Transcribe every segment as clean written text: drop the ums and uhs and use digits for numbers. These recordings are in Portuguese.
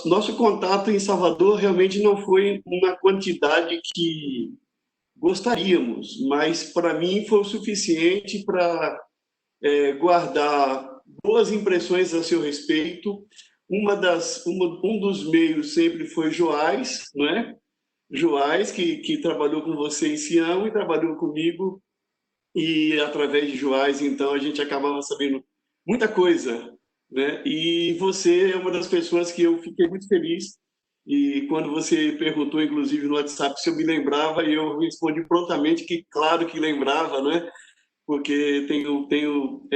Nosso contato em Salvador realmente não foi uma quantidade que gostaríamos, mas para mim foi o suficiente para guardar boas impressões a seu respeito. Um dos meios sempre foi Joás, não é? Joás, que trabalhou com você em Sião e trabalhou comigo, e através de Joás, então, a gente acabava sabendo muita coisa, né? E você é uma das pessoas que eu fiquei muito feliz, e quando você perguntou, inclusive, no WhatsApp, se eu me lembrava, eu respondi prontamente que, claro que lembrava, né? Porque tenho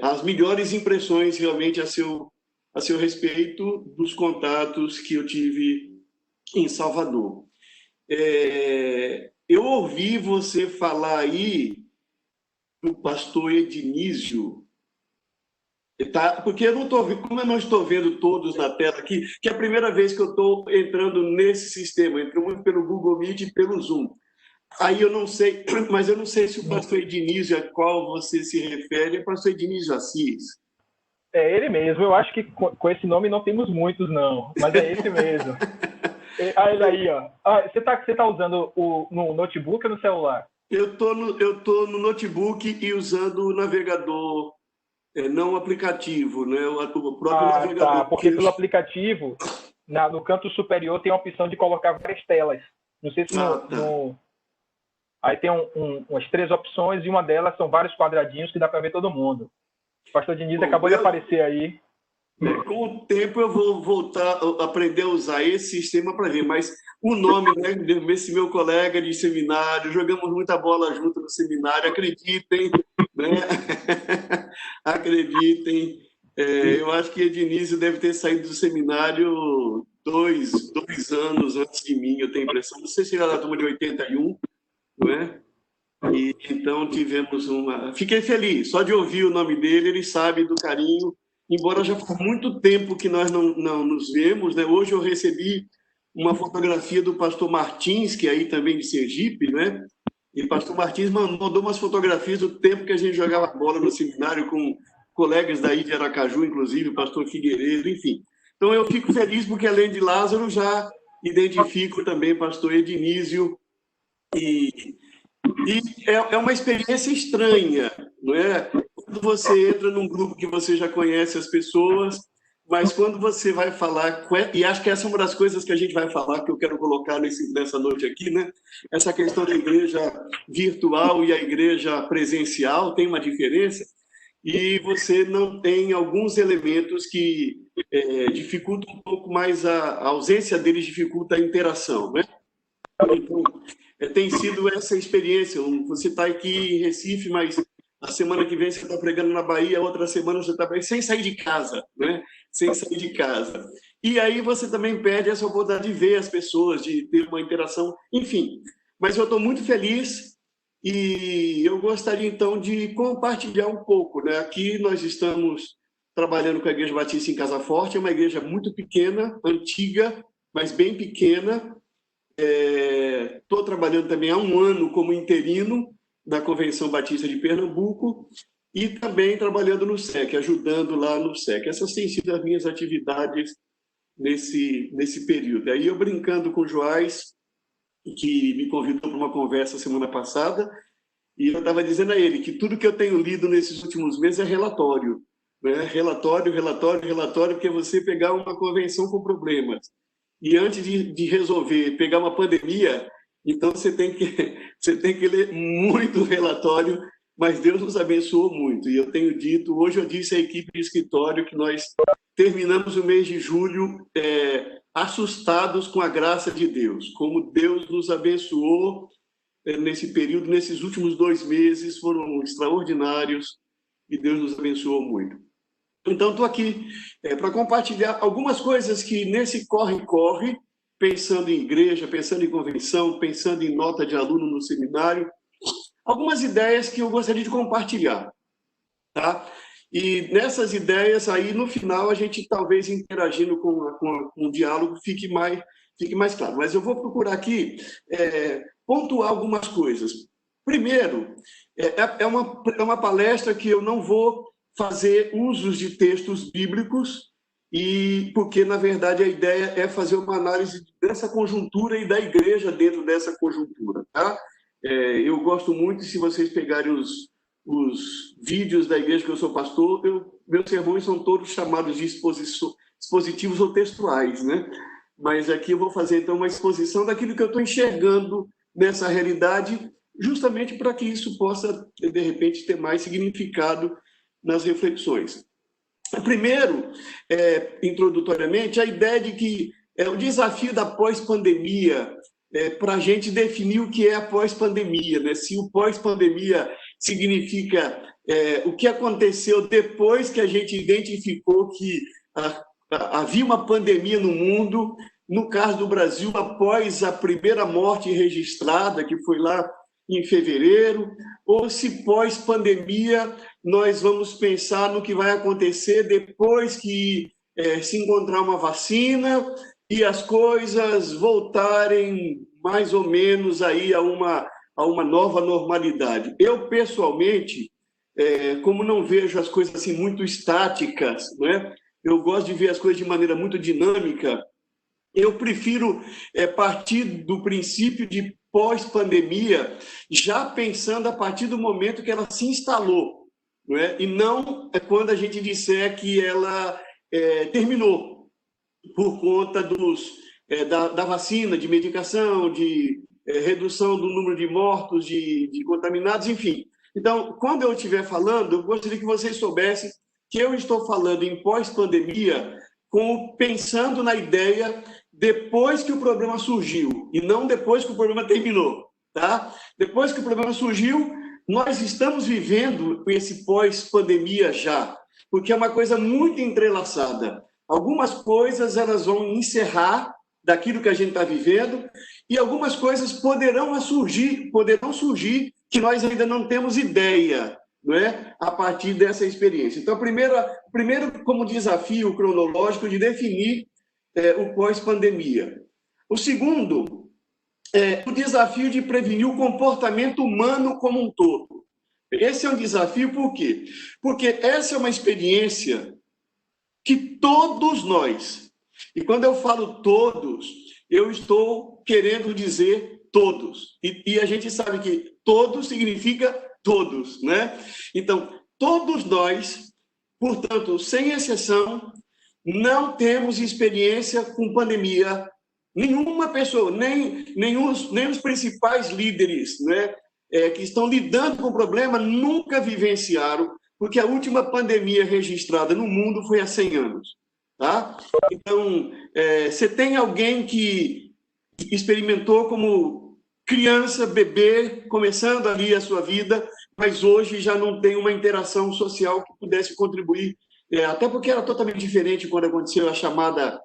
as melhores impressões realmente a seu respeito dos contatos que eu tive em Salvador. Eu ouvi você falar aí do pastor Ednísio, tá? Porque eu não estou vendo, como eu não estou vendo todos na tela aqui, que é a primeira vez que eu estou entrando nesse sistema, entro muito pelo Google Meet e pelo Zoom. Aí eu não sei, mas eu não sei se o pastor Ednísio a qual você se refere é o pastor Ednísio Assis. É ele mesmo. Eu acho que com esse nome não temos muitos, não. Mas é esse mesmo. Ele aí, ó. Você tá usando no notebook ou no celular? Eu tô no notebook e usando o navegador, não o aplicativo, né? O próprio Ah, tá. navegador. Porque pelo aplicativo, no canto superior tem a opção de colocar várias telas. Não sei se Ah, tá. Aí tem umas 3 opções e uma delas são vários quadradinhos que dá para ver todo mundo. O pastor Diniz Bom, acabou de aparecer aí. com o tempo eu vou voltar a aprender a usar esse sistema para ver, mas o nome, né, desse meu colega de seminário, jogamos muita bola junto no seminário, acreditem, né? Acreditem. Eu acho que Ednísio deve ter saído do seminário dois anos antes de mim, eu tenho a impressão. Não sei se ele era da turma de 81, não é? E então tivemos uma. Fiquei feliz, só de ouvir o nome dele, ele sabe do carinho, embora já faz muito tempo que nós não nos vemos, né? Hoje eu recebi uma fotografia do pastor Martins, que é aí também de Sergipe, né? E pastor Martins mandou umas fotografias do tempo que a gente jogava bola no seminário com colegas daí de Aracaju, inclusive, o pastor Figueiredo, enfim. Então eu fico feliz porque, além de Lázaro, já identifico também pastor Ednísio, e é uma experiência estranha, não é? Quando você entra num grupo que você já conhece as pessoas, mas quando você vai falar, e acho que essa é uma das coisas que a gente vai falar, que eu quero colocar nessa noite aqui, né? Essa questão da igreja virtual e a igreja presencial tem uma diferença, e você não tem alguns elementos que dificultam um pouco mais, a ausência deles dificulta a interação, né? Então, tem sido essa experiência. Você está aqui em Recife, mas a semana que vem você está pregando na Bahia, outra semana você está pregando sem sair de casa, né? Sem sair de casa. E aí você também perde essa oportunidade de ver as pessoas, de ter uma interação, enfim. Mas eu estou muito feliz e eu gostaria então de compartilhar um pouco, né? Aqui nós estamos trabalhando com a Igreja Batista em Casa Forte, é uma igreja muito pequena, antiga, mas bem pequena. Estou trabalhando também há um ano como interino na Convenção Batista de Pernambuco e também trabalhando no SEC, ajudando lá no SEC. Essas têm sido as minhas atividades nesse período. Aí eu brincando com o Joás, que me convidou para uma conversa semana passada, e eu estava dizendo a ele que tudo que eu tenho lido nesses últimos meses é relatório, né? Relatório, relatório, relatório, porque você pegar uma convenção com problemas e antes de resolver pegar uma pandemia, então você tem que ler muito relatório, mas Deus nos abençoou muito. E eu tenho dito, hoje eu disse à equipe de escritório que nós terminamos o mês de julho assustados com a graça de Deus, como Deus nos abençoou nesse período, nesses últimos 2 meses foram extraordinários e Deus nos abençoou muito. Então, estou aqui para compartilhar algumas coisas que nesse corre-corre, pensando em igreja, pensando em convenção, pensando em nota de aluno no seminário, algumas ideias que eu gostaria de compartilhar, tá? E nessas ideias aí, no final, a gente talvez interagindo com um diálogo fique mais claro. Mas eu vou procurar aqui pontuar algumas coisas. Primeiro, é uma palestra que eu não vou fazer usos de textos bíblicos, e porque, na verdade, a ideia é fazer uma análise dessa conjuntura e da igreja dentro dessa conjuntura. Tá? Eu gosto muito, se vocês pegarem os vídeos da igreja que eu sou pastor, meus sermões são todos chamados de expositivos ou textuais, né? Mas aqui eu vou fazer, então, uma exposição daquilo que eu estou enxergando nessa realidade, justamente para que isso possa, de repente, ter mais significado nas reflexões. Primeiro, introdutoriamente, a ideia de que o desafio da pós-pandemia, para a gente definir o que é a pós-pandemia, né? Se o pós-pandemia significa o que aconteceu depois que a gente identificou que havia uma pandemia no mundo, no caso do Brasil, após a primeira morte registrada, que foi lá em fevereiro, ou se pós-pandemia nós vamos pensar no que vai acontecer depois que se encontrar uma vacina e as coisas voltarem mais ou menos aí a uma nova normalidade. Eu, pessoalmente, como não vejo as coisas assim muito estáticas, né? Eu gosto de ver as coisas de maneira muito dinâmica, eu prefiro partir do princípio de pós-pandemia, já pensando a partir do momento que ela se instalou, não é? E não quando a gente disser que ela terminou, por conta da vacina, de medicação, de redução do número de mortos, de contaminados, enfim. Então, quando eu estiver falando, eu gostaria que vocês soubessem que eu estou falando em pós-pandemia pensando na ideia depois que o problema surgiu, e não depois que o problema terminou. Tá? Depois que o problema surgiu, nós estamos vivendo esse pós-pandemia já, porque é uma coisa muito entrelaçada. Algumas coisas elas vão encerrar daquilo que a gente está vivendo, e algumas coisas poderão surgir que nós ainda não temos ideia, não é? A partir dessa experiência. Então, primeiro como desafio cronológico de definir o pós-pandemia. O segundo o desafio de prevenir o comportamento humano como um todo. Esse é um desafio por quê? Porque essa é uma experiência que todos nós, e quando eu falo todos, eu estou querendo dizer todos. E a gente sabe que todos significa todos, né? Então, todos nós, portanto, sem exceção, não temos experiência com pandemia. Nenhuma pessoa, nem os principais líderes, né, que estão lidando com o problema nunca vivenciaram, porque a última pandemia registrada no mundo foi há 100 anos. Tá? Então, você tem alguém que experimentou como criança, bebê, começando ali a sua vida, mas hoje já não tem uma interação social que pudesse contribuir, até porque era totalmente diferente quando aconteceu a chamada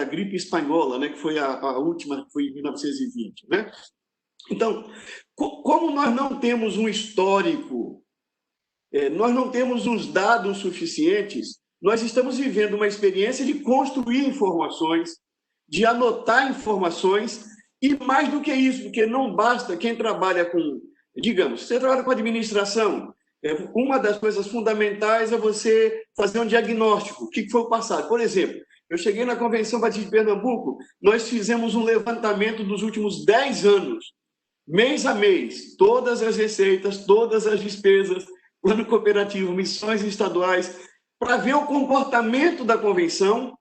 gripe espanhola, né, que foi a última, que foi em 1920. Né? Então, como nós não temos um histórico, nós não temos os dados suficientes, nós estamos vivendo uma experiência de construir informações, de anotar informações, e mais do que isso, porque não basta quem trabalha com, digamos, você trabalha com administração, uma das coisas fundamentais é você fazer um diagnóstico, o que foi o passado. Por exemplo, eu cheguei na Convenção Batista de Pernambuco, nós fizemos um levantamento dos últimos 10 anos, mês a mês, todas as receitas, todas as despesas, plano cooperativo, missões estaduais, para ver o comportamento da convenção,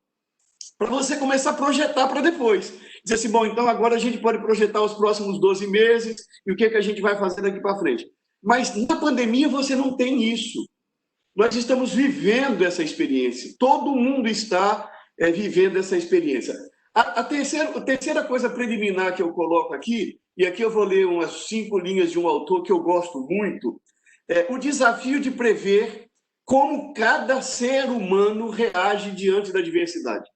para você começar a projetar para depois. Dizer assim, bom, então agora a gente pode projetar os próximos 12 meses e o que a gente vai fazer daqui para frente. Mas na pandemia você não tem isso. Nós estamos vivendo essa experiência. Todo mundo está vivendo essa experiência. A terceira coisa preliminar que eu coloco aqui, e aqui eu vou ler umas 5 linhas de um autor que eu gosto muito, o desafio de prever como cada ser humano reage diante da diversidade.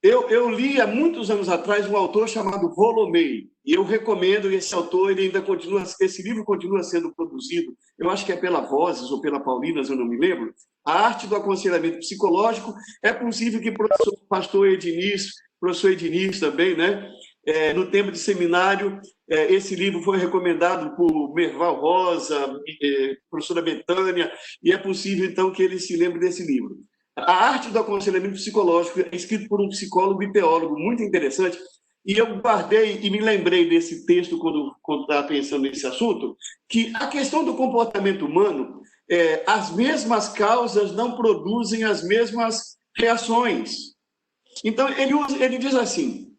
Eu li há muitos anos atrás um autor chamado Volomei, e eu recomendo esse autor, esse livro continua sendo produzido, eu acho que é pela Vozes ou pela Paulinas, eu não me lembro, A Arte do Aconselhamento Psicológico. É possível que o professor Ednis também, né, no tempo de seminário, esse livro foi recomendado por Merval Rosa, professora Betânia, e é possível, então, que ele se lembre desse livro. A Arte do Aconselhamento Psicológico, é escrito por um psicólogo e teólogo muito interessante, e eu guardei e me lembrei desse texto quando estava pensando nesse assunto, que a questão do comportamento humano, as mesmas causas não produzem as mesmas reações. Então, ele diz assim,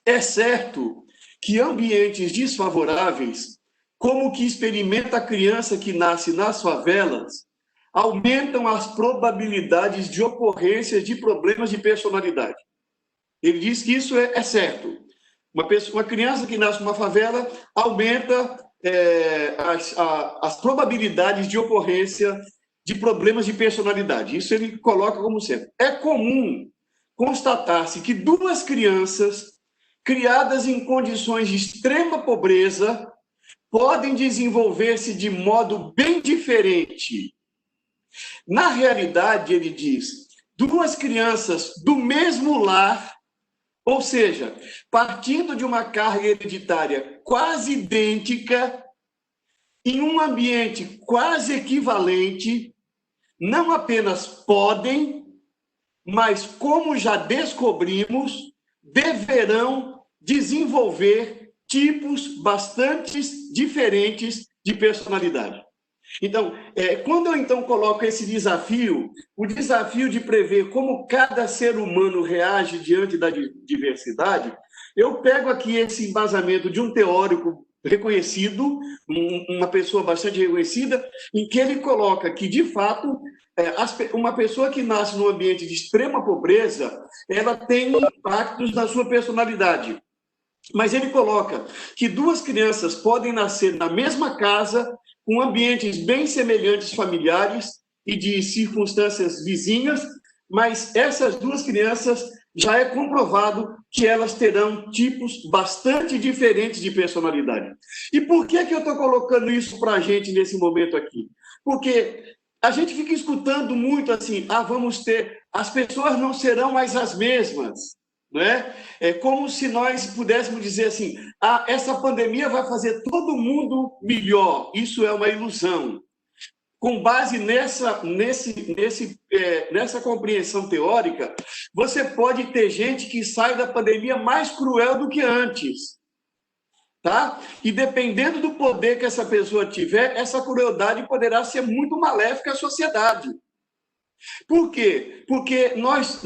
é certo que ambientes desfavoráveis, como o que experimenta a criança que nasce nas favelas, aumentam as probabilidades de ocorrência de problemas de personalidade. Ele diz que isso é certo. Uma criança que nasce numa favela aumenta as probabilidades de ocorrência de problemas de personalidade. Isso ele coloca como certo. É comum constatar-se que duas crianças criadas em condições de extrema pobreza podem desenvolver-se de modo bem diferente. Na realidade, ele diz, duas crianças do mesmo lar, ou seja, partindo de uma carga hereditária quase idêntica, em um ambiente quase equivalente, não apenas podem, mas, como já descobrimos, deverão desenvolver tipos bastante diferentes de personalidade. Então, quando eu então coloco esse desafio, o desafio de prever como cada ser humano reage diante da diversidade, eu pego aqui esse embasamento de um teórico reconhecido, uma pessoa bastante reconhecida, em que ele coloca que, de fato, uma pessoa que nasce num ambiente de extrema pobreza, ela tem impactos na sua personalidade. Mas ele coloca que duas crianças podem nascer na mesma casa, com ambientes bem semelhantes familiares e de circunstâncias vizinhas, mas essas duas crianças já é comprovado que elas terão tipos bastante diferentes de personalidade. E por que eu estou colocando isso para a gente nesse momento aqui? Porque a gente fica escutando muito assim, as pessoas não serão mais as mesmas. Não é? É como se nós pudéssemos dizer assim, essa pandemia vai fazer todo mundo melhor. Isso é uma ilusão. Com base nessa compreensão teórica, você pode ter gente que sai da pandemia mais cruel do que antes. Tá? E dependendo do poder que essa pessoa tiver, essa crueldade poderá ser muito maléfica à sociedade. Por quê? Porque nós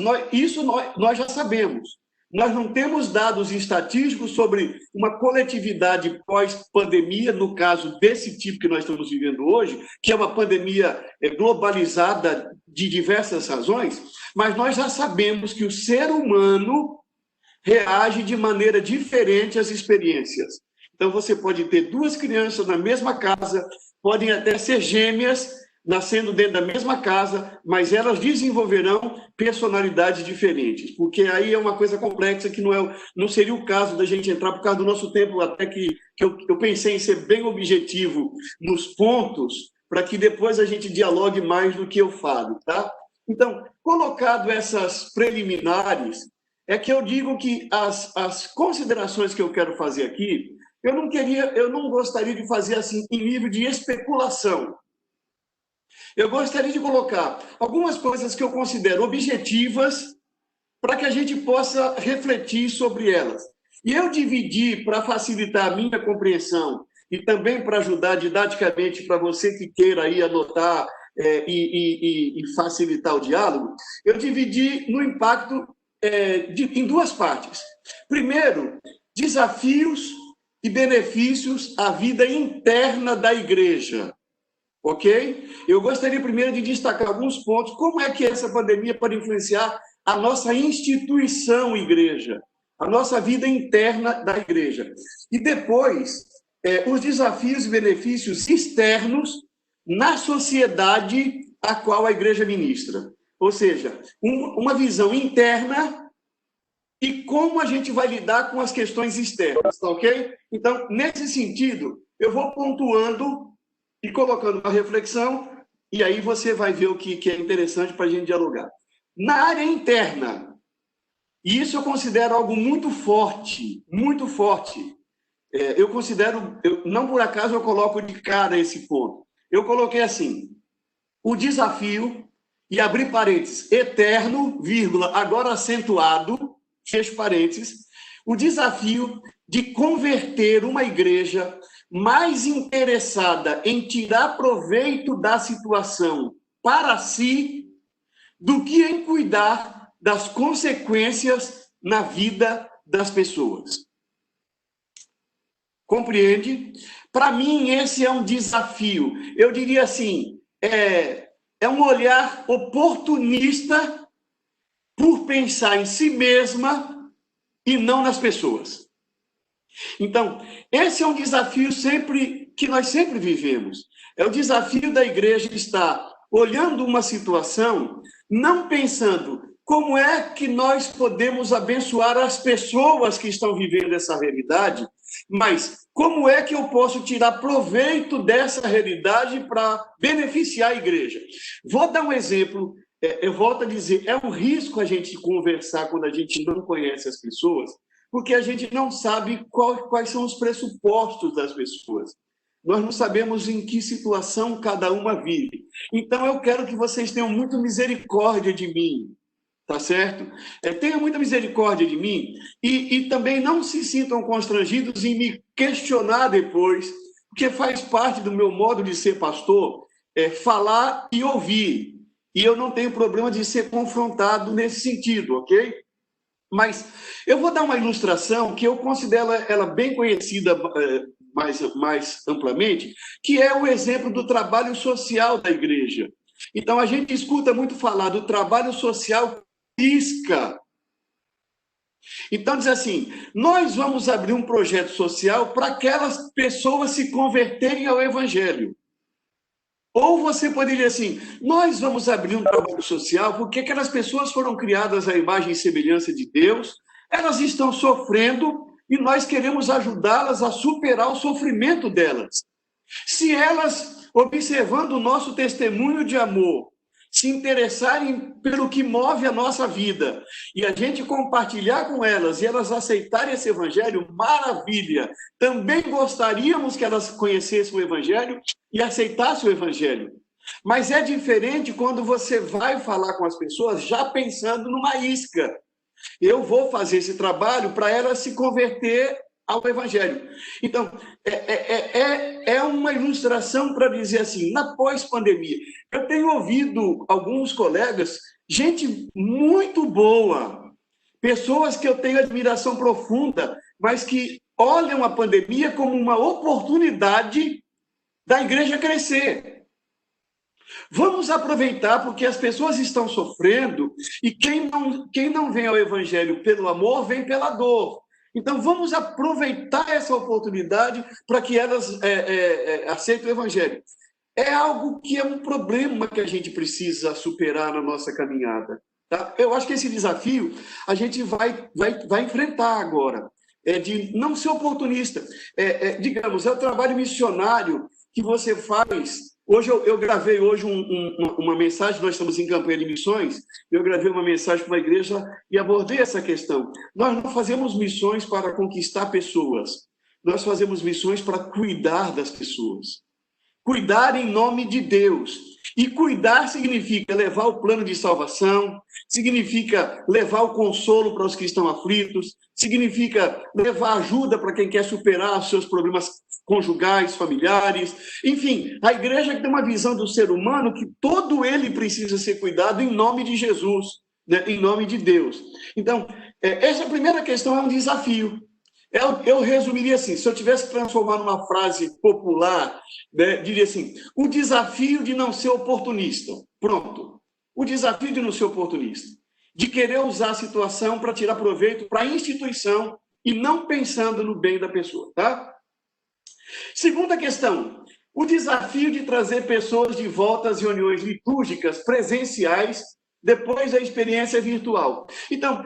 já sabemos. Nós não temos dados estatísticos sobre uma coletividade pós-pandemia, no caso desse tipo que nós estamos vivendo hoje, que é uma pandemia globalizada de diversas razões, mas nós já sabemos que o ser humano reage de maneira diferente às experiências. Então, você pode ter duas crianças na mesma casa, podem até ser gêmeas, nascendo dentro da mesma casa, mas elas desenvolverão personalidades diferentes, porque aí é uma coisa complexa que não seria o caso da gente entrar, por causa do nosso tempo, até que eu pensei em ser bem objetivo nos pontos, para que depois a gente dialogue mais do que eu falo, tá? Então, colocado essas preliminares, é que eu digo que as considerações que eu quero fazer aqui, eu não gostaria de fazer assim em nível de especulação. Eu gostaria de colocar algumas coisas que eu considero objetivas para que a gente possa refletir sobre elas. E eu dividi, para facilitar a minha compreensão e também para ajudar didaticamente para você que queira aí anotar e facilitar o diálogo, eu dividi no impacto em duas partes. Primeiro, desafios e benefícios à vida interna da igreja. Ok? Eu gostaria primeiro de destacar alguns pontos. Como é que essa pandemia pode influenciar a nossa instituição igreja, a nossa vida interna da igreja? E depois, os desafios e benefícios externos na sociedade a qual a igreja ministra. Ou seja, uma visão interna e como a gente vai lidar com as questões externas, tá ok? Então, nesse sentido, eu vou pontuando e colocando uma reflexão, e aí você vai ver o que é interessante para a gente dialogar. Na área interna, e isso eu considero algo muito forte, muito forte. Eu considero, não por acaso eu coloco de cara esse ponto. Eu coloquei assim, o desafio e abrir parênteses, eterno, vírgula, agora acentuado, fecho parênteses, o desafio de converter uma igreja mais interessada em tirar proveito da situação para si do que em cuidar das consequências na vida das pessoas. Compreende? Para mim, esse é um desafio. Eu diria assim, é um olhar oportunista por pensar em si mesma e não nas pessoas. Então, esse é um desafio que nós sempre vivemos. É o desafio da igreja estar olhando uma situação, não pensando como é que nós podemos abençoar as pessoas que estão vivendo essa realidade, mas como é que eu posso tirar proveito dessa realidade para beneficiar a igreja? Vou dar um exemplo. Eu volto a dizer, é um risco a gente conversar quando a gente não conhece as pessoas, porque a gente não sabe quais são os pressupostos das pessoas. Nós não sabemos em que situação cada uma vive. Então, eu quero que vocês tenham muita misericórdia de mim, tá certo? Tenham muita misericórdia de mim e também não se sintam constrangidos em me questionar depois, porque faz parte do meu modo de ser pastor, falar e ouvir. E eu não tenho problema de ser confrontado nesse sentido, ok? Mas eu vou dar uma ilustração que eu considero ela bem conhecida mais amplamente, que é o exemplo do trabalho social da igreja. Então, a gente escuta muito falar do trabalho social isca. Então, diz assim, nós vamos abrir um projeto social para aquelas pessoas se converterem ao evangelho. Ou você poderia assim, nós vamos abrir um trabalho social porque aquelas pessoas foram criadas à imagem e semelhança de Deus, elas estão sofrendo e nós queremos ajudá-las a superar o sofrimento delas. Se elas, observando o nosso testemunho de amor, se interessarem pelo que move a nossa vida e a gente compartilhar com elas e elas aceitarem esse evangelho, maravilha! Também gostaríamos que elas conhecessem o evangelho e aceitassem o evangelho. Mas é diferente quando você vai falar com as pessoas já pensando numa isca. Eu vou fazer esse trabalho para elas se converter ao evangelho. Então, é uma ilustração para dizer assim, na pós-pandemia, eu tenho ouvido alguns colegas, gente muito boa, pessoas que eu tenho admiração profunda, mas que olham a pandemia como uma oportunidade da igreja crescer. Vamos aproveitar, porque as pessoas estão sofrendo, e quem não vem ao evangelho pelo amor, vem pela dor. Então, vamos aproveitar essa oportunidade para que elas aceitem o evangelho. É algo que é um problema que a gente precisa superar na nossa caminhada. Tá? Eu acho que esse desafio a gente vai enfrentar agora, de não ser oportunista. Digamos, é o trabalho missionário que você faz. Hoje eu gravei uma mensagem, nós estamos em campanha de missões, eu gravei uma mensagem para uma igreja e abordei essa questão. Nós não fazemos missões para conquistar pessoas, nós fazemos missões para cuidar das pessoas. Cuidar em nome de Deus. E cuidar significa levar o plano de salvação, significa levar o consolo para os que estão aflitos, significa levar ajuda para quem quer superar os seus problemas conjugais, familiares. Enfim, a igreja tem uma visão do ser humano que todo ele precisa ser cuidado em nome de Jesus, né? Em nome de Deus. Então, essa primeira questão é um desafio. Eu resumiria assim, se eu tivesse que transformar numa frase popular, né, diria assim, o desafio de não ser oportunista. Pronto. O desafio de não ser oportunista. De querer usar a situação para tirar proveito para a instituição e não pensando no bem da pessoa, tá? Segunda questão, o desafio de trazer pessoas de volta às reuniões litúrgicas presenciais depois da experiência virtual. Então,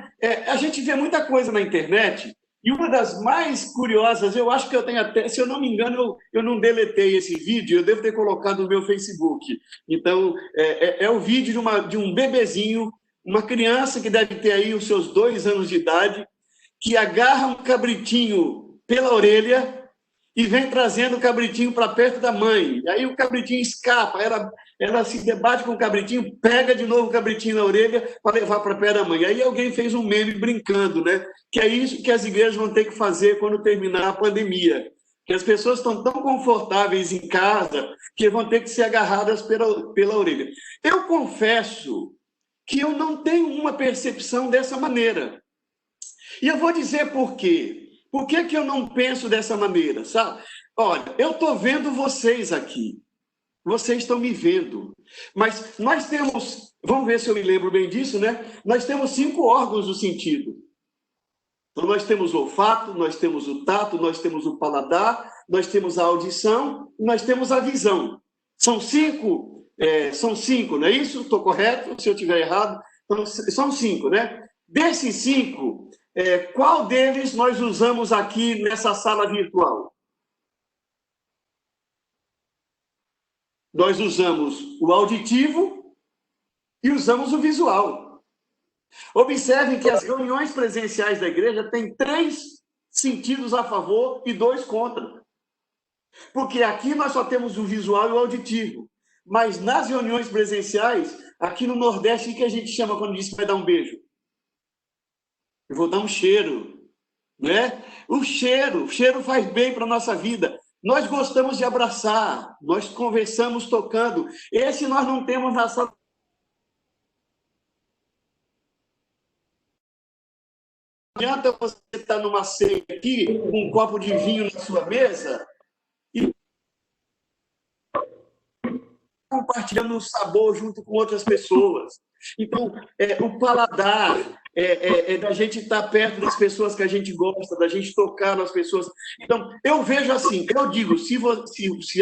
a gente vê muita coisa na internet. E uma das mais curiosas, eu acho que eu tenho até, se eu não me engano, eu não deletei esse vídeo, eu devo ter colocado no meu Facebook. Então, é o vídeo de um bebezinho, uma criança que deve ter aí os seus 2 anos de idade, que agarra um cabritinho pela orelha e vem trazendo o cabritinho para perto da mãe. E aí o cabritinho escapa, ela se debate com o cabritinho, pega de novo o cabritinho na orelha para levar para perto da mãe. Aí alguém fez um meme brincando, né? Que é isso que as igrejas vão ter que fazer quando terminar a pandemia. Que as pessoas estão tão confortáveis em casa que vão ter que ser agarradas pela orelha. Eu confesso que eu não tenho uma percepção dessa maneira. E eu vou dizer por quê. Por que que eu não penso dessa maneira, sabe? Olha, eu estou vendo vocês aqui. Vocês estão me vendo. Mas nós temos, vamos ver se eu me lembro bem disso, né? Nós temos 5 órgãos do sentido. Então, nós temos o olfato, nós temos o tato, nós temos o paladar, nós temos a audição, nós temos a visão. São 5, não é isso? Estou correto? Se eu estiver errado, então, são 5, né? Desses 5, qual deles nós usamos aqui nessa sala virtual? Nós usamos o auditivo e usamos o visual. Observem que as reuniões presenciais da igreja têm 3 sentidos a favor e 2 contra. Porque aqui nós só temos o visual e o auditivo. Mas nas reuniões presenciais, aqui no Nordeste, o que a gente chama quando diz que vai dar um beijo? Eu vou dar um cheiro, né? O cheiro faz bem para a nossa vida. Nós gostamos de abraçar, nós conversamos tocando. Esse nós não temos na sala. Não adianta você estar numa ceia aqui, com um copo de vinho na sua mesa e compartilhando o sabor junto com outras pessoas. Então, o paladar da gente estar perto das pessoas que a gente gosta, da gente tocar nas pessoas. Então, eu vejo assim, eu digo, se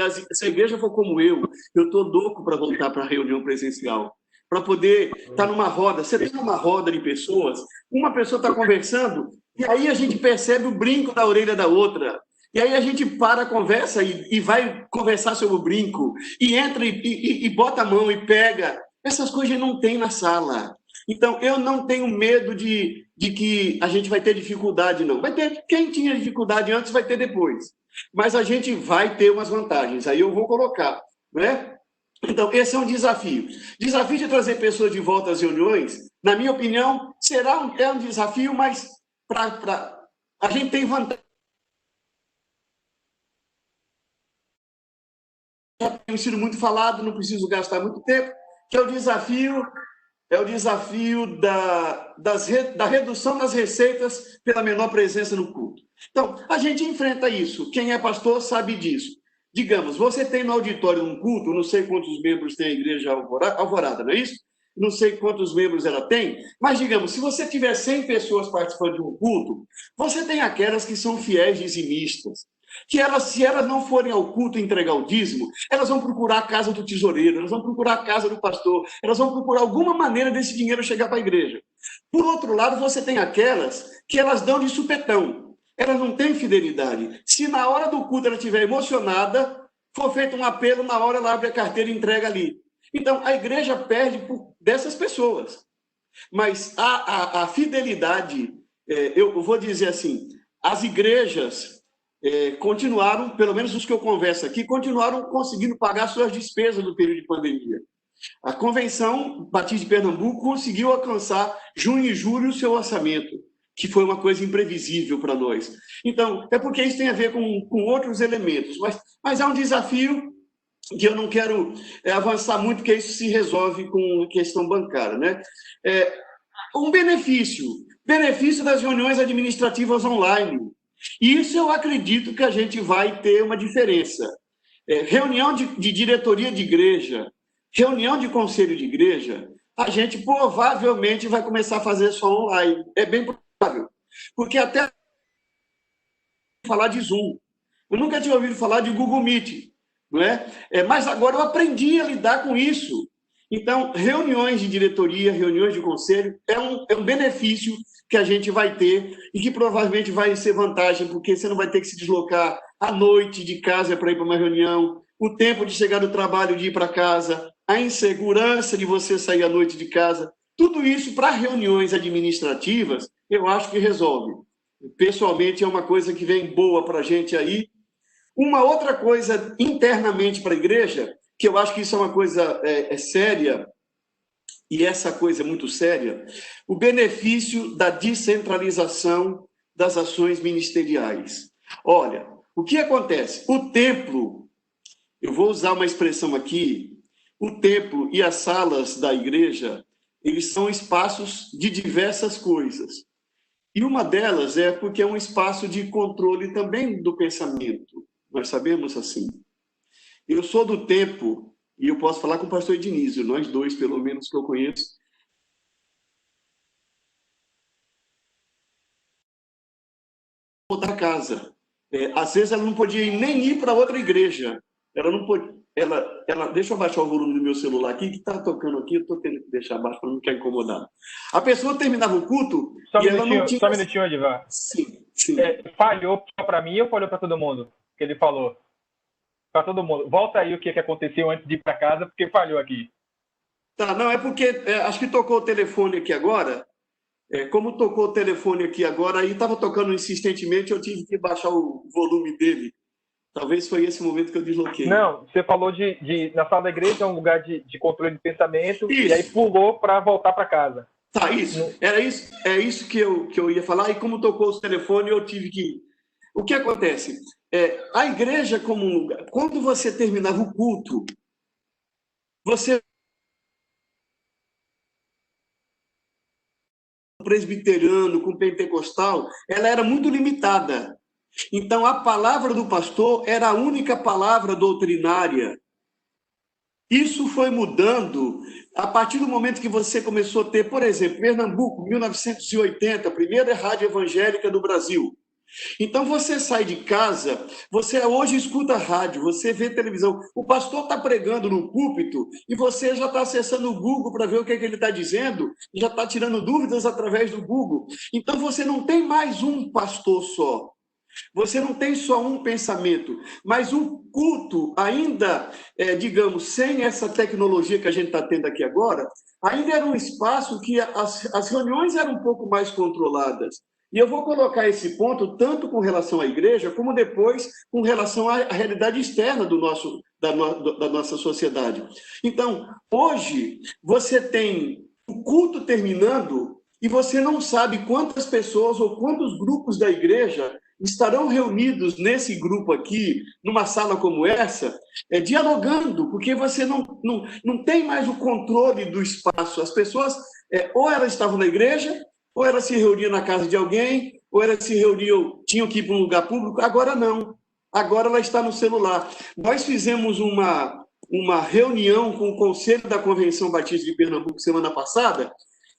a igreja for como eu estou louco para voltar para a reunião presencial, para poder estar numa roda. Você tem uma roda de pessoas, uma pessoa está conversando, e aí a gente percebe o brinco da orelha da outra. E aí a gente para a conversa e vai conversar sobre o brinco, e entra e bota a mão e pega. Essas coisas não tem na sala. Então, eu não tenho medo de que a gente vai ter dificuldade, não. Vai ter, quem tinha dificuldade antes vai ter depois. Mas a gente vai ter umas vantagens. Aí eu vou colocar, né? Então, esse é um desafio. Desafio de trazer pessoas de volta às reuniões, na minha opinião, é um desafio, mas a gente tem vantagem. Já tem sido muito falado, não preciso gastar muito tempo, que é o desafio da redução das receitas pela menor presença no culto. Então, a gente enfrenta isso. Quem é pastor sabe disso. Digamos, você tem no auditório um culto, não sei quantos membros tem a igreja Alvorada, não é isso? Não sei quantos membros ela tem, mas digamos, se você tiver 100 pessoas participando de um culto, você tem aquelas que são fiéis dizimistas, que se elas não forem ao culto entregar o dízimo, elas vão procurar a casa do tesoureiro, elas vão procurar a casa do pastor, elas vão procurar alguma maneira desse dinheiro chegar para a igreja. Por outro lado, você tem aquelas que elas dão de supetão, elas não têm fidelidade. Se na hora do culto ela estiver emocionada, for feito um apelo, na hora ela abre a carteira e entrega ali. Então, a igreja perde dessas pessoas. Mas a fidelidade, eu vou dizer assim, as igrejas continuaram, pelo menos os que eu converso aqui, continuaram conseguindo pagar suas despesas no período de pandemia. A Convenção Batista de Pernambuco conseguiu alcançar, junho e julho, o seu orçamento, que foi uma coisa imprevisível para nós. Então, é porque isso tem a ver com outros elementos, mas é um desafio que eu não quero avançar muito, porque isso se resolve com questão bancária, né? Um benefício das reuniões administrativas online. Isso eu acredito que a gente vai ter uma diferença. Reunião de diretoria de igreja, reunião de conselho de igreja, a gente provavelmente vai começar a fazer só online. É bem provável. Porque até falar de Zoom. Eu nunca tinha ouvido falar de Google Meet, não é? Mas agora eu aprendi a lidar com isso. Então, reuniões de diretoria, reuniões de conselho, é um benefício que a gente vai ter e que provavelmente vai ser vantagem, porque você não vai ter que se deslocar à noite de casa para ir para uma reunião, o tempo de chegar do trabalho, de ir para casa, a insegurança de você sair à noite de casa. Tudo isso, para reuniões administrativas, eu acho que resolve. Pessoalmente, é uma coisa que vem boa para a gente aí. Uma outra coisa internamente para a igreja, que eu acho que isso é uma coisa séria, e essa coisa é muito séria, o benefício da descentralização das ações ministeriais. Olha, o que acontece? O templo, eu vou usar uma expressão aqui, o templo e as salas da igreja, eles são espaços de diversas coisas. E uma delas é porque é um espaço de controle também do pensamento. Nós sabemos assim. Eu sou do tempo, e eu posso falar com o pastor Ednísio, nós dois, pelo menos, que eu conheço, da casa. Às vezes ela não podia nem ir para outra igreja. Ela não podia. Deixa eu baixar o volume do meu celular aqui, que está tocando aqui, eu estou tendo que deixar baixo para não ficar incomodado. A pessoa terminava o culto Só e ela não tinha. Só um minutinho, Edivar. Sim, sim. Falhou para mim ou falhou para todo mundo? Que ele falou. Para todo mundo. Volta aí o que aconteceu antes de ir para casa, porque falhou aqui. Tá, não, é porque acho que tocou o telefone aqui agora. Como tocou o telefone aqui agora, aí estava tocando insistentemente, eu tive que baixar o volume dele. Talvez foi esse momento que eu desloquei. Não, você falou na sala da igreja é um lugar de controle de pensamento, isso. E aí pulou para voltar para casa. Tá, isso. Era isso. É isso que eu ia falar, e como tocou o telefone, eu tive que ir. O que acontece? A igreja como um lugar... Quando você terminava o culto, você... presbiteriano, com pentecostal, ela era muito limitada. Então, a palavra do pastor era a única palavra doutrinária. Isso foi mudando a partir do momento que você começou a ter, por exemplo, Pernambuco, 1980, a primeira rádio evangélica do Brasil. Então, você sai de casa, você hoje escuta rádio, você vê televisão, o pastor está pregando no púlpito e você já está acessando o Google para ver o que ele está dizendo, já está tirando dúvidas através do Google. Então, você não tem mais um pastor só. Você não tem só um pensamento, mas o culto ainda, digamos, sem essa tecnologia que a gente está tendo aqui agora, ainda era um espaço que as reuniões eram um pouco mais controladas. E eu vou colocar esse ponto tanto com relação à igreja, como depois com relação à realidade externa da nossa sociedade. Então, hoje, você tem o culto terminando e você não sabe quantas pessoas ou quantos grupos da igreja estarão reunidos nesse grupo aqui, numa sala como essa, dialogando, porque você não tem mais o controle do espaço. As pessoas, ou elas estavam na igreja, ou elas se reuniam na casa de alguém, ou elas se reuniam, tinham que ir para um lugar público. Agora não. Agora ela está no celular. Nós fizemos uma reunião com o Conselho da Convenção Batista de Pernambuco semana passada,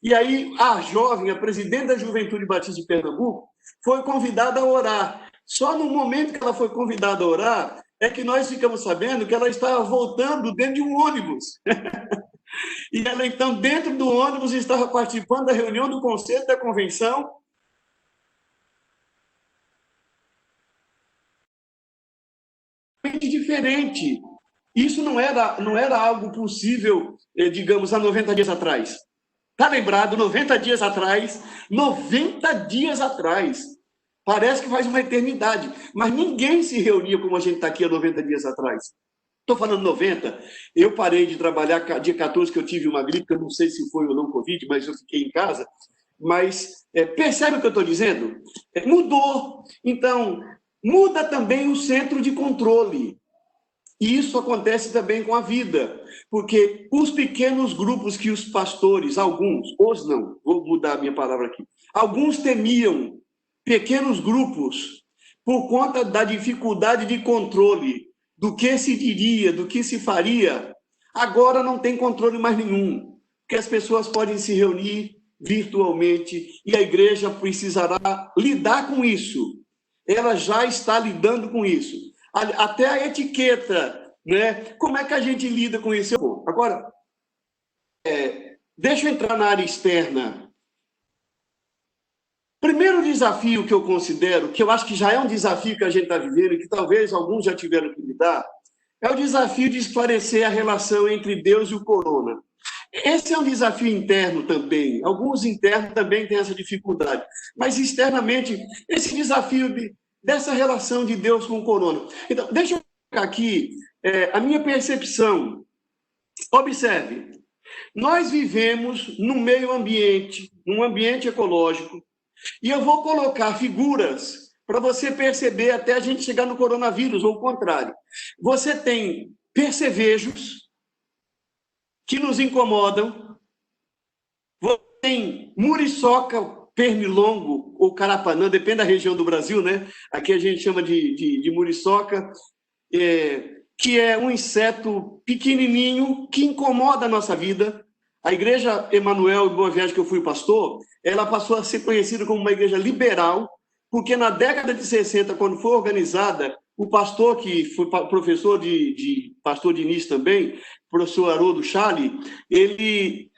e aí a jovem, a presidente da Juventude Batista de Pernambuco, foi convidada a orar. Só no momento que ela foi convidada a orar, é que nós ficamos sabendo que ela estava voltando dentro de um ônibus. E ela, então, dentro do ônibus, estava participando da reunião do Conselho da Convenção. Diferente. Isso não era algo possível, digamos, há 90 dias atrás. Está lembrado? 90 dias atrás. 90 dias atrás. Parece que faz uma eternidade. Mas ninguém se reunia como a gente está aqui há 90 dias atrás. Estou falando 90. Eu parei de trabalhar dia 14, que eu tive uma gripe, que eu não sei se foi ou não Covid, mas eu fiquei em casa. Mas percebe o que eu estou dizendo? Mudou. Então, muda também o centro de controle. E isso acontece também com a vida, porque os pequenos grupos que os pastores, alguns, os não, vou mudar a minha palavra aqui, alguns temiam pequenos grupos por conta da dificuldade de controle, do que se diria, do que se faria, agora não tem controle mais nenhum, porque as pessoas podem se reunir virtualmente e a igreja precisará lidar com isso. Ela já está lidando com isso. Até a etiqueta, né? Como é que a gente lida com isso? Agora, deixa eu entrar na área externa. Primeiro desafio que eu considero, que eu acho que já é um desafio que a gente está vivendo, e que talvez alguns já tiveram que lidar, é o desafio de esclarecer a relação entre Deus e o corona. Esse é um desafio interno também. Alguns internos também têm essa dificuldade. Mas, externamente, esse desafio dessa relação de Deus com o corona. Então, deixa eu colocar aqui a minha percepção. Observe, nós vivemos num meio ambiente, num ambiente ecológico, e eu vou colocar figuras para você perceber até a gente chegar no coronavírus, ou o contrário. Você tem percevejos que nos incomodam, você tem muriçoca, pernilongo ou carapanã, depende da região do Brasil, né? Aqui a gente chama de muriçoca, que é um inseto pequenininho que incomoda a nossa vida. A Igreja Emanuel de Boa Viagem, que eu fui pastor, ela passou a ser conhecida como uma igreja liberal, porque na década de 60, quando foi organizada, o pastor, que foi professor de pastor de início também, professor Haroldo Chale,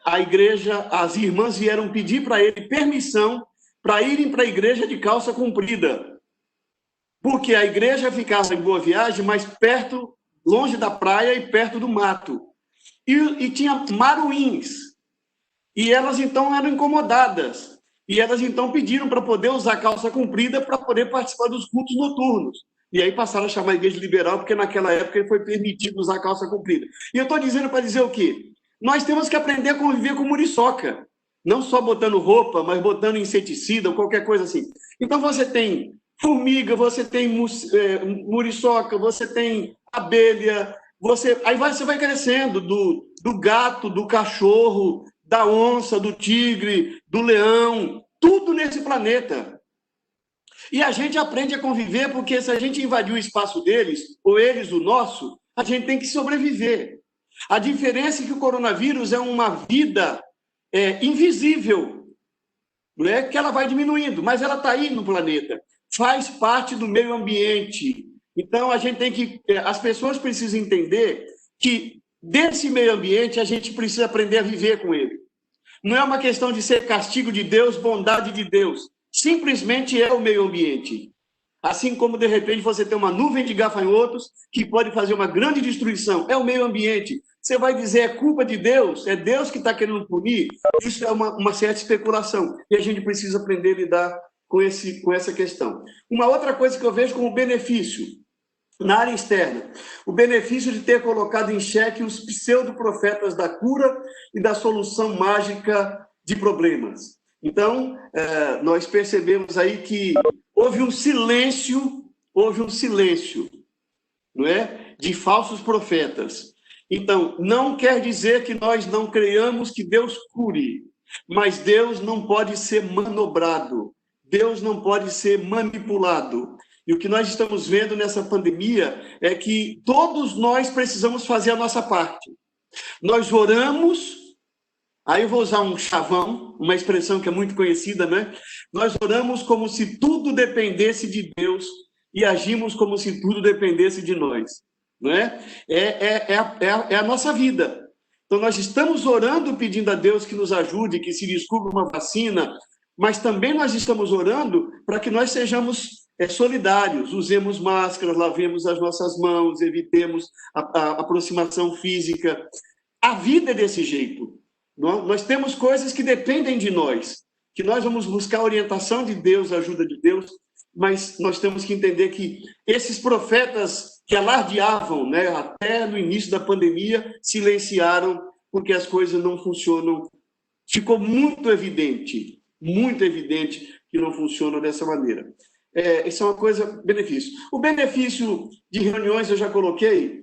a igreja, as irmãs vieram pedir para ele permissão para irem para a igreja de calça comprida, porque a igreja ficava em Boa Viagem, mas perto, longe da praia e perto do mato. E tinha maruins. E elas, então, eram incomodadas. E elas, então, pediram para poder usar calça comprida para poder participar dos cultos noturnos. E aí passaram a chamar a igreja liberal, porque naquela época foi permitido usar calça comprida. E eu estou dizendo para dizer o quê? Nós temos que aprender a conviver com muriçoca. Não só botando roupa, mas botando inseticida ou qualquer coisa assim. Então, você tem formiga, você tem muriçoca, você tem abelha, aí você vai crescendo do gato, do cachorro, da onça, do tigre, do leão, tudo nesse planeta. E a gente aprende a conviver, porque se a gente invadir o espaço deles, ou eles o nosso, a gente tem que sobreviver. A diferença é que o coronavírus é uma vida invisível, não é que ela vai diminuindo, mas ela está aí no planeta, faz parte do meio ambiente. Então, a gente tem que... As pessoas precisam entender que desse meio ambiente a gente precisa aprender a viver com ele. Não é uma questão de ser castigo de Deus, bondade de Deus. Simplesmente é o meio ambiente. Assim como, de repente, você tem uma nuvem de gafanhotos que pode fazer uma grande destruição. É o meio ambiente. Você vai dizer, é culpa de Deus? É Deus que está querendo punir? Isso é uma certa especulação. E a gente precisa aprender a lidar com essa questão. Uma outra coisa que eu vejo como benefício, na área externa, o benefício de ter colocado em xeque os pseudo-profetas da cura e da solução mágica de problemas. Então, nós percebemos aí que houve um silêncio, não é? De falsos profetas. Então, não quer dizer que nós não creiamos que Deus cure, mas Deus não pode ser manobrado, Deus não pode ser manipulado. E o que nós estamos vendo nessa pandemia é que todos nós precisamos fazer a nossa parte. Nós oramos, aí eu vou usar um chavão, uma expressão que é muito conhecida, né? Nós oramos como se tudo dependesse de Deus e agimos como se tudo dependesse de nós, não é? É a nossa vida. Então, nós estamos orando, pedindo a Deus que nos ajude, que se descubra uma vacina, mas também nós estamos orando para que nós sejamos solidários, usemos máscaras, lavemos as nossas mãos, evitemos a aproximação física. A vida é desse jeito. Nós temos coisas que dependem de nós, que nós vamos buscar a orientação de Deus, a ajuda de Deus, mas nós temos que entender que esses profetas que alardeavam, né, até no início da pandemia, silenciaram porque as coisas não funcionam. Ficou muito evidente que não funcionam dessa maneira. Isso é uma coisa, benefício. O benefício de reuniões eu já coloquei,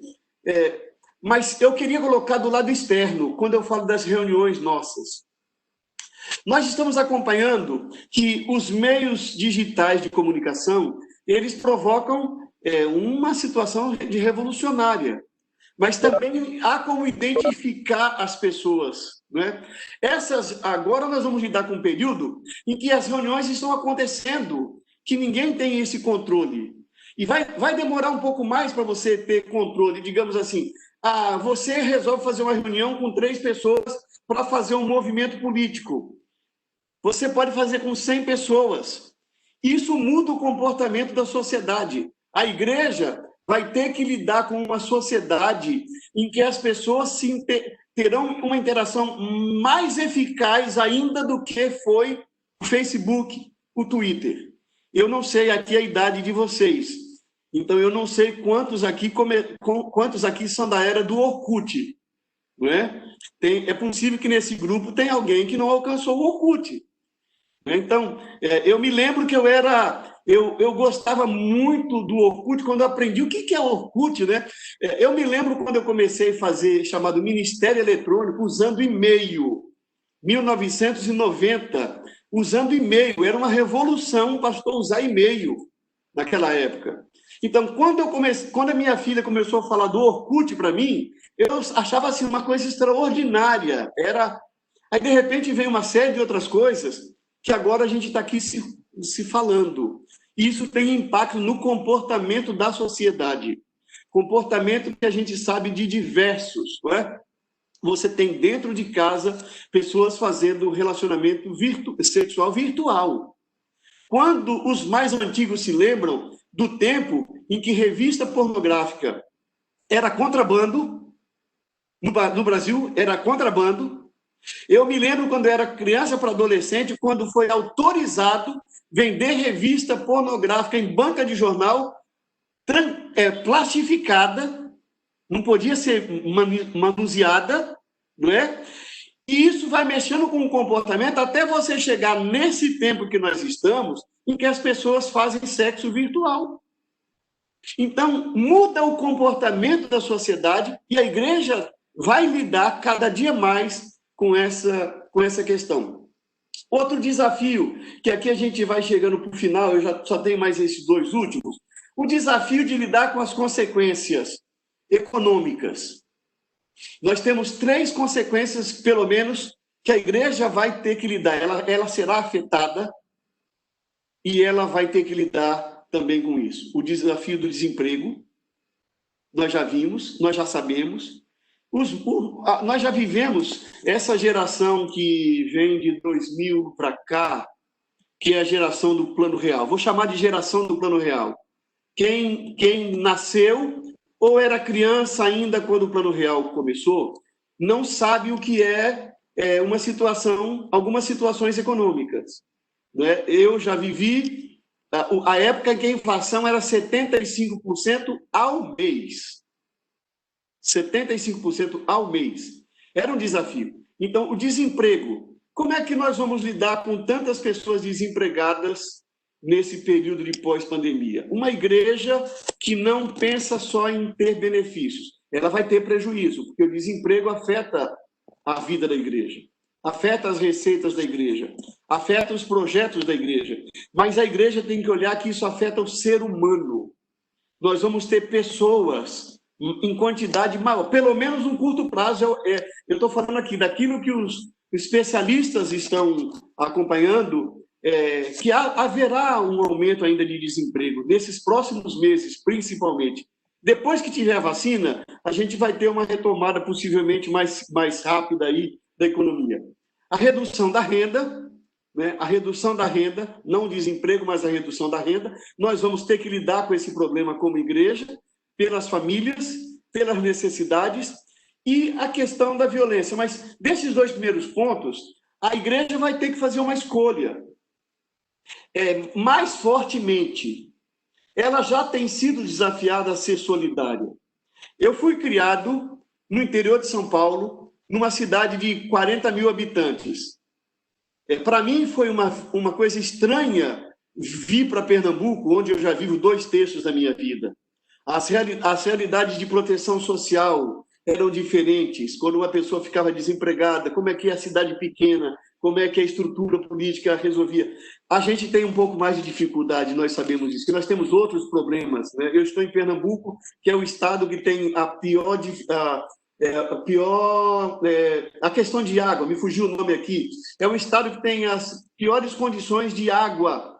mas eu queria colocar do lado externo, quando eu falo das reuniões nossas. Nós estamos acompanhando que os meios digitais de comunicação, eles provocam uma situação de revolucionária, mas também há como identificar as pessoas, né? Agora nós vamos lidar com um período em que as reuniões estão acontecendo, que ninguém tem esse controle. E vai demorar um pouco mais para você ter controle, digamos assim. Você resolve fazer uma reunião com 3 pessoas para fazer um movimento político. Você pode fazer com 100 pessoas. Isso muda o comportamento da sociedade. A igreja vai ter que lidar com uma sociedade em que as pessoas terão uma interação mais eficaz ainda do que foi o Facebook, o Twitter. Eu não sei aqui a idade de vocês, então eu não sei quantos aqui são da era do Orkut, não é? É possível que nesse grupo tenha alguém que não alcançou o Orkut. Então, eu me lembro que eu gostava muito do Orkut quando eu aprendi o que é Orkut, né? Eu me lembro quando eu comecei a fazer chamado Ministério Eletrônico usando e-mail, 1990, usando e-mail. Era uma revolução, pastor, usar e-mail naquela época. Então, quando a minha filha começou a falar do Orkut para mim, eu achava assim uma coisa extraordinária. Aí, de repente, veio uma série de outras coisas que agora a gente está aqui se falando. Isso tem impacto no comportamento da sociedade. Comportamento que a gente sabe de diversos, não é? Você tem dentro de casa pessoas fazendo relacionamento sexual virtual. Quando os mais antigos se lembram do tempo em que revista pornográfica era contrabando, no Brasil era contrabando. Eu me lembro quando eu era criança para adolescente, quando foi autorizado vender revista pornográfica em banca de jornal plastificada, não podia ser manuseada, não é? E isso vai mexendo com o comportamento até você chegar nesse tempo que nós estamos, em que as pessoas fazem sexo virtual. Então, muda o comportamento da sociedade e a igreja vai lidar cada dia mais com essa questão. Outro desafio, que aqui a gente vai chegando para o final, eu já só tenho mais esses dois últimos, o desafio de lidar com as consequências econômicas. Nós temos 3 consequências, pelo menos, que a igreja vai ter que lidar. Ela será afetada e ela vai ter que lidar também com isso. O desafio do desemprego, nós já vimos, nós já sabemos. Nós já vivemos essa geração que vem de 2000 para cá, que é a geração do Plano Real. Vou chamar de geração do Plano Real. Quem nasceu ou era criança ainda quando o Plano Real começou, não sabe o que é uma situação, algumas situações econômicas, né? Eu já vivi a época em que a inflação era 75% ao mês. 75% ao mês. Era um desafio. Então, o desemprego. Como é que nós vamos lidar com tantas pessoas desempregadas nesse período de pós-pandemia? Uma igreja que não pensa só em ter benefícios. Ela vai ter prejuízo, porque o desemprego afeta a vida da igreja, afeta as receitas da igreja, afeta os projetos da igreja. Mas a igreja tem que olhar que isso afeta o ser humano. Nós vamos ter pessoas em quantidade maior, pelo menos no curto prazo. Eu estou falando aqui daquilo que os especialistas estão acompanhando, que haverá um aumento ainda de desemprego nesses próximos meses, principalmente. Depois que tiver a vacina, a gente vai ter uma retomada possivelmente mais rápida aí da economia. A redução da renda, né? A redução da renda, não o desemprego, mas a redução da renda. Nós vamos ter que lidar com esse problema como igreja, pelas famílias, pelas necessidades e a questão da violência. Mas desses 2 primeiros pontos, a igreja vai ter que fazer uma escolha. Mais fortemente, ela já tem sido desafiada a ser solidária. Eu fui criado no interior de São Paulo, numa cidade de 40 mil habitantes. Para mim foi uma coisa estranha vir para Pernambuco, onde eu já vivo 2/3 da minha vida. As realidades de proteção social eram diferentes. Quando uma pessoa ficava desempregada, como é que a cidade pequena, como é que a estrutura política resolvia? A gente tem um pouco mais de dificuldade, nós sabemos isso, que nós temos outros problemas, né? Eu estou em Pernambuco, que é o estado que tem a questão de água, me fugiu o nome aqui, é um estado que tem as piores condições de água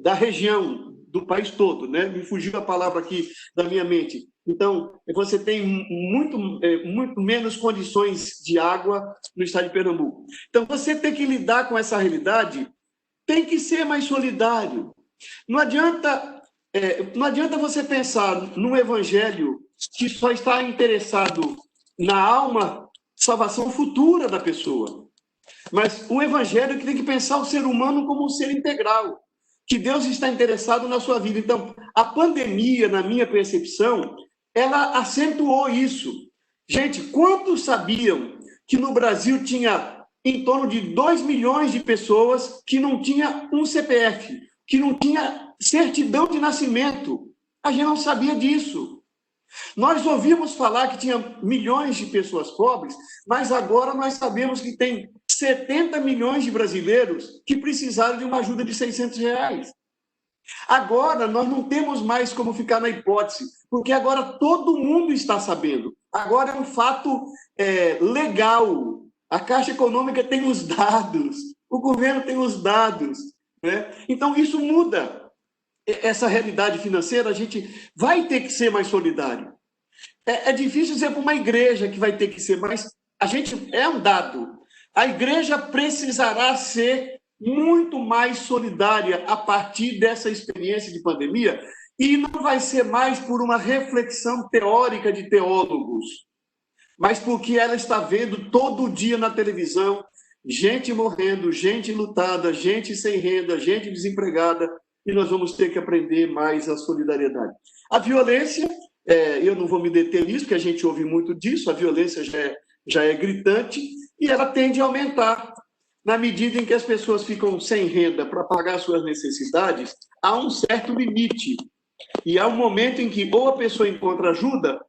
da região, do país todo, né? Me fugiu a palavra aqui da minha mente. Então, você tem muito menos condições de água no estado de Pernambuco. Então, você tem que lidar com essa realidade, tem que ser mais solidário. Não adianta você pensar num evangelho que só está interessado na alma, salvação futura da pessoa. Mas o evangelho que tem que pensar o ser humano como um ser integral. que Deus está interessado na sua vida. Então, a pandemia, na minha percepção, ela acentuou isso. Gente, quantos sabiam que no Brasil tinha em torno de 2 milhões de pessoas que não tinha um CPF, que não tinha certidão de nascimento? A gente não sabia disso. Nós ouvimos falar que tinha milhões de pessoas pobres, mas agora nós sabemos que tem 70 milhões de brasileiros que precisaram de uma ajuda de R$ 600. Agora, nós não temos mais como ficar na hipótese, porque agora todo mundo está sabendo. Agora é um fato legal. A Caixa Econômica tem os dados, o governo tem os dados, né? Então, isso muda essa realidade financeira. A gente vai ter que ser mais solidário. É difícil dizer para uma igreja que vai ter que ser, mas a gente é um dado. A igreja precisará ser muito mais solidária a partir dessa experiência de pandemia, e não vai ser mais por uma reflexão teórica de teólogos, mas porque ela está vendo todo dia na televisão gente morrendo, gente lutada, gente sem renda, gente desempregada, e nós vamos ter que aprender mais a solidariedade. A violência, eu não vou me deter nisso, porque a gente ouve muito disso, a violência já é gritante, e ela tende a aumentar. Na medida em que as pessoas ficam sem renda para pagar suas necessidades, há um certo limite. E há um momento em que ou a pessoa encontra ajuda,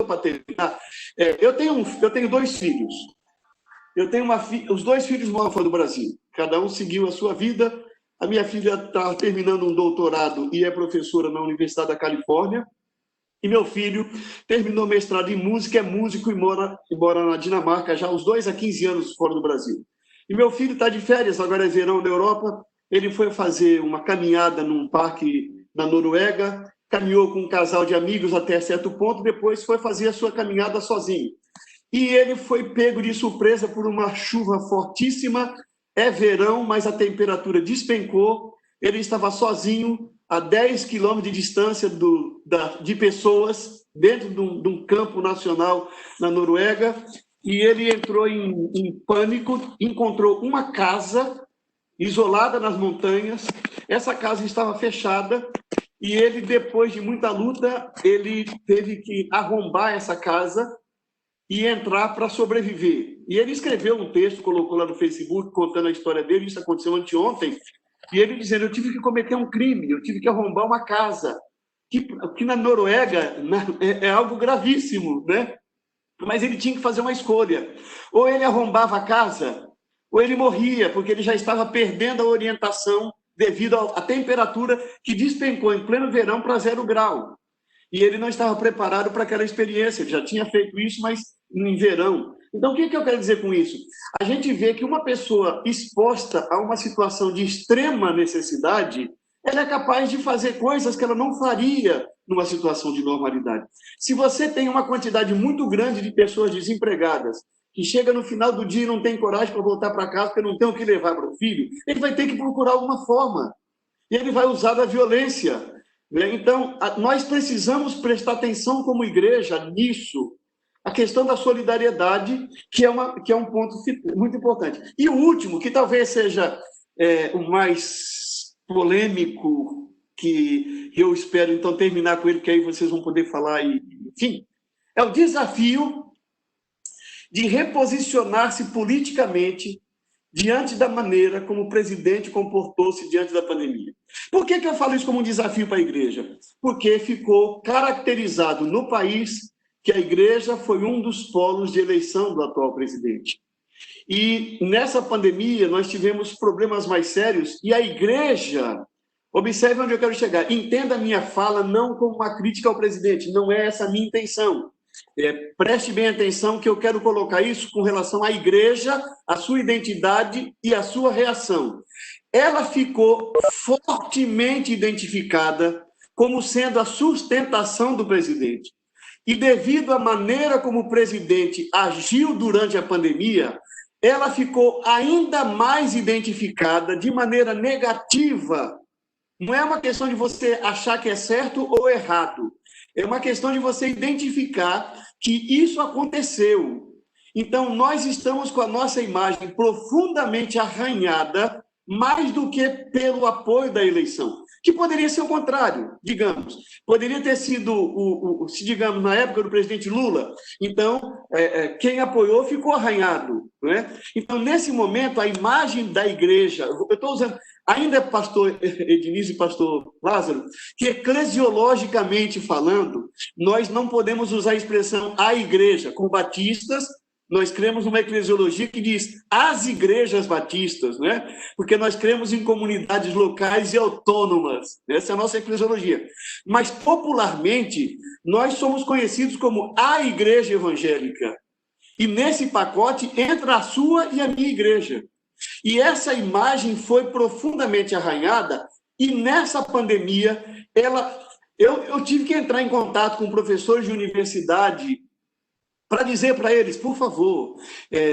para terminar, eu tenho 2 filhos. Eu tenho os 2 filhos moram fora do Brasil. Cada um seguiu a sua vida. A minha filha está terminando um doutorado e é professora na Universidade da Califórnia. E meu filho terminou mestrado em música, é músico e mora na Dinamarca, já os 2 a 15 anos fora do Brasil. E meu filho está de férias, agora é verão na Europa. Ele foi fazer uma caminhada num parque na Noruega, caminhou com um casal de amigos até certo ponto, depois foi fazer a sua caminhada sozinho. E ele foi pego de surpresa por uma chuva fortíssima. É verão, mas a temperatura despencou. Ele estava sozinho, a 10 quilômetros de distância de pessoas, dentro de um campo nacional na Noruega, e ele entrou em pânico, encontrou uma casa isolada nas montanhas. Essa casa estava fechada, e ele, depois de muita luta, ele teve que arrombar essa casa e entrar para sobreviver. E ele escreveu um texto, colocou lá no Facebook, contando a história dele. Isso aconteceu anteontem. E ele dizendo: eu tive que cometer um crime, eu tive que arrombar uma casa, que na Noruega é algo gravíssimo, né? Mas ele tinha que fazer uma escolha. Ou ele arrombava a casa, ou ele morria, porque ele já estava perdendo a orientação devido à temperatura que despencou em pleno verão para 0 grau. E ele não estava preparado para aquela experiência. Ele já tinha feito isso, mas em verão. Então, o que eu quero dizer com isso? A gente vê que uma pessoa exposta a uma situação de extrema necessidade, ela é capaz de fazer coisas que ela não faria numa situação de normalidade. Se você tem uma quantidade muito grande de pessoas desempregadas, que chega no final do dia e não tem coragem para voltar para casa porque não tem o que levar para o filho, ele vai ter que procurar alguma forma. E ele vai usar da violência. Então, nós precisamos prestar atenção como igreja nisso, a questão da solidariedade, que é um ponto muito importante. E o último, que talvez seja o mais polêmico, que eu espero, então, terminar com ele, porque aí vocês vão poder falar, enfim, é o desafio de reposicionar-se politicamente diante da maneira como o presidente comportou-se diante da pandemia. Por que eu falo isso como um desafio para a igreja? Porque ficou caracterizado no país que a igreja foi um dos polos de eleição do atual presidente. E nessa pandemia nós tivemos problemas mais sérios, e a igreja, observe onde eu quero chegar, entenda a minha fala não como uma crítica ao presidente, não é essa a minha intenção. Preste bem atenção que eu quero colocar isso com relação à igreja, a sua identidade e a sua reação. Ela ficou fortemente identificada como sendo a sustentação do presidente. E devido à maneira como o presidente agiu durante a pandemia, ela ficou ainda mais identificada de maneira negativa. Não é uma questão de você achar que é certo ou errado. É uma questão de você identificar que isso aconteceu. Então, nós estamos com a nossa imagem profundamente arranhada, mais do que pelo apoio da eleição, que poderia ser o contrário, digamos. Poderia ter sido, se digamos, na época do presidente Lula, então, quem apoiou ficou arranhado. Não é? Então, nesse momento, a imagem da igreja, eu estou usando, ainda pastor Ednilson e pastor Lázaro, que eclesiologicamente falando, nós não podemos usar a expressão a igreja, com batistas. Nós cremos numa eclesiologia que diz as igrejas batistas, né? Porque nós cremos em comunidades locais e autônomas. Essa é a nossa eclesiologia. Mas, popularmente, nós somos conhecidos como a igreja evangélica. E nesse pacote entra a sua e a minha igreja. E essa imagem foi profundamente arranhada, e nessa pandemia, eu tive que entrar em contato com professores de universidade para dizer para eles, por favor,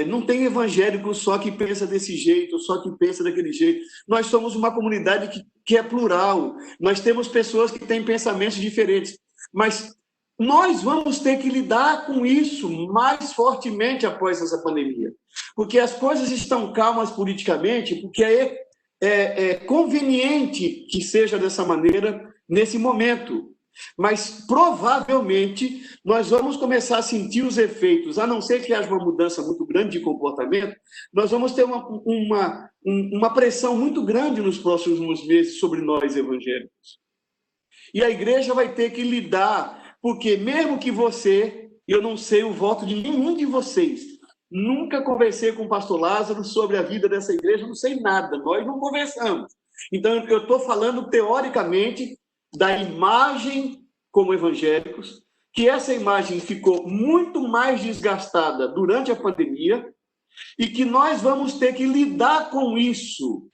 não tem evangélico só que pensa desse jeito, só que pensa daquele jeito. Nós somos uma comunidade que é plural, nós temos pessoas que têm pensamentos diferentes, mas nós vamos ter que lidar com isso mais fortemente após essa pandemia, porque as coisas estão calmas politicamente, porque é conveniente que seja dessa maneira nesse momento. Mas, provavelmente, nós vamos começar a sentir os efeitos, a não ser que haja uma mudança muito grande de comportamento, nós vamos ter uma pressão muito grande nos próximos meses sobre nós evangélicos. E a igreja vai ter que lidar, porque mesmo que eu não sei o voto de nenhum de vocês, nunca conversei com o pastor Lázaro sobre a vida dessa igreja, não sei nada, nós não conversamos. Então, eu estou falando teoricamente da imagem como evangélicos, que essa imagem ficou muito mais desgastada durante a pandemia e que nós vamos ter que lidar com isso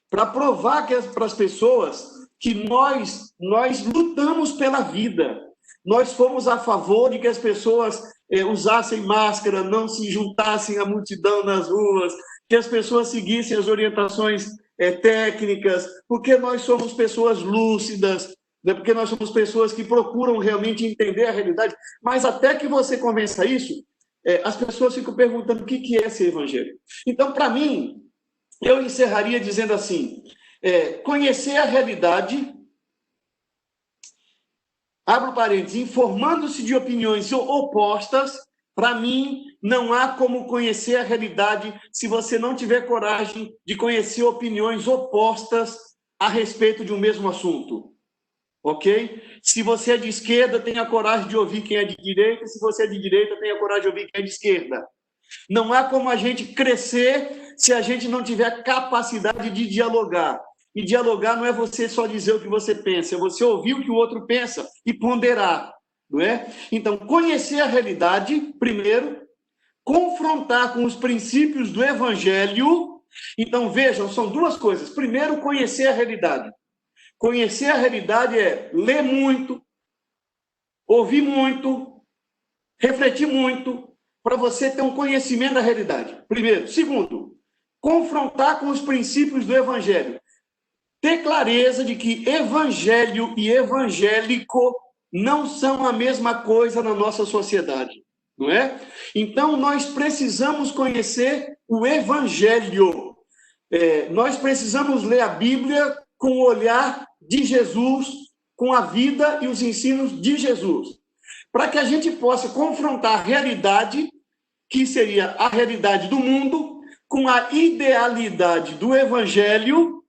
para provar para as pessoas que nós lutamos pela vida. Nós fomos a favor de que as pessoas usassem máscara, não se juntassem à multidão nas ruas, que as pessoas seguissem as orientações técnicas, porque nós somos pessoas lúcidas, porque nós somos pessoas que procuram realmente entender a realidade, mas até que você convença isso, as pessoas ficam perguntando o que é ser evangélico. Então, para mim, eu encerraria dizendo assim, conhecer a realidade, abro parênteses, informando-se de opiniões opostas, para mim, não há como conhecer a realidade se você não tiver coragem de conhecer opiniões opostas a respeito de um mesmo assunto. Ok? Se você é de esquerda, tenha coragem de ouvir quem é de direita. Se você é de direita, tenha coragem de ouvir quem é de esquerda. Não há como a gente crescer se a gente não tiver capacidade de dialogar. E dialogar não é você só dizer o que você pensa, é você ouvir o que o outro pensa e ponderar. Não é? Então, conhecer a realidade, primeiro, confrontar com os princípios do Evangelho. Então, vejam, são duas coisas. Primeiro, conhecer a realidade. Conhecer a realidade é ler muito, ouvir muito, refletir muito, para você ter um conhecimento da realidade. Primeiro. Segundo, confrontar com os princípios do Evangelho. Ter clareza de que evangelho e evangélico não são a mesma coisa na nossa sociedade, não é? Então, nós precisamos conhecer o Evangelho. Nós precisamos ler a Bíblia com o olhar de Jesus, com a vida e os ensinos de Jesus, para que a gente possa confrontar a realidade, que seria a realidade do mundo, com a idealidade do Evangelho,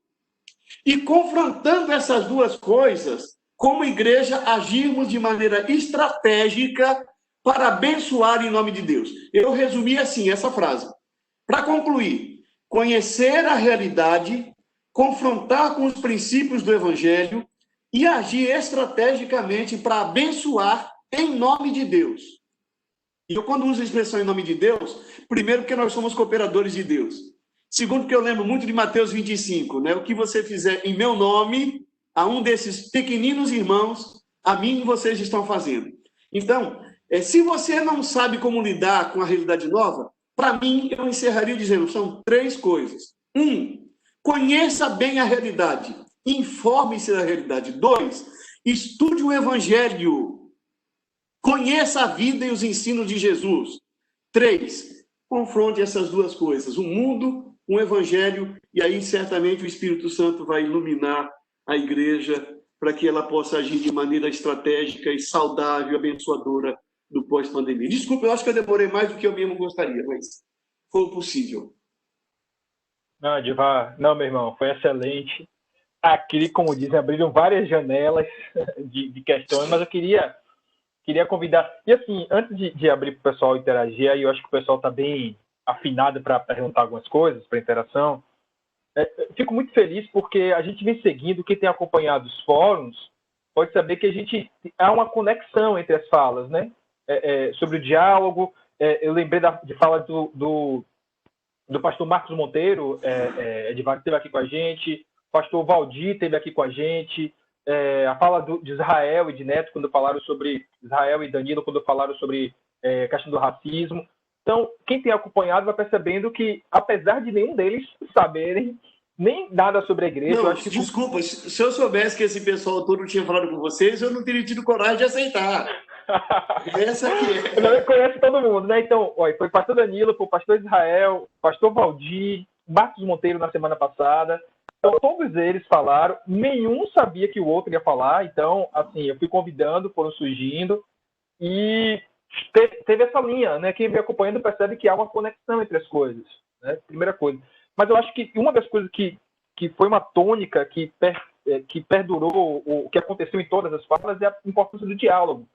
e confrontando essas duas coisas, como igreja, agirmos de maneira estratégica para abençoar em nome de Deus. Eu resumi assim essa frase. Para concluir, conhecer a realidade, confrontar com os princípios do Evangelho e agir estrategicamente para abençoar em nome de Deus. E eu, quando uso a expressão em nome de Deus, primeiro, porque nós somos cooperadores de Deus. Segundo, que eu lembro muito de Mateus 25, né? O que você fizer em meu nome, a um desses pequeninos irmãos, a mim vocês estão fazendo. Então, se você não sabe como lidar com a realidade nova, para mim, eu encerraria dizendo, são 3 coisas. 1, conheça bem a realidade, informe-se da realidade. 2, estude o Evangelho, conheça a vida e os ensinos de Jesus. 3, confronte essas duas coisas, o mundo, um evangelho, e aí certamente o Espírito Santo vai iluminar a igreja para que ela possa agir de maneira estratégica e saudável, abençoadora do pós-pandemia. Desculpa, eu acho que eu demorei mais do que eu mesmo gostaria, mas foi o possível. Não, Edivar, não, meu irmão, foi excelente. Aqui, como dizem, abriram várias janelas de questões, mas eu queria convidar. E assim, antes de abrir para o pessoal interagir, aí eu acho que o pessoal está bem afinado para perguntar algumas coisas, para interação. Fico muito feliz porque a gente vem seguindo, quem tem acompanhado os fóruns, pode saber que há uma conexão entre as falas, né? Sobre o diálogo. Eu lembrei de fala do pastor Marcos Monteiro, Edivar, que esteve aqui com a gente, o pastor Valdir esteve aqui com a gente, a fala de Israel e de Neto, quando falaram sobre Israel e Danilo, quando falaram sobre a questão do racismo. Então, quem tem acompanhado vai percebendo que, apesar de nenhum deles saberem nem nada sobre a igreja... Não, eu acho que... desculpa, se eu soubesse que esse pessoal todo tinha falado com vocês, eu não teria tido coragem de aceitar. Essa aqui é. Não conhece todo mundo, né? Então, olha, foi o pastor Danilo, foi o pastor Israel, pastor Valdir, Marcos Monteiro na semana passada. Então, todos eles falaram, nenhum sabia que o outro ia falar. Então, assim, eu fui convidando, foram surgindo, e teve essa linha, né? Quem vem acompanhando percebe que há uma conexão entre as coisas, né? Primeira coisa. Mas eu acho que uma das coisas que foi uma tônica que perdurou, o que aconteceu em todas as falas, é a importância do diálogo.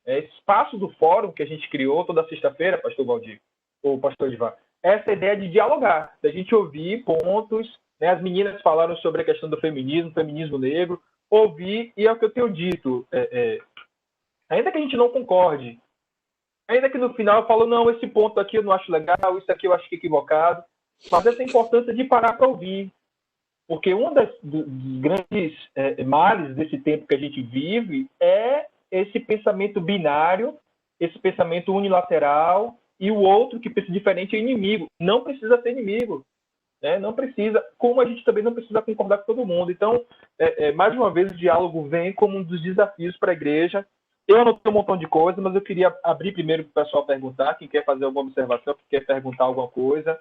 Espaço do fórum que a gente criou toda sexta-feira, pastor Valdir, ou pastor Edivar, essa ideia de dialogar, da gente ouvir pontos, né? As meninas falaram sobre a questão do feminismo negro, ouvir, e é o que eu tenho dito, ainda que a gente não concorde, ainda que no final eu falo, não, esse ponto aqui eu não acho legal, isso aqui eu acho que é equivocado, mas essa importância de parar para ouvir, porque um dos grandes males desse tempo que a gente vive é esse pensamento binário, esse pensamento unilateral, e o outro que pensa diferente é inimigo. Não precisa ser inimigo, né? Não precisa, como a gente também não precisa concordar com todo mundo. Então, mais uma vez, o diálogo vem como um dos desafios para a igreja. Eu anotei um montão de coisas, mas eu queria abrir primeiro para o pessoal perguntar, quem quer fazer alguma observação, quem quer perguntar alguma coisa.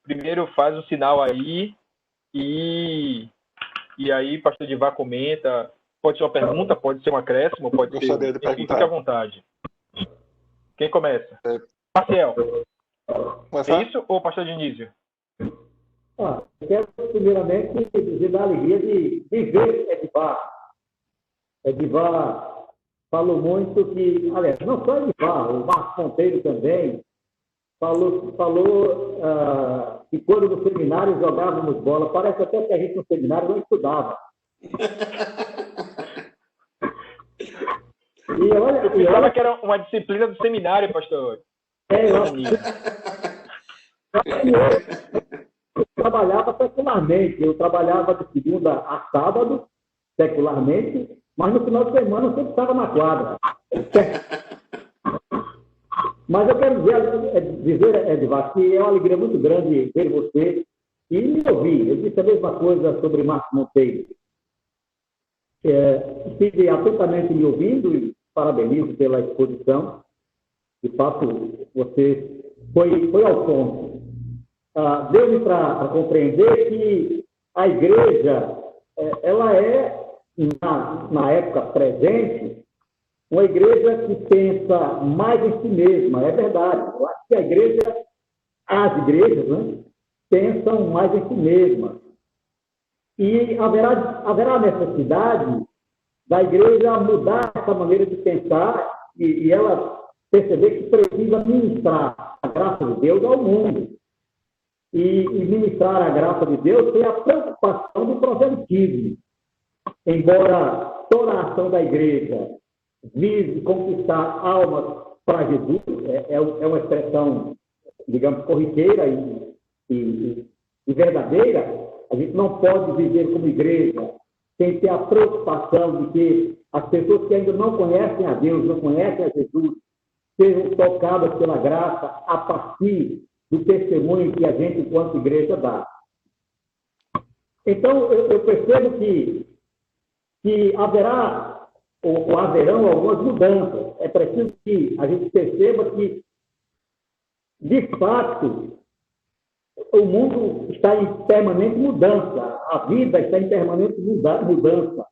Primeiro faz o sinal aí, e aí pastor Edivar comenta. Pode ser uma pergunta, pode ser um acréscimo, pode ser... Enfim, fique à vontade. Quem começa? Marcel. É isso ou pastor Dionísio? Eu quero primeiramente dizer da alegria de ver Edivar. Edivar falou muito que, aliás, não só Edivar, o Marcos Monteiro também, falou que quando no seminário jogávamos bola, parece até que a gente no seminário não estudava. Eu pensava que era uma disciplina do seminário, pastor. Eu trabalhava secularmente. Eu trabalhava de segunda a sábado, secularmente, mas no final de semana eu sempre estava na quadra. Mas eu quero dizer, Edivar, que é uma alegria muito grande ver você e me ouvir. Eu disse a mesma coisa sobre Marcos Monteiro. Estive atentamente me ouvindo e parabenizo pela exposição. De fato, você foi ao ponto. Deu-me para compreender que a igreja, ela é, na época presente, uma igreja que pensa mais em si mesma. É verdade. Eu acho que as igrejas, né, pensam mais em si mesmas. E haverá necessidade da igreja mudar essa maneira de pensar e ela perceber que precisa ministrar a graça de Deus ao mundo. E ministrar a graça de Deus tem a preocupação do proselitismo. Embora toda a ação da igreja vise conquistar almas para Jesus, é uma expressão, digamos, corriqueira e verdadeira, a gente não pode viver como igreja sem ter a preocupação de que as pessoas que ainda não conhecem a Deus, não conhecem a Jesus, sejam tocadas pela graça a partir do testemunho que a gente, enquanto igreja, dá. Então, eu percebo que haverá ou haverão algumas mudanças. É preciso que a gente perceba que de fato, o mundo está em permanente mudança, a vida está em permanente mudança.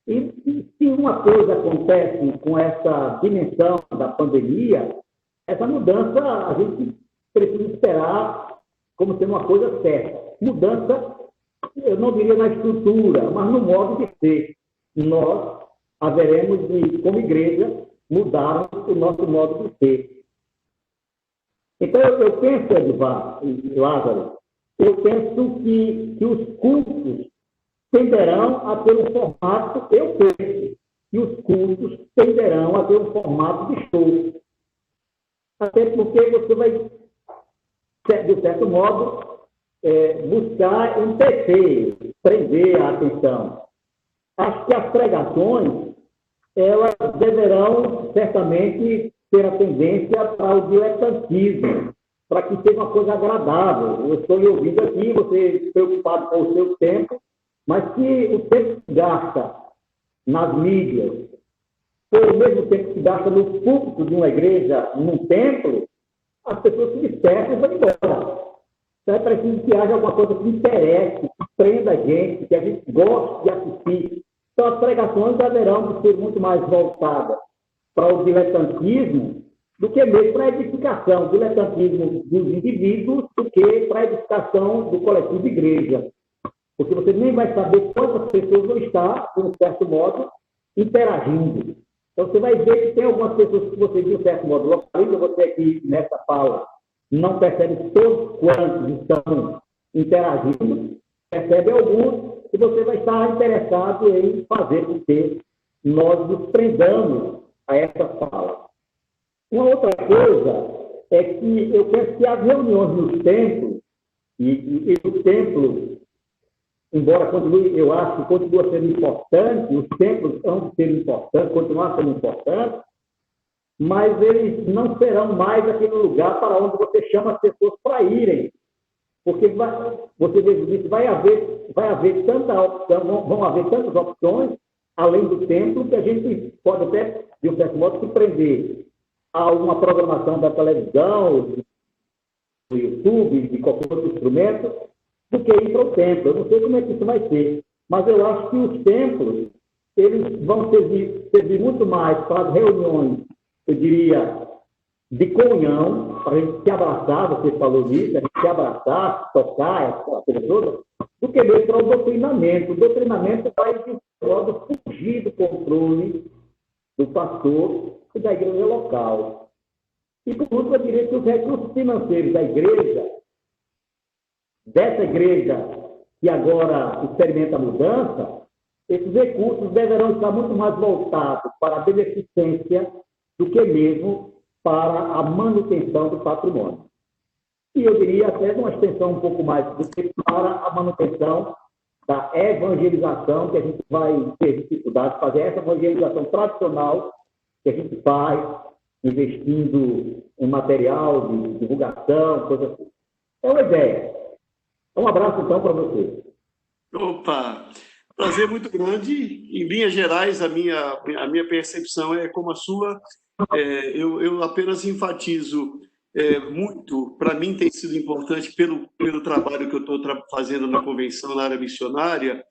E se uma coisa acontece com essa dimensão da pandemia, essa mudança a gente precisa esperar como sendo uma coisa certa. Mudança, eu não diria na estrutura, mas no modo de ser. Nós haveremos de, como igreja, mudar o nosso modo de ser. Então, eu penso, Edivar e Lázaro, eu penso que os cultos tenderão a ter um formato, eu penso que os cultos tenderão a ter um formato de show. Até porque você vai, de certo modo, buscar entreter, prender a atenção. Acho que as pregações, elas deverão, certamente, ter a tendência para o diletantismo, para que seja uma coisa agradável. Eu estou lhe ouvindo aqui, você preocupado com o seu tempo, mas se o tempo que gasta nas mídias for o mesmo tempo que se gasta no púlpito de uma igreja, num templo, as pessoas se dispersam e vão embora. Então é preciso que haja alguma coisa que interesse, que prenda a gente, que a gente goste de assistir. Então as pregações deverão de ser muito mais voltadas para o diletantismo do que mesmo para a edificação, o diletantismo dos indivíduos do que para a edificação do coletivo de igreja. Porque você nem vai saber quantas pessoas vão estar, de um certo modo, interagindo. Então, você vai ver que tem algumas pessoas que você, de um certo modo, localiza, você aqui nessa fala, não percebe todos quantos estão interagindo, percebe alguns, e você vai estar interessado em fazer com que nós nos prendamos a essa fala. Uma outra coisa é que eu penso que as reuniões nos templos, e os templos, embora eu acho que continua sendo importante, os templos vão ser importantes, continuar sendo importantes, mas eles não serão mais aquele lugar para onde você chama as pessoas para irem. Porque você mesmo disse, vai haver tanta opção, vão haver tantas opções, além do templo, que a gente pode até, de um certo modo, se prender a uma programação da televisão, do YouTube, de qualquer outro instrumento, do que ir para o templo. Eu não sei como é que isso vai ser, mas eu acho que os templos, eles vão servir muito mais para as reuniões, eu diria, de comunhão, para a gente se abraçar, você falou nisso, a gente se abraçar, tocar, essa coisa toda, do que mesmo para o doutrinamento. O doutrinamento vai, de modo, fugir do controle do pastor e da igreja local. E, por último, eu diria que os recursos financeiros da igreja, dessa igreja que agora experimenta a mudança, esses recursos deverão estar muito mais voltados para a beneficência do que mesmo para a manutenção do patrimônio. E eu diria até uma extensão um pouco mais do que para a manutenção da evangelização, que a gente vai ter dificuldade de fazer essa evangelização tradicional que a gente faz, investindo em material de divulgação, coisas assim. É uma ideia. Um abraço, então, para você. Opa! Prazer muito grande. Em linhas gerais, a minha percepção é como a sua. Eu apenas enfatizo muito, para mim tem sido importante, pelo trabalho que eu estou fazendo na convenção na área missionária,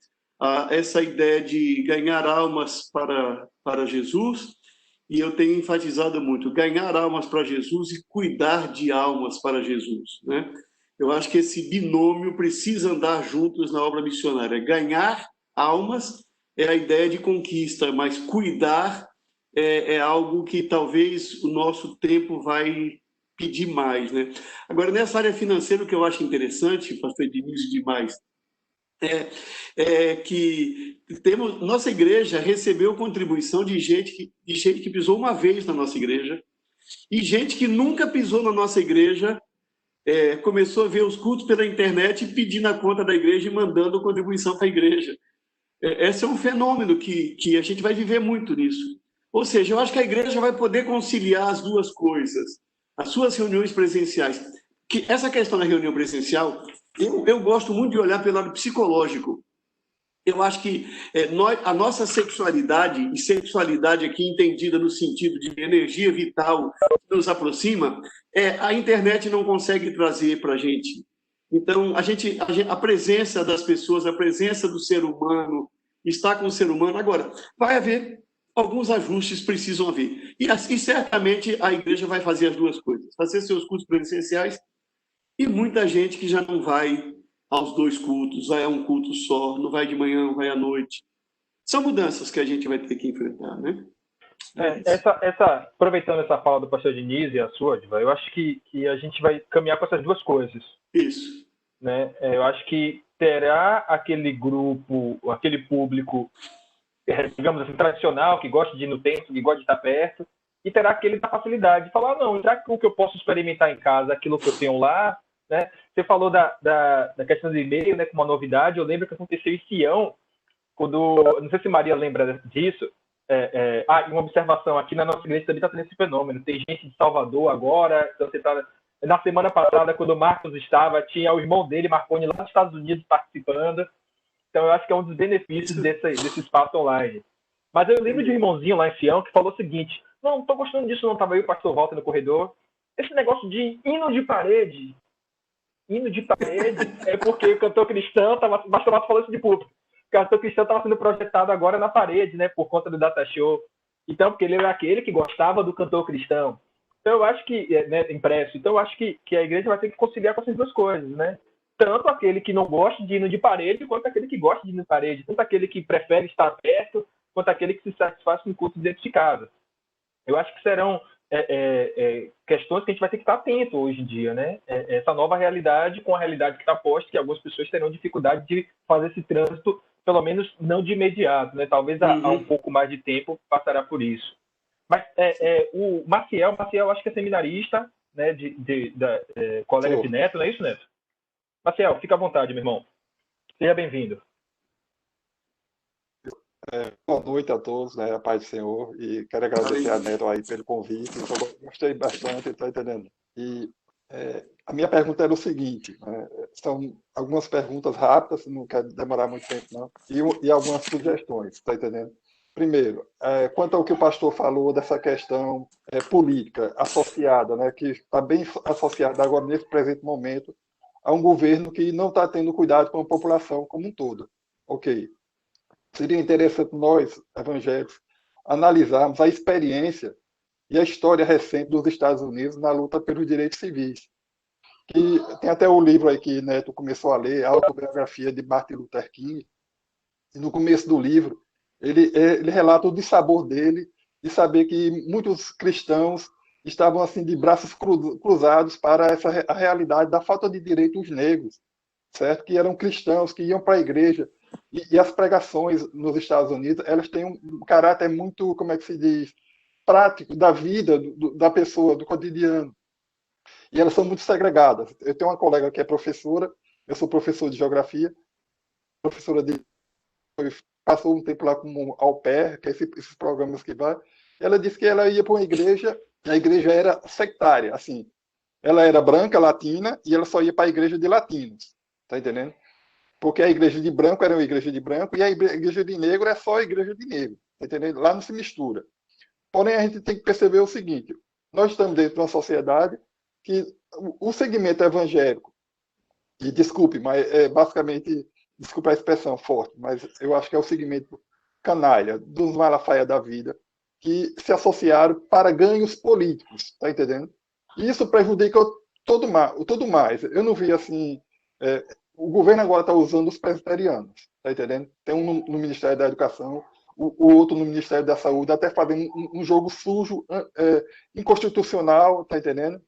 essa ideia de ganhar almas para Jesus, e eu tenho enfatizado muito, ganhar almas para Jesus e cuidar de almas para Jesus, né? Eu acho que esse binômio precisa andar juntos na obra missionária. Ganhar almas é a ideia de conquista, mas cuidar é algo que talvez o nosso tempo vai pedir mais, né? Agora, nessa área financeira, o que eu acho interessante, pastor Ednilson, demais, que nossa igreja recebeu contribuição de gente que pisou uma vez na nossa igreja e gente que nunca pisou na nossa igreja, começou a ver os cultos pela internet e pedindo a conta da igreja e mandando contribuição para a igreja. Esse é um fenômeno que a gente vai viver muito nisso. Ou seja, eu acho que a igreja vai poder conciliar as duas coisas, as suas reuniões presenciais. Que essa questão da reunião presencial, eu gosto muito de olhar pelo lado psicológico. Eu acho que a nossa sexualidade, e sexualidade aqui entendida no sentido de energia vital que nos aproxima, a internet não consegue trazer para a gente. Então, a presença das pessoas, a presença do ser humano, estar com o ser humano. Agora, vai haver alguns ajustes, precisam haver. E certamente a igreja vai fazer as duas coisas, fazer seus cultos presenciais, e muita gente que já não vai aos dois cultos, vai a um culto só, não vai de manhã, não vai à noite. São mudanças que a gente vai ter que enfrentar, né? Aproveitando essa fala do pastor Diniz e a sua, Diva, eu acho que a gente vai caminhar com essas duas coisas. Isso. Né? Eu acho que terá aquele grupo, aquele público, digamos assim, tradicional, que gosta de ir no templo, que gosta de estar perto, e terá aquele da facilidade de falar, não, já que o que eu posso experimentar em casa, aquilo que eu tenho lá, né? Você falou da questão do e-mail, né, como uma novidade. Eu lembro que aconteceu em Sião, quando, não sei se Maria lembra disso, uma observação, aqui na nossa igreja também está tendo esse fenômeno, tem gente de Salvador agora, então você tá, na semana passada, quando o Marcos estava, tinha o irmão dele, Marconi, lá dos Estados Unidos participando. Então eu acho que é um dos benefícios desse espaço online. Mas eu lembro de um irmãozinho lá em Sião que falou o seguinte, não estou gostando disso não, estava eu e o pastor Walter no corredor, esse negócio de hino de parede é porque o cantor cristão estava, o pastor Walter falou isso de público, o cantor cristão estava sendo projetado agora na parede, né, por conta do data show. Então, porque ele era aquele que gostava do cantor cristão. Então, eu acho que, né, impresso, então eu acho que a igreja vai ter que conciliar com essas duas coisas, né? Tanto aquele que não gosta de hino de parede, quanto aquele que gosta de hino de parede. Tanto aquele que prefere estar perto, quanto aquele que se satisfaz com o culto dentro de casa. Eu acho que serão questões que a gente vai ter que estar atento hoje em dia, né? Essa nova realidade com a realidade que está posta, que algumas pessoas terão dificuldade de fazer esse trânsito, pelo menos não de imediato, né? Talvez há um pouco mais de tempo passará por isso. Mas o Maciel, acho que é seminarista, né? Colega de Neto, não é isso, Neto? Maciel, fica à vontade, meu irmão. Seja bem-vindo. Boa noite a todos, né? A paz do Senhor. E quero agradecer a Neto aí pelo convite. Eu gostei bastante, está entendendo? E a minha pergunta era o seguinte, né? São algumas perguntas rápidas, não quero demorar muito tempo, não. E algumas sugestões, está entendendo? Primeiro, quanto ao que o pastor falou dessa questão política associada, né? Que está bem associada agora, nesse presente momento, a um governo que não está tendo cuidado com a população como um todo. Ok. Seria interessante nós, evangélicos, analisarmos a experiência e a história recente dos Estados Unidos na luta pelos direitos civis. Que tem até o livro aí que Neto começou a ler, a autobiografia de Martin Luther King, e no começo do livro ele relata o dissabor dele de saber que muitos cristãos estavam assim de braços cruzados para a realidade da falta de direitos negros, certo? Que eram cristãos que iam para a igreja. E as pregações nos Estados Unidos, elas têm um caráter muito, como é que se diz, prático da vida da pessoa, do cotidiano. E elas são muito segregadas. Eu tenho uma colega que é professora, eu sou professor de geografia, professora passou um tempo lá como au pair, que é esses programas que vai. Ela disse que ela ia para uma igreja, e a igreja era sectária, assim. Ela era branca, latina, e ela só ia para a igreja de latinos. Tá entendendo? Porque a igreja de branco era uma igreja de branco e a igreja de negro é só a igreja de negro. Tá entendendo? Lá não se mistura. Porém, a gente tem que perceber o seguinte: nós estamos dentro de uma sociedade que o segmento evangélico, e desculpe, mas basicamente, desculpe a expressão forte, mas eu acho que é o segmento canalha, dos Malafaia da vida, que se associaram para ganhos políticos. Tá entendendo? E isso prejudica todo mais. Eu não vi assim. O governo agora está usando os presbiterianos, tá entendendo? Tem um no Ministério da Educação, o outro no Ministério da Saúde, até fazendo um jogo sujo, inconstitucional, tá entendendo?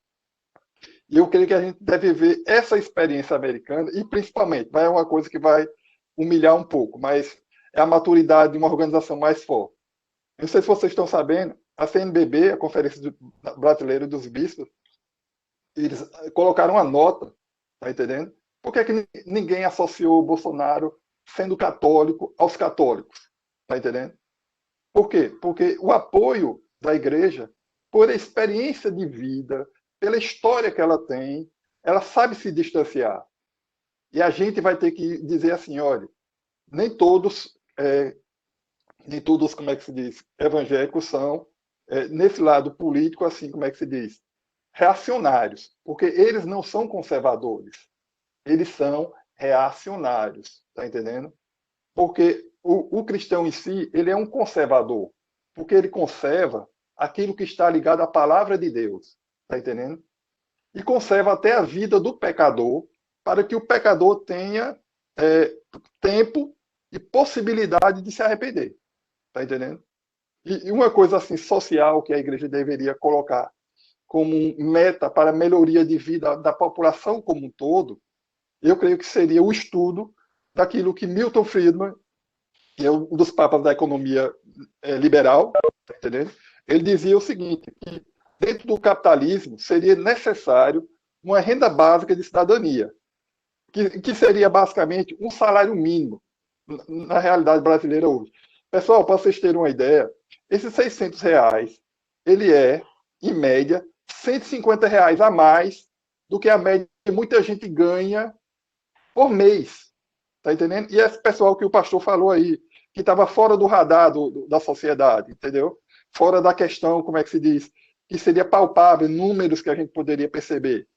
E eu creio que a gente deve ver essa experiência americana, e principalmente, vai uma coisa que vai humilhar um pouco, mas é a maturidade de uma organização mais forte. Não sei se vocês estão sabendo, a CNBB, a Conferência Brasileira dos Bispos, eles colocaram uma nota, tá entendendo? Por que ninguém associou o Bolsonaro, sendo católico, aos católicos? Está entendendo? Por quê? Porque o apoio da igreja, por experiência de vida, pela história que ela tem, ela sabe se distanciar. E a gente vai ter que dizer assim, olha, nem todos, como é que se diz, evangélicos são, nesse lado político, assim, como é que se diz, reacionários, porque eles não são conservadores, eles são reacionários, tá entendendo? Porque o cristão em si, ele é um conservador, porque ele conserva aquilo que está ligado à palavra de Deus, tá entendendo? E conserva até a vida do pecador, para que o pecador tenha tempo e possibilidade de se arrepender, tá entendendo? E uma coisa assim social que a igreja deveria colocar como meta para a melhoria de vida da população como um todo, eu creio que seria o estudo daquilo que Milton Friedman, que é um dos papas da economia liberal, tá entendendo? Ele dizia o seguinte, que dentro do seria necessário uma renda básica de cidadania, que seria basicamente um salário mínimo na realidade brasileira hoje. Pessoal, para vocês terem uma ideia, esses R$ 600, ele é, em média, R$ 150 a mais do que a média que muita gente ganha por mês. Tá entendendo? E esse pessoal que o pastor falou aí, que estava fora do radar da sociedade, entendeu? Fora da questão, como é que se diz, que seria palpável, números que a gente poderia perceber.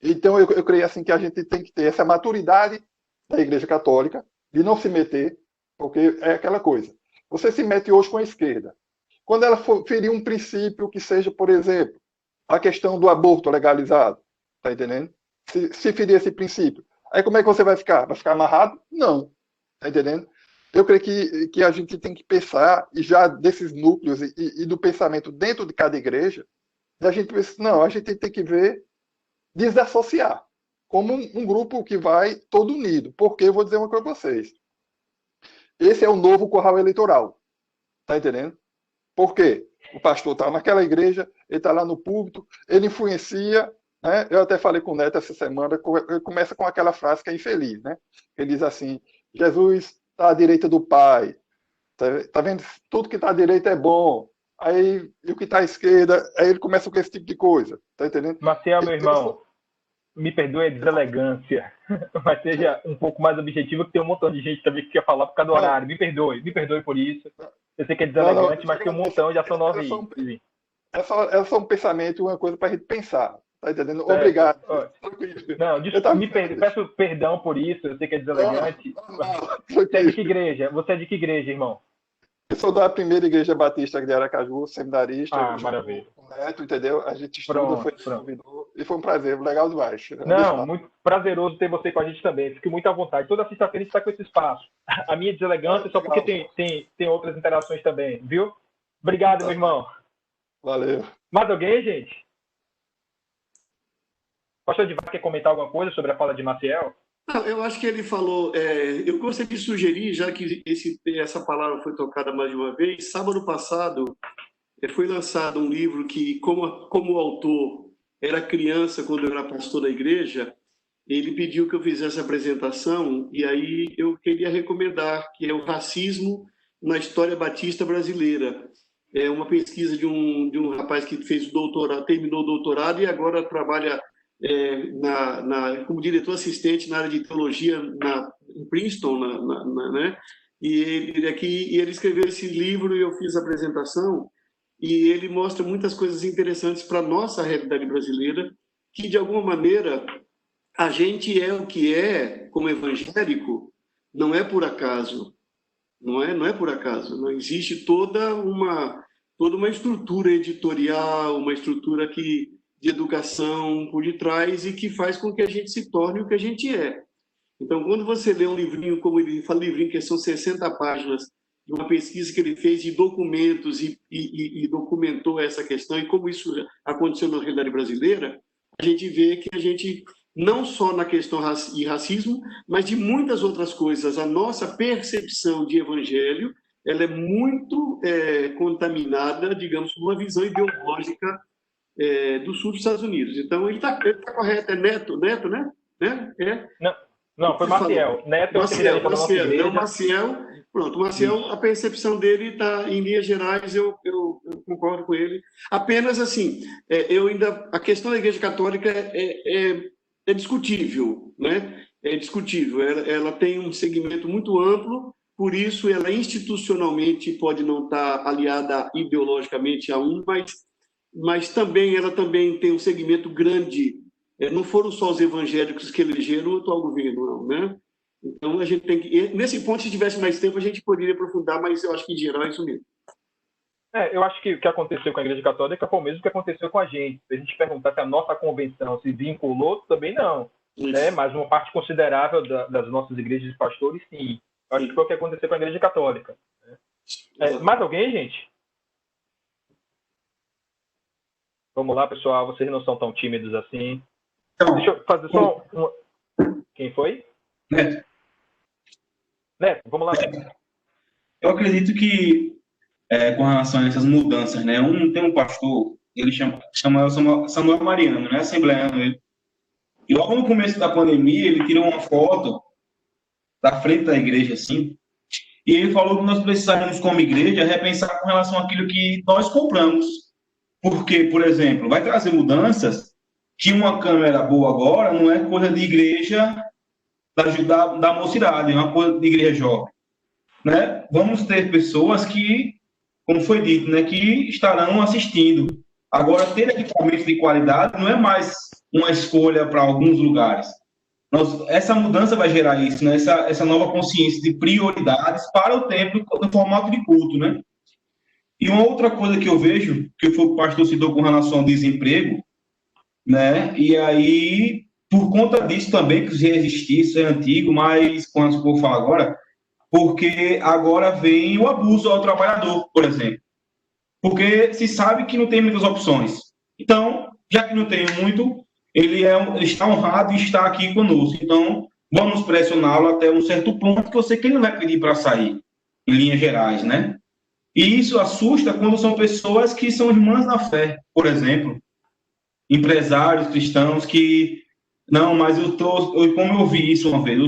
Então, eu creio assim que a gente tem que ter essa maturidade da Igreja Católica, de não se meter, porque é aquela coisa. Você se mete hoje com a esquerda. Quando ela for ferir um princípio que seja, por exemplo, a questão do aborto legalizado, tá entendendo? Se ferir esse princípio, aí como é que você vai ficar? Vai ficar amarrado? Não. Tá entendendo? Eu creio que a gente tem que pensar, e já desses núcleos e do pensamento dentro de cada igreja, a gente pensa, não, a gente tem que ver, desassociar, como um grupo que vai todo unido. Porque eu vou dizer uma coisa para vocês. Esse é o novo curral eleitoral. Tá entendendo? Por quê? O pastor está naquela igreja, ele está lá no púlpito, ele influencia, né? Eu até falei com o Neto essa semana, ele começa com aquela frase que é infeliz, né? Ele diz assim, Jesus está à direita do Pai, tá vendo? Tudo que está à direita é bom, aí e o que está à esquerda, aí ele começa com esse tipo de coisa, tá entendendo? Marcel, meu irmão, me perdoe a deselegância, mas seja um pouco mais objetivo, que tem um montão de gente também que quer falar por causa do horário. Me perdoe por isso. Eu sei que é deselegante, mas tem um montão, já são 9h. É só um pensamento, uma coisa para a gente pensar. Tá entendendo? Obrigado. Não, desculpa, peço perdão por isso, eu sei que é deselegante. Você é de que igreja? Você é de que igreja, irmão? Eu sou da primeira igreja batista de Aracaju, seminarista. Maravilha. Neto, entendeu? A gente estuda, foi convidou, e foi um prazer, legal demais. Não, muito prazeroso ter você com a gente também. Fique muito à vontade. Toda sexta-feira a gente está com esse espaço. A minha deselegância é só porque tem outras interações também, viu? Obrigado, meu irmão. Valeu. Mais alguém, gente? Pastor Divar quer comentar alguma coisa sobre a fala de Maciel? Não, eu acho que ele falou, eu gostaria de sugerir, já que essa palavra foi tocada mais de uma vez, sábado passado foi lançado um livro que, como o autor era criança quando eu era pastor da igreja, ele pediu que eu fizesse a apresentação, e aí eu queria recomendar, que é o Racismo na História Batista Brasileira. É uma pesquisa de um rapaz que fez o doutorado, terminou o doutorado e agora trabalha como diretor assistente na área de teologia em Princeton, né? E ele escreveu esse livro e eu fiz a apresentação, e ele mostra muitas coisas interessantes para a nossa realidade brasileira, que, de alguma maneira, a gente é o que é como evangélico, não é por acaso. Não é por acaso. Não existe toda uma estrutura editorial, uma estrutura de educação por detrás e que faz com que a gente se torne o que a gente é. Então, quando você lê um livrinho, como ele fala, livrinho que são 60 páginas, de uma pesquisa que ele fez de documentos e documentou essa questão e como isso aconteceu na realidade brasileira, a gente vê que a gente, não só na questão de racismo, mas de muitas outras coisas, a nossa percepção de evangelho, ela é muito contaminada, digamos, por uma visão ideológica do sul dos Estados Unidos. Então, ele tá correto, é Neto, né? Não, foi Maciel. Neto é o Maciel. Pronto, o Maciel, a percepção dele está, em linhas gerais, eu concordo com ele. Apenas, assim, a questão da Igreja Católica é discutível, né? é discutível. Ela tem um segmento muito amplo, por isso ela institucionalmente pode não estar aliada ideologicamente a um, mas também ela também tem um segmento grande. Não foram só os evangélicos que elegeram o atual governo, não, né? Então a gente tem que. Nesse ponto, se tivesse mais tempo, a gente poderia aprofundar, mas eu acho que em geral é isso mesmo. Eu acho que o que aconteceu com a Igreja Católica foi o mesmo que aconteceu com a gente. Se a gente perguntar se a nossa convenção se vinculou, também não. Né? Mas uma parte considerável das nossas igrejas de pastores, sim. Eu acho que foi o que aconteceu com a Igreja Católica. Mais alguém, gente? Vamos lá, pessoal. Vocês não são tão tímidos assim. Então, deixa eu fazer só uma... Quem foi? Neto. Neto, vamos lá, Neto. Eu acredito que, com relação a essas mudanças, né? Tem um pastor, ele chama Samuel Mariano, né? Assembleano. E logo no começo da pandemia, ele tirou uma foto da frente da igreja, assim, e ele falou que nós precisávamos, como igreja, repensar com relação àquilo que nós compramos. Porque, por exemplo, vai trazer mudanças que uma câmera boa agora não é coisa de igreja da mocidade, é uma coisa de igreja jovem. Né? Vamos ter pessoas que, como foi dito, né, que estarão assistindo. Agora, ter equipamentos de qualidade não é mais uma escolha para alguns lugares. Essa mudança vai gerar isso, né? Essa nova consciência de prioridades para o templo no formato de culto, né? E uma outra coisa que eu vejo, que o pastor citou com relação ao desemprego, né? E aí, por conta disso também, que já existia, isso é antigo, mas quando eu vou falar agora, porque agora vem o abuso ao trabalhador, por exemplo. Porque se sabe que não tem muitas opções. Então, já que não tem muito, ele está honrado e está aqui conosco. Então, vamos pressioná-lo até um certo ponto, que eu sei que ele não vai pedir para sair, em linhas gerais, né? E isso assusta quando são pessoas que são irmãs na fé, por exemplo. Empresários cristãos que... Não, mas como eu vi isso uma vez,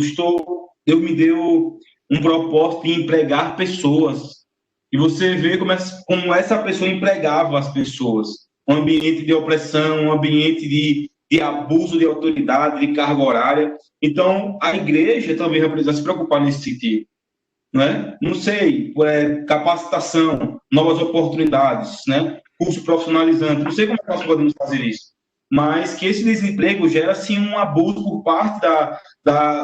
Deus me deu um propósito de empregar pessoas. E você vê como essa pessoa empregava as pessoas. Um ambiente de opressão, um ambiente de abuso de autoridade, de carga horária. Então, a igreja também vai precisar se preocupar nesse sentido. Né? Não sei, capacitação, novas oportunidades, né? Curso profissionalizante. Não sei como nós podemos fazer isso. Mas que esse desemprego gera, sim, um abuso por parte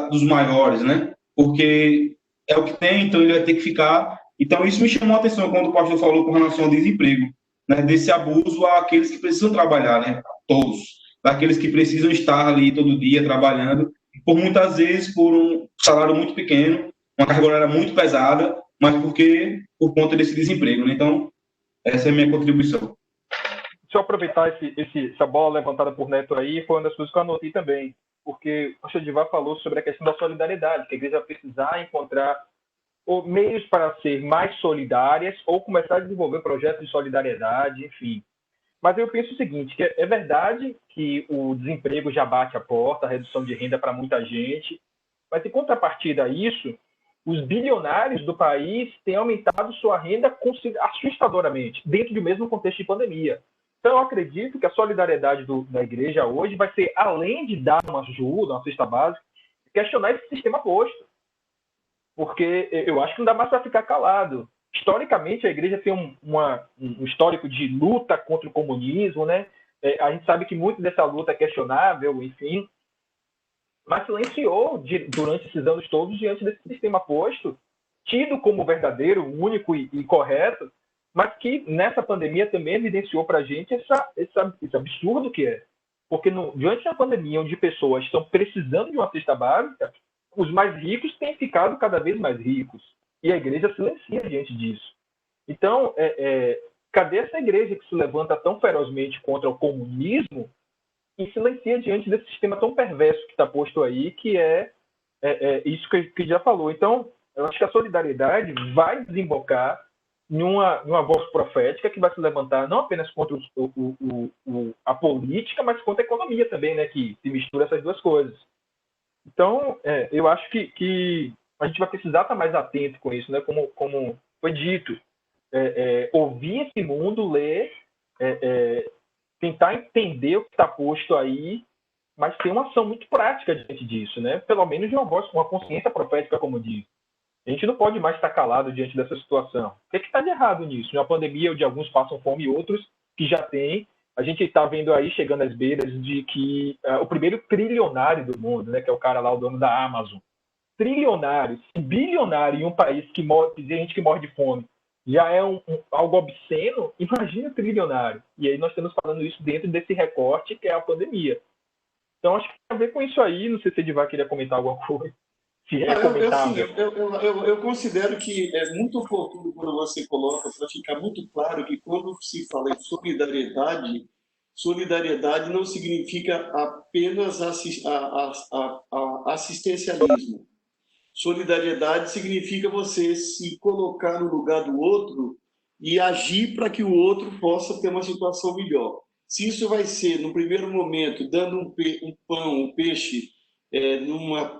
dos maiores, né? Porque é o que tem, então ele vai ter que ficar. Então, isso me chamou a atenção quando o pastor falou com relação ao desemprego, né? Desse abuso àqueles que precisam trabalhar, né? Todos. Daqueles que precisam estar ali todo dia trabalhando, por muitas vezes por um salário muito pequeno, uma carga horária muito pesada, mas por conta desse desemprego, né? Então, essa é a minha contribuição. Deixa eu aproveitar essa bola levantada por Neto aí, foi uma das coisas que eu anotei também, porque o Chadivar falou sobre a questão da solidariedade, que a igreja vai precisar encontrar meios para ser mais solidárias ou começar a desenvolver projetos de solidariedade, enfim. Mas eu penso o seguinte, que é verdade que o desemprego já bate a porta, a redução de renda para muita gente, mas em contrapartida a isso, os bilionários do país têm aumentado sua renda assustadoramente, dentro do mesmo contexto de pandemia. Então, eu acredito que a solidariedade da igreja hoje vai ser, além de dar uma ajuda, uma cesta básica, questionar esse sistema posto. Porque eu acho que não dá mais para ficar calado. Historicamente, a igreja tem um histórico de luta contra o comunismo, né? A gente sabe que muito dessa luta é questionável, enfim, mas silenciou durante esses anos todos diante desse sistema posto, tido como verdadeiro, único e correto, mas que nessa pandemia também evidenciou para a gente esse absurdo que é. Porque diante da pandemia, onde pessoas estão precisando de uma cesta básica, os mais ricos têm ficado cada vez mais ricos. E a igreja silencia diante disso. Então, cadê essa igreja que se levanta tão ferozmente contra o comunismo e silencia diante desse sistema tão perverso que está posto aí, que é isso que já falou. Então, eu acho que a solidariedade vai desembocar numa voz profética que vai se levantar não apenas contra a política, mas contra a economia também, né, que se mistura essas duas coisas. Então, eu acho que a gente vai precisar estar mais atento com isso, né, como foi dito. Ouvir esse mundo, ler, tentar entender o que está posto aí mas ter uma ação muito prática diante disso, né? Pelo menos de uma voz com uma consciência profética, como diz. A gente não pode mais estar calado diante dessa situação. O que está de errado nisso? Uma pandemia onde alguns passam fome e outros que já têm. A gente está vendo aí, chegando às beiras, de que o primeiro trilionário do mundo, né, que é o cara lá, o dono da Amazon, trilionário, bilionário em um país que morre, tem gente que morre de fome, já é algo obsceno, imagina o trilionário. E aí nós estamos falando isso dentro desse recorte que é a pandemia. Então, acho que tem a ver com isso aí. Não sei se o Edivar queria comentar alguma coisa. Se é comentável. Eu considero que é muito oportuno quando você coloca, para ficar muito claro que quando se fala em solidariedade, solidariedade não significa apenas assistencialismo. Solidariedade significa você se colocar no lugar do outro e agir para que o outro possa ter uma situação melhor. Se isso vai ser, no primeiro momento, dando um pão, um peixe,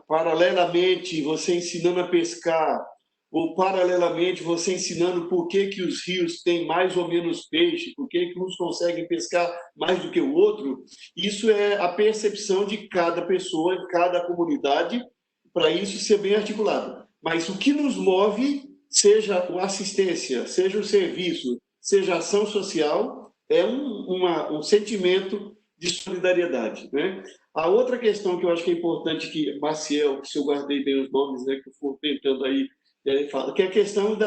paralelamente você ensinando a pescar, ou paralelamente você ensinando por que os rios têm mais ou menos peixe, por que uns conseguem pescar mais do que o outro, isso é a percepção de cada pessoa, de cada comunidade, para isso ser bem articulado. Mas o que nos move, seja a assistência, seja o serviço, seja a ação social, é um sentimento de solidariedade, né? A outra questão que eu acho que é importante, que Maciel, se eu guardei bem os nomes, né, que eu for tentando aí, fala, que é a questão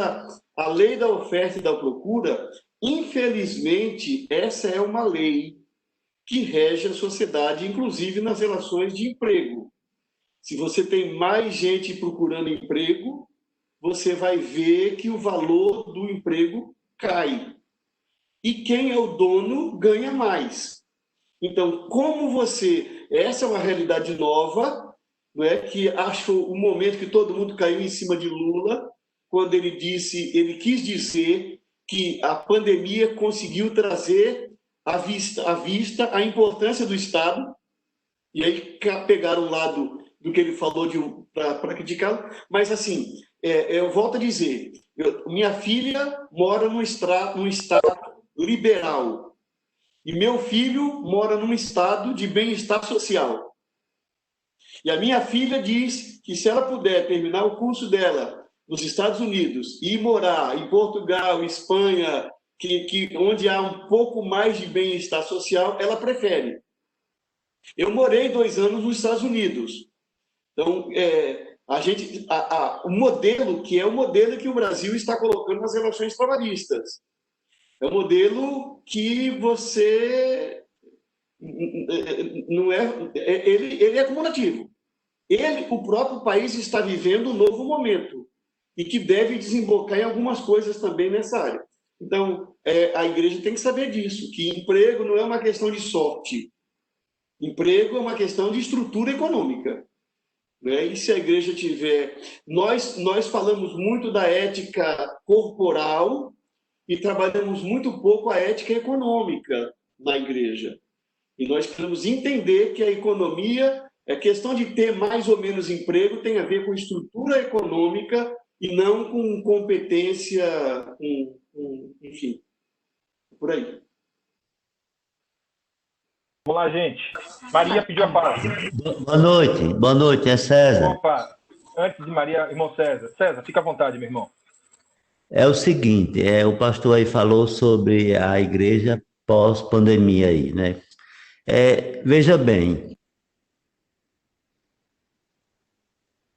a lei da oferta e da procura. Infelizmente, essa é uma lei que rege a sociedade, inclusive nas relações de emprego. Se você tem mais gente procurando emprego, você vai ver que o valor do emprego cai. E quem é o dono ganha mais. Então, essa é uma realidade nova, não é? Que acho o momento que todo mundo caiu em cima de Lula, quando ele quis dizer que a pandemia conseguiu trazer à vista a importância do Estado, e aí pegaram o lado do que ele falou para criticá-lo, mas assim, eu volto a dizer, minha filha mora num estado liberal, e meu filho mora num estado de bem-estar social. E a minha filha diz que se ela puder terminar o curso dela nos Estados Unidos e morar em Portugal, Espanha, onde há um pouco mais de bem-estar social, ela prefere. Eu morei 2 anos nos Estados Unidos. Então, o modelo que o Brasil está colocando nas relações trabalhistas. É um modelo que você não é, ele é acumulativo. O próprio país está vivendo um novo momento e que deve desembocar em algumas coisas também nessa área. Então, a igreja tem que saber disso, que emprego não é uma questão de sorte. Emprego é uma questão de estrutura econômica. Né? E se a igreja tiver... Nós falamos muito da ética corporal e trabalhamos muito pouco a ética econômica na igreja. E nós precisamos entender que a economia, a questão de ter mais ou menos emprego, tem a ver com estrutura econômica e não com competência, enfim, por aí. Vamos lá, gente. Maria pediu a palavra. Boa noite, é César. Opa, antes de Maria, irmão César. César, fica à vontade, meu irmão. É o seguinte, o pastor aí falou sobre a igreja pós-pandemia aí, né? Veja bem,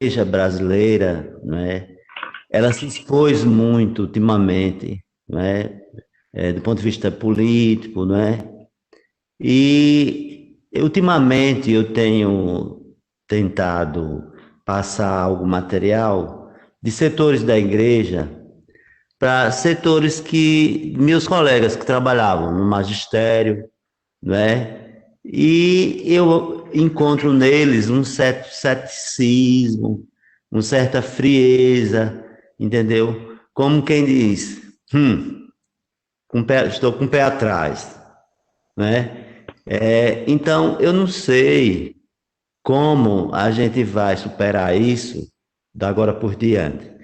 a igreja brasileira, né? Ela se expôs muito ultimamente, né? Do ponto de vista político, né? E ultimamente eu tenho tentado passar algum material de setores da igreja para setores que meus colegas que trabalhavam no magistério, né? E eu encontro neles um certo ceticismo, uma certa frieza, entendeu? Como quem diz, estou com o pé atrás, né? Então, eu não sei como a gente vai superar isso da agora por diante.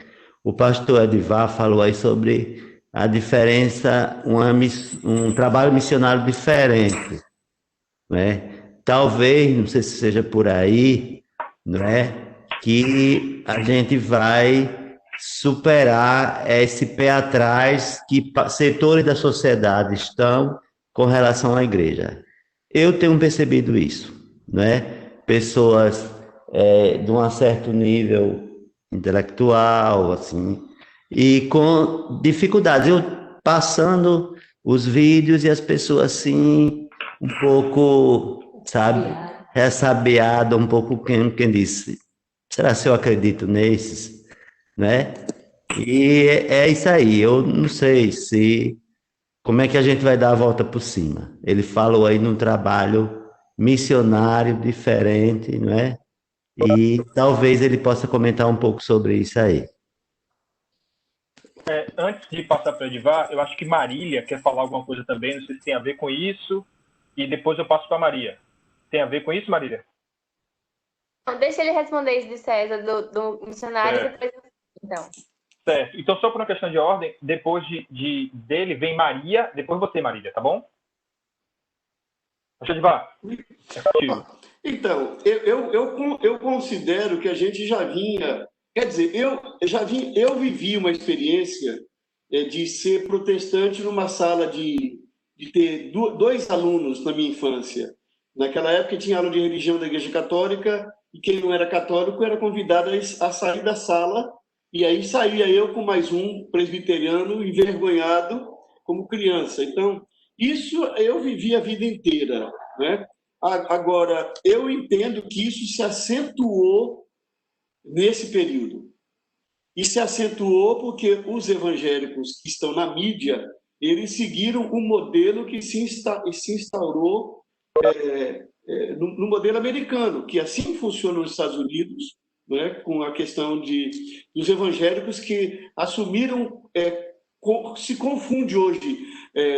O pastor Edivar falou aí sobre a diferença, um trabalho missionário diferente, né? talvez, não sei se seja por aí, não é? Que a gente vai superar esse pé atrás que setores da sociedade estão com relação à igreja. Eu tenho percebido isso, não é? Pessoas de um certo nível intelectual, assim, e com dificuldades. Eu passando os vídeos e as pessoas assim, um pouco, sabe, ressabiada, um pouco quem disse, será que eu acredito nesses, né? E é isso aí, eu não sei se como é que a gente vai dar a volta por cima. Ele falou aí num trabalho missionário diferente, não é? E talvez ele possa comentar um pouco sobre isso aí. Antes de passar para o Edivar, eu acho que Marília quer falar alguma coisa também, não sei se tem a ver com isso, e depois eu passo para Maria. Tem a ver com isso, Marília? Não, deixa ele responder isso de César, do missionário, e depois então. Certo. Então, só por uma questão de ordem, depois dele vem Maria, depois você, Marília, tá bom? Edivar, é contigo. Então, eu considero que a gente já vinha... Quer dizer, eu vivi uma experiência de ser protestante numa sala de ter dois alunos na minha infância. Naquela época tinha aula de religião da Igreja Católica e quem não era católico era convidado a sair da sala, e aí saía eu com mais um presbiteriano envergonhado como criança. Então, isso eu vivi a vida inteira, né? Agora, eu entendo que isso se acentuou nesse período. E se acentuou porque os evangélicos que estão na mídia, eles seguiram um modelo que se instaurou no modelo americano, que assim funciona nos Estados Unidos, né, com a questão dos evangélicos que assumiram, se confunde hoje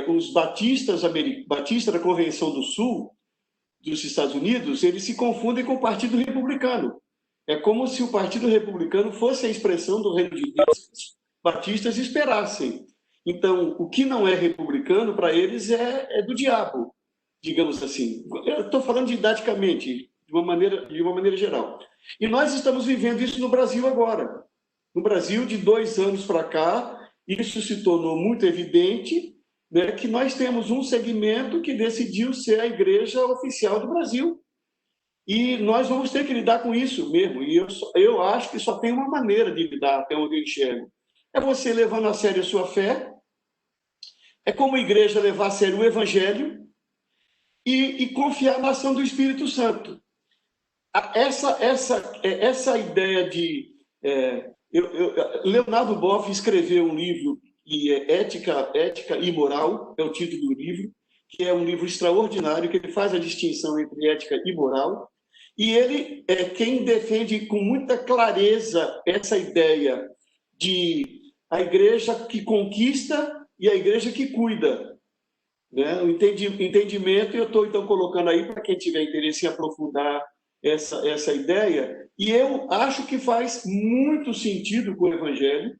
os batistas da Convenção do Sul dos Estados Unidos, eles se confundem com o Partido Republicano. É como se o Partido Republicano fosse a expressão do reino de Deus que os batistas esperassem. Então, o que não é republicano, para eles, é do diabo, digamos assim. Eu estou falando didaticamente, de uma maneira geral. E nós estamos vivendo isso no Brasil agora. No Brasil, de 2 anos para cá, isso se tornou muito evidente, né, que nós temos um segmento que decidiu ser a igreja oficial do Brasil. E nós vamos ter que lidar com isso mesmo. E eu acho que só tem uma maneira de lidar, até onde eu enxergo. É você levando a sério a sua fé, é como igreja levar a sério o Evangelho e confiar na ação do Espírito Santo. Essa ideia de... Leonardo Boff escreveu um livro que é Ética e Moral, é o título do livro, que é um livro extraordinário, que ele faz a distinção entre ética e moral, e ele é quem defende com muita clareza essa ideia de a igreja que conquista e a igreja que cuida, né? O entendimento, eu estou então colocando aí para quem tiver interesse em aprofundar essa ideia, e eu acho que faz muito sentido com o Evangelho.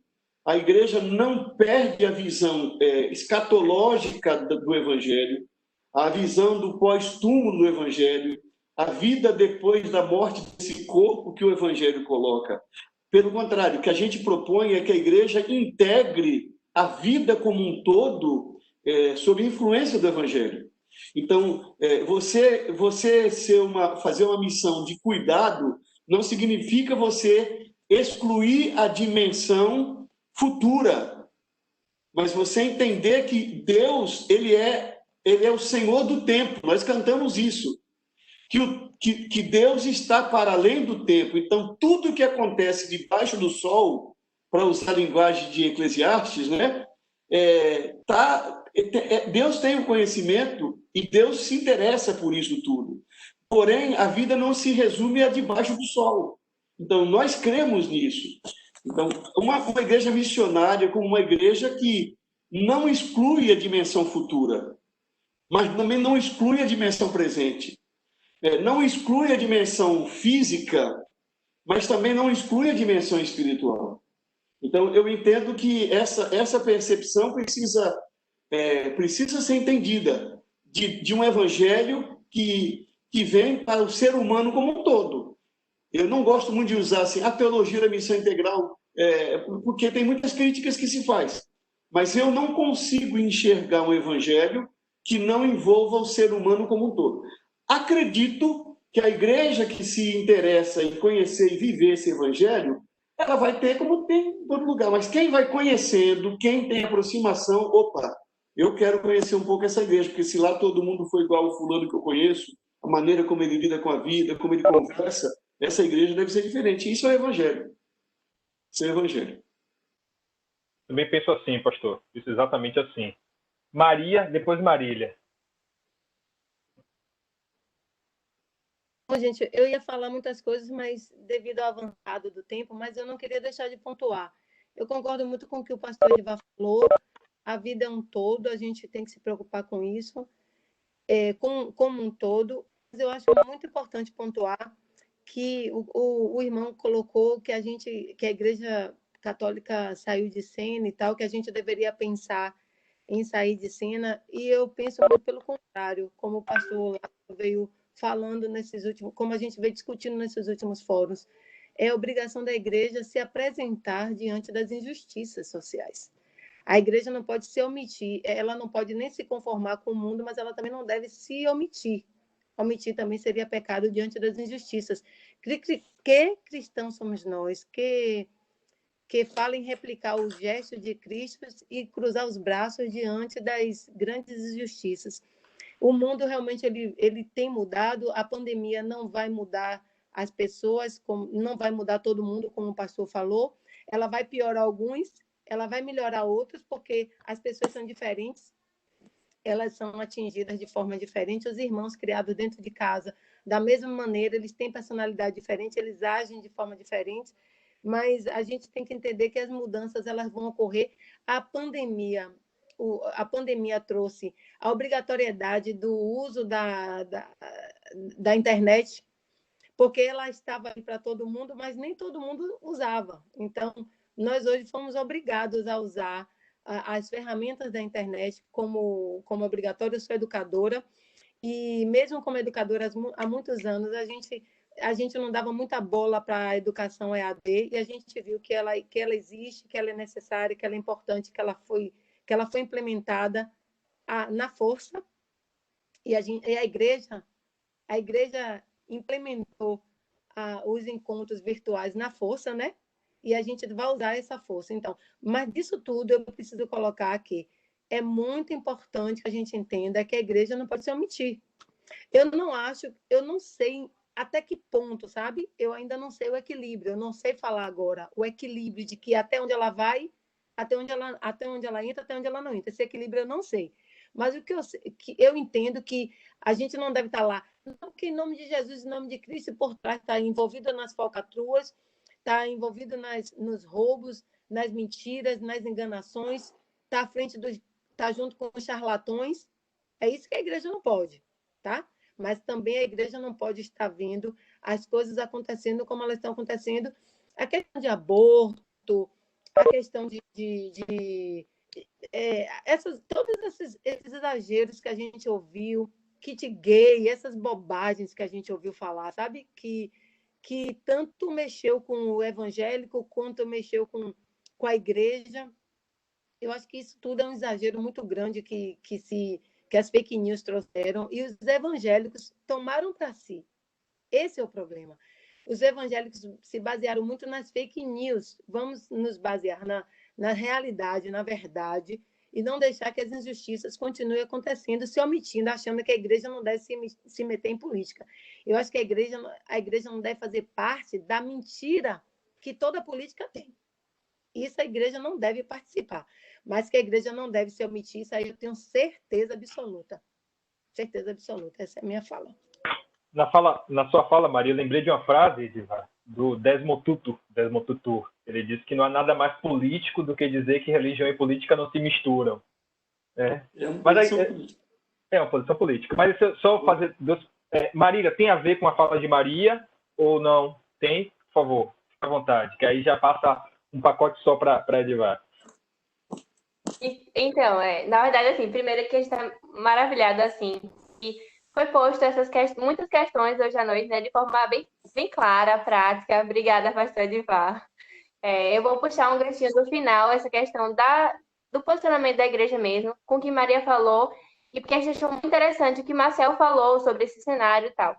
A igreja não perde a visão escatológica do Evangelho, a visão do pós-túmulo do Evangelho, a vida depois da morte desse corpo que o Evangelho coloca. Pelo contrário, o que a gente propõe é que a igreja integre a vida como um todo sob influência do Evangelho. Então, você fazer uma missão de cuidado não significa você excluir a dimensão futura, mas você entender que Deus, ele é o Senhor do tempo. Nós cantamos isso, que Deus está para além do tempo. Então, tudo que acontece debaixo do sol, para usar a linguagem de Eclesiastes, né, Deus tem o conhecimento e Deus se interessa por isso tudo. Porém, a vida não se resume a debaixo do sol. Então, nós cremos nisso. Então, uma igreja missionária como uma igreja que não exclui a dimensão futura, mas também não exclui a dimensão presente. Não exclui a dimensão física, mas também não exclui a dimensão espiritual. Então, eu entendo que essa percepção precisa ser entendida de um evangelho que que vem para o ser humano como um todo. Eu não gosto muito de usar assim, a teologia da missão integral, porque tem muitas críticas que se faz. Mas eu não consigo enxergar um evangelho que não envolva o ser humano como um todo. Acredito que a igreja que se interessa em conhecer e viver esse evangelho, ela vai ter como tem em todo lugar. Mas quem vai conhecendo, quem tem aproximação, opa, eu quero conhecer um pouco essa igreja, porque se lá todo mundo for igual ao fulano que eu conheço, a maneira como ele lida com a vida, como ele conversa, essa igreja deve ser diferente. Isso é o evangelho. Isso é o evangelho. Também penso assim, pastor. Isso é exatamente assim. Maria, depois Marília. Bom, gente, eu ia falar muitas coisas, mas devido ao avançado do tempo, mas eu não queria deixar de pontuar. Eu concordo muito com o que o pastor Edivar falou. A vida é um todo, a gente tem que se preocupar com isso, como um todo. Mas eu acho muito importante pontuar que o irmão colocou que a Igreja Católica saiu de cena e tal, que a gente deveria pensar em sair de cena, e eu penso muito pelo contrário, como o pastor veio falando nesses últimos, como a gente veio discutindo nesses últimos fóruns, é obrigação da igreja se apresentar diante das injustiças sociais. A igreja não pode se omitir, ela não pode nem se conformar com o mundo, mas ela também não deve se omitir. Omitir também seria pecado diante das injustiças. Que cristãos somos nós, que fala em replicar o gesto de Cristo e cruzar os braços diante das grandes injustiças. O mundo realmente ele tem mudado, a pandemia não vai mudar as pessoas, não vai mudar todo mundo, como o pastor falou, ela vai piorar alguns, ela vai melhorar outros, porque as pessoas são diferentes, elas são atingidas de forma diferente, os irmãos criados dentro de casa, da mesma maneira, eles têm personalidade diferente, eles agem de forma diferente, mas a gente tem que entender que as mudanças elas vão ocorrer. A pandemia trouxe a obrigatoriedade do uso da internet, porque ela estava aí para todo mundo, mas nem todo mundo usava. Então, nós hoje fomos obrigados a usar as ferramentas da internet como obrigatório. Eu sou educadora, e mesmo como educadora há muitos anos, a gente não dava muita bola para a educação EAD, e a gente viu que ela existe, que ela é necessária, que ela é importante, que ela foi implementada na força, e a igreja implementou os encontros virtuais na força, né? E a gente vai usar essa força. Então, mas disso tudo eu preciso colocar aqui. É muito importante que a gente entenda que a igreja não pode se omitir. Eu não sei até que ponto, sabe? Eu ainda não sei o equilíbrio, eu não sei falar agora o equilíbrio de que até onde ela vai, até onde ela entra, até onde ela não entra. Esse equilíbrio eu não sei. Mas o que eu entendo que a gente não deve estar lá, não que em nome de Jesus, em nome de Cristo, por trás está envolvido nas falcatruas, está envolvido nos roubos, nas mentiras, nas enganações, está junto com os charlatões. É isso que a igreja não pode, tá? Mas também a igreja não pode estar vendo as coisas acontecendo como elas estão acontecendo. A questão de aborto, a questão todos esses exageros que a gente ouviu, kit gay, essas bobagens que a gente ouviu falar, sabe? Que tanto mexeu com o evangélico quanto mexeu com a igreja. Eu acho que isso tudo é um exagero muito grande que as fake news trouxeram, e os evangélicos tomaram para si. Esse é o problema. Os evangélicos se basearam muito nas fake news. Vamos nos basear na realidade, na verdade, e não deixar que as injustiças continuem acontecendo, se omitindo, achando que a igreja não deve se meter em política. Eu acho que a igreja não deve fazer parte da mentira que toda política tem. Isso a igreja não deve participar. Mas que a igreja não deve se omitir, isso aí eu tenho certeza absoluta. Certeza absoluta. Essa é a minha fala. Na sua fala, Maria, eu lembrei de uma frase do Desmond Tutu. Ele disse que não há nada mais político do que dizer que religião e política não se misturam. É uma posição política. Mas só fazer Marília, tem a ver com a fala de Maria ou não? Tem? Por favor, fique à vontade, que aí já passa um pacote só para Edivar. Então, na verdade, assim, primeiro que a gente está maravilhado, assim, que foi posto muitas questões hoje à noite, né, de forma bem clara, prática. Obrigada, pastor Edivar. Eu vou puxar um ganchinho do final, essa questão do posicionamento da igreja mesmo, com o que Maria falou, e porque a gente achou muito interessante o que Marcel falou sobre esse cenário e tal.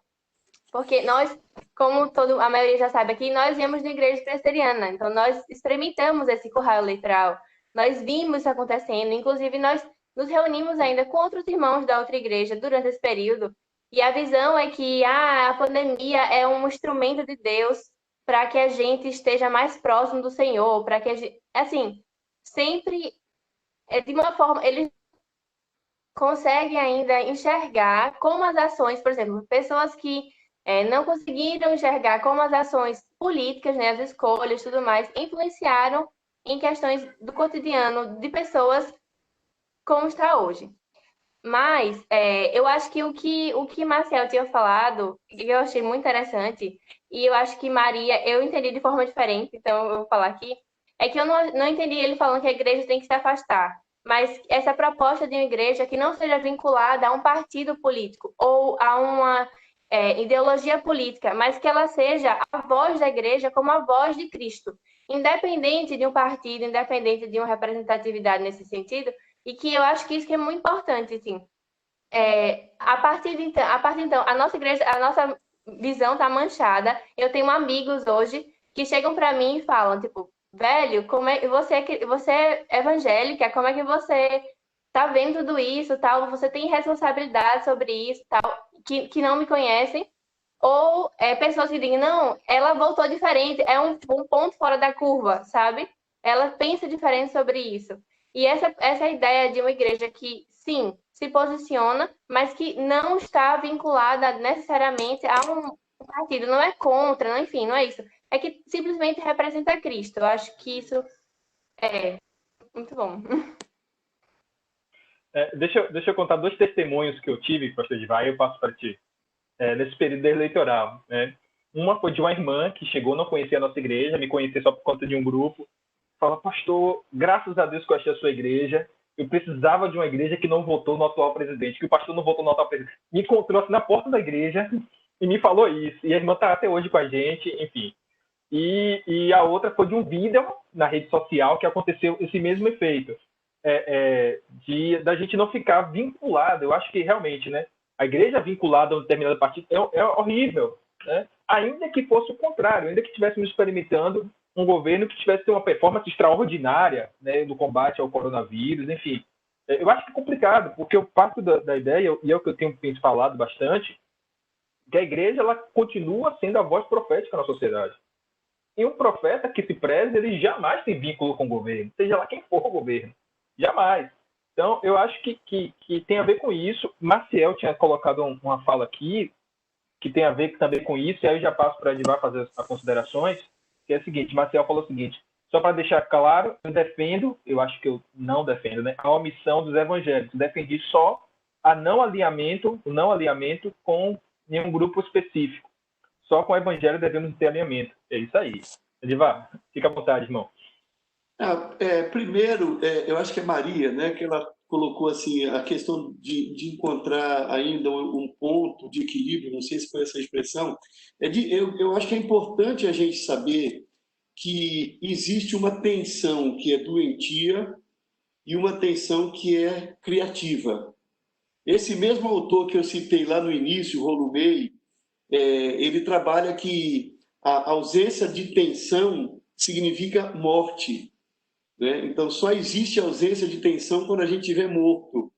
Porque nós, como a maioria já sabe aqui, nós viemos da igreja presbiteriana, então nós experimentamos esse curral eleitoral, nós vimos isso acontecendo, inclusive nós nos reunimos ainda com outros irmãos da outra igreja durante esse período, e a visão é que a pandemia é um instrumento de Deus para que a gente esteja mais próximo do Senhor, para que a gente, assim, sempre, de uma forma, eles conseguem ainda enxergar como as ações, por exemplo, pessoas que não conseguiram enxergar como as ações políticas, né, as escolhas e tudo mais, influenciaram em questões do cotidiano de pessoas como está hoje. Mas eu acho que o que Marcel tinha falado, eu achei muito interessante, e eu acho que Maria, eu entendi de forma diferente, então eu vou falar aqui, é que eu não entendi ele falando que a igreja tem que se afastar, mas essa proposta de uma igreja que não seja vinculada a um partido político ou a uma ideologia política, mas que ela seja a voz da igreja como a voz de Cristo, independente de um partido, independente de uma representatividade nesse sentido, e que eu acho que isso que é muito importante, assim. A partir de então, a nossa igreja, a nossa visão está manchada. Eu tenho amigos hoje que chegam para mim e falam, tipo, velho, como é você é evangélica, como é que você tá vendo tudo isso, tal? Você tem responsabilidade sobre isso, tal, que não me conhecem. Ou pessoas que dizem, não, ela voltou diferente, é um ponto fora da curva, sabe? Ela pensa diferente sobre isso. E essa ideia de uma igreja que, sim, se posiciona, mas que não está vinculada necessariamente a um partido. Não é contra, não, enfim, não é isso. É que simplesmente representa Cristo. Eu acho que isso é muito bom. Deixa eu contar 2 testemunhos que eu tive, pastor Edivar, e eu passo para ti. Nesse período eleitoral. Né? Uma foi de uma irmã que chegou, não conhecia a nossa igreja, me conhecia só por conta de um grupo. Fala, pastor, graças a Deus que eu achei a sua igreja. Eu precisava de uma igreja que não votou no atual presidente, que o pastor não votou no atual presidente. Me encontrou assim, na porta da igreja e me falou isso. E a irmã está até hoje com a gente, enfim. E a outra foi de um vídeo na rede social que aconteceu esse mesmo efeito. Da gente não ficar vinculado. Eu acho que realmente, né? A igreja vinculada a um determinado partido é horrível. Né? Ainda que fosse o contrário, ainda que estivéssemos experimentando um governo que tivesse uma performance extraordinária, né, no combate ao coronavírus, enfim. Eu acho que é complicado, porque eu parto da ideia, e é o que eu tenho falado bastante, que a igreja ela continua sendo a voz profética na sociedade. E um profeta que se preze, ele jamais tem vínculo com o governo, seja lá quem for o governo. Jamais. Então, eu acho que tem a ver com isso. Marciel tinha colocado uma fala aqui que tem a ver também com isso, e aí eu já passo para a Edivar fazer as considerações, que é o seguinte, Marciel falou o seguinte, só para deixar claro, eu acho que eu não defendo, né, a omissão dos evangélicos, defendi só o não alinhamento com nenhum grupo específico. Só com o evangelho devemos ter alinhamento. É isso aí. Edivar, fica à vontade, irmão. Primeiro, eu acho que é Maria, né, que ela colocou assim a questão de encontrar ainda um ponto de equilíbrio, não sei se foi essa expressão, eu acho que é importante a gente saber que existe uma tensão que é doentia e uma tensão que é criativa. Esse mesmo autor que eu citei lá no início, Rolumei, ele trabalha que a ausência de tensão significa morte. Né? Então, só existe ausência de tensão quando a gente estiver morto.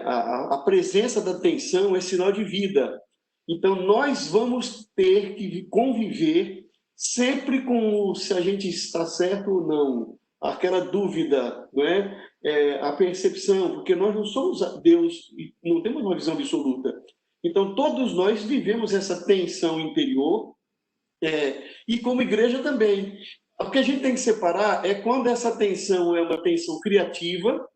A presença da tensão é sinal de vida. Então, nós vamos ter que conviver sempre com se a gente está certo ou não. Aquela dúvida, não é? A percepção, porque nós não somos Deus, não temos uma visão absoluta. Então, todos nós vivemos essa tensão interior, e como igreja também. O que a gente tem que separar é quando essa tensão é uma tensão criativa,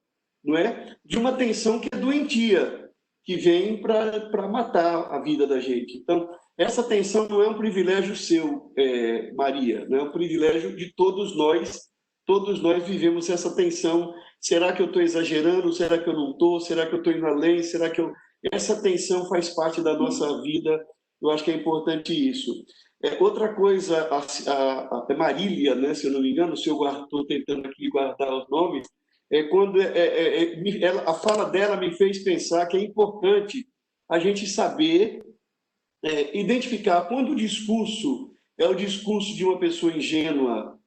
não é? De uma tensão que é doentia, que vem para matar a vida da gente. Então, essa tensão não é um privilégio seu, Maria, não é um privilégio de todos nós. Todos nós vivemos essa tensão. Será que eu estou exagerando? Será que eu não estou? Será que eu estou indo além? Será que eu... essa atenção faz parte da nossa vida, eu acho que é importante isso. Outra coisa, a Marília, né, se eu não me engano, se eu estou tentando aqui guardar os nomes, quando a fala dela me fez pensar que é importante a gente saber identificar quando o discurso é o discurso de uma pessoa ingênua,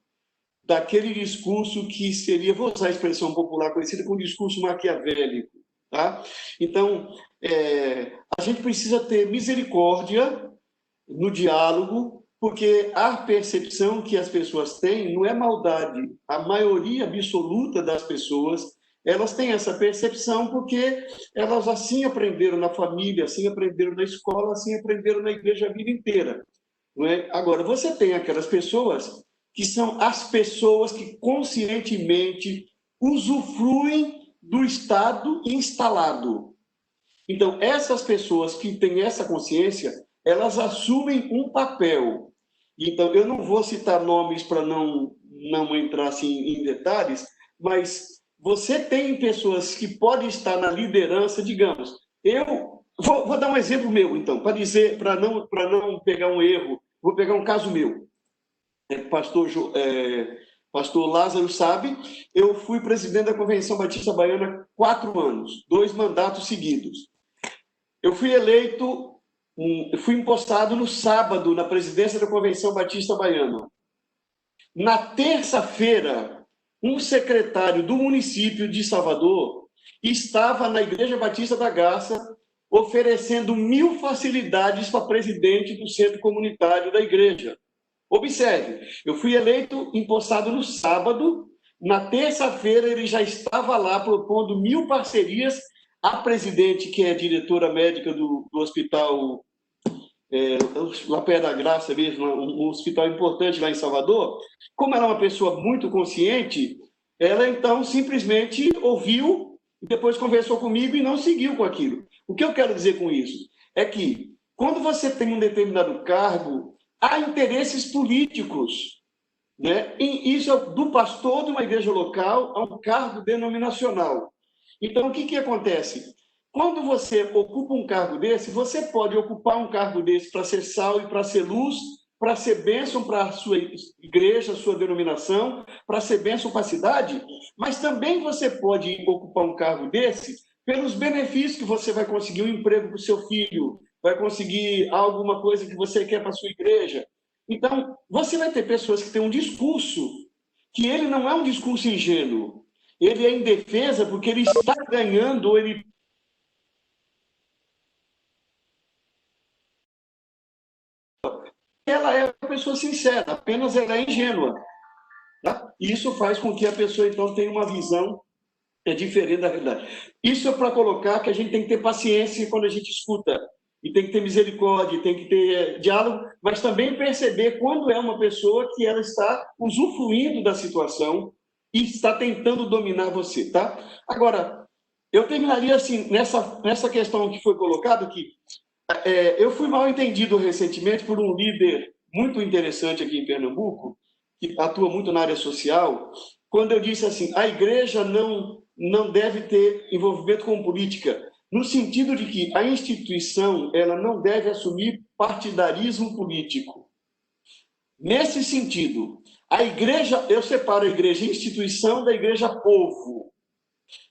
daquele discurso que seria, vou usar a expressão popular conhecida como discurso maquiavélico. Tá? Então, a gente precisa ter misericórdia no diálogo, porque a percepção que as pessoas têm não é maldade. A maioria absoluta das pessoas, elas têm essa percepção porque elas assim aprenderam na família, assim aprenderam na escola, assim aprenderam na igreja a vida inteira. Não é? Agora, você tem aquelas pessoas que são as pessoas que conscientemente usufruem do Estado instalado. Então, essas pessoas que têm essa consciência, elas assumem um papel. Então, eu não vou citar nomes para não entrar assim, em detalhes, mas você tem pessoas que podem estar na liderança, digamos. Eu vou dar um exemplo meu, então, para não pegar um erro, vou pegar um caso meu. Pastor Lázaro sabe, eu fui presidente da Convenção Batista Baiana 4 anos, 2 mandatos seguidos. Eu fui eleito, fui impostado no sábado na presidência da Convenção Batista Baiana. Na terça-feira, um secretário do município de Salvador estava na Igreja Batista da Graça oferecendo 1000 facilidades para presidente do centro comunitário da igreja. Observe, eu fui eleito, impostado no sábado, na terça-feira ele já estava lá propondo 1000 parcerias. A presidente, que é diretora médica do hospital lá perto da Graça mesmo, um hospital importante lá em Salvador, como ela é uma pessoa muito consciente, ela então simplesmente ouviu e depois conversou comigo e não seguiu com aquilo. O que eu quero dizer com isso é que quando você tem um determinado cargo, há interesses políticos, né? E isso é do pastor de uma igreja local a um cargo denominacional. Então, o que acontece? Quando você ocupa um cargo desse, você pode ocupar um cargo desse para ser sal e para ser luz, para ser bênção para a sua igreja, a sua denominação, para ser bênção para a cidade, mas também você pode ocupar um cargo desse pelos benefícios que você vai conseguir um emprego para o seu filho, vai conseguir alguma coisa que você quer para a sua igreja. Então, você vai ter pessoas que têm um discurso que ele não é um discurso ingênuo. Ele é em defesa porque ele está ganhando, ou ele... Ela é uma pessoa sincera, apenas ela é ingênua. Tá? Isso faz com que a pessoa, então, tenha uma visão diferente da realidade. Isso é para colocar que a gente tem que ter paciência quando a gente escuta. E tem que ter misericórdia, tem que ter diálogo, mas também perceber quando é uma pessoa que ela está usufruindo da situação e está tentando dominar você, tá? Agora, eu terminaria assim, nessa questão que foi colocada aqui. Eu fui mal entendido recentemente por um líder muito interessante aqui em Pernambuco, que atua muito na área social, quando eu disse assim, a igreja não deve ter envolvimento com política, no sentido de que a instituição ela não deve assumir partidarismo político. Nesse sentido, a igreja, eu separo a igreja instituição da igreja povo.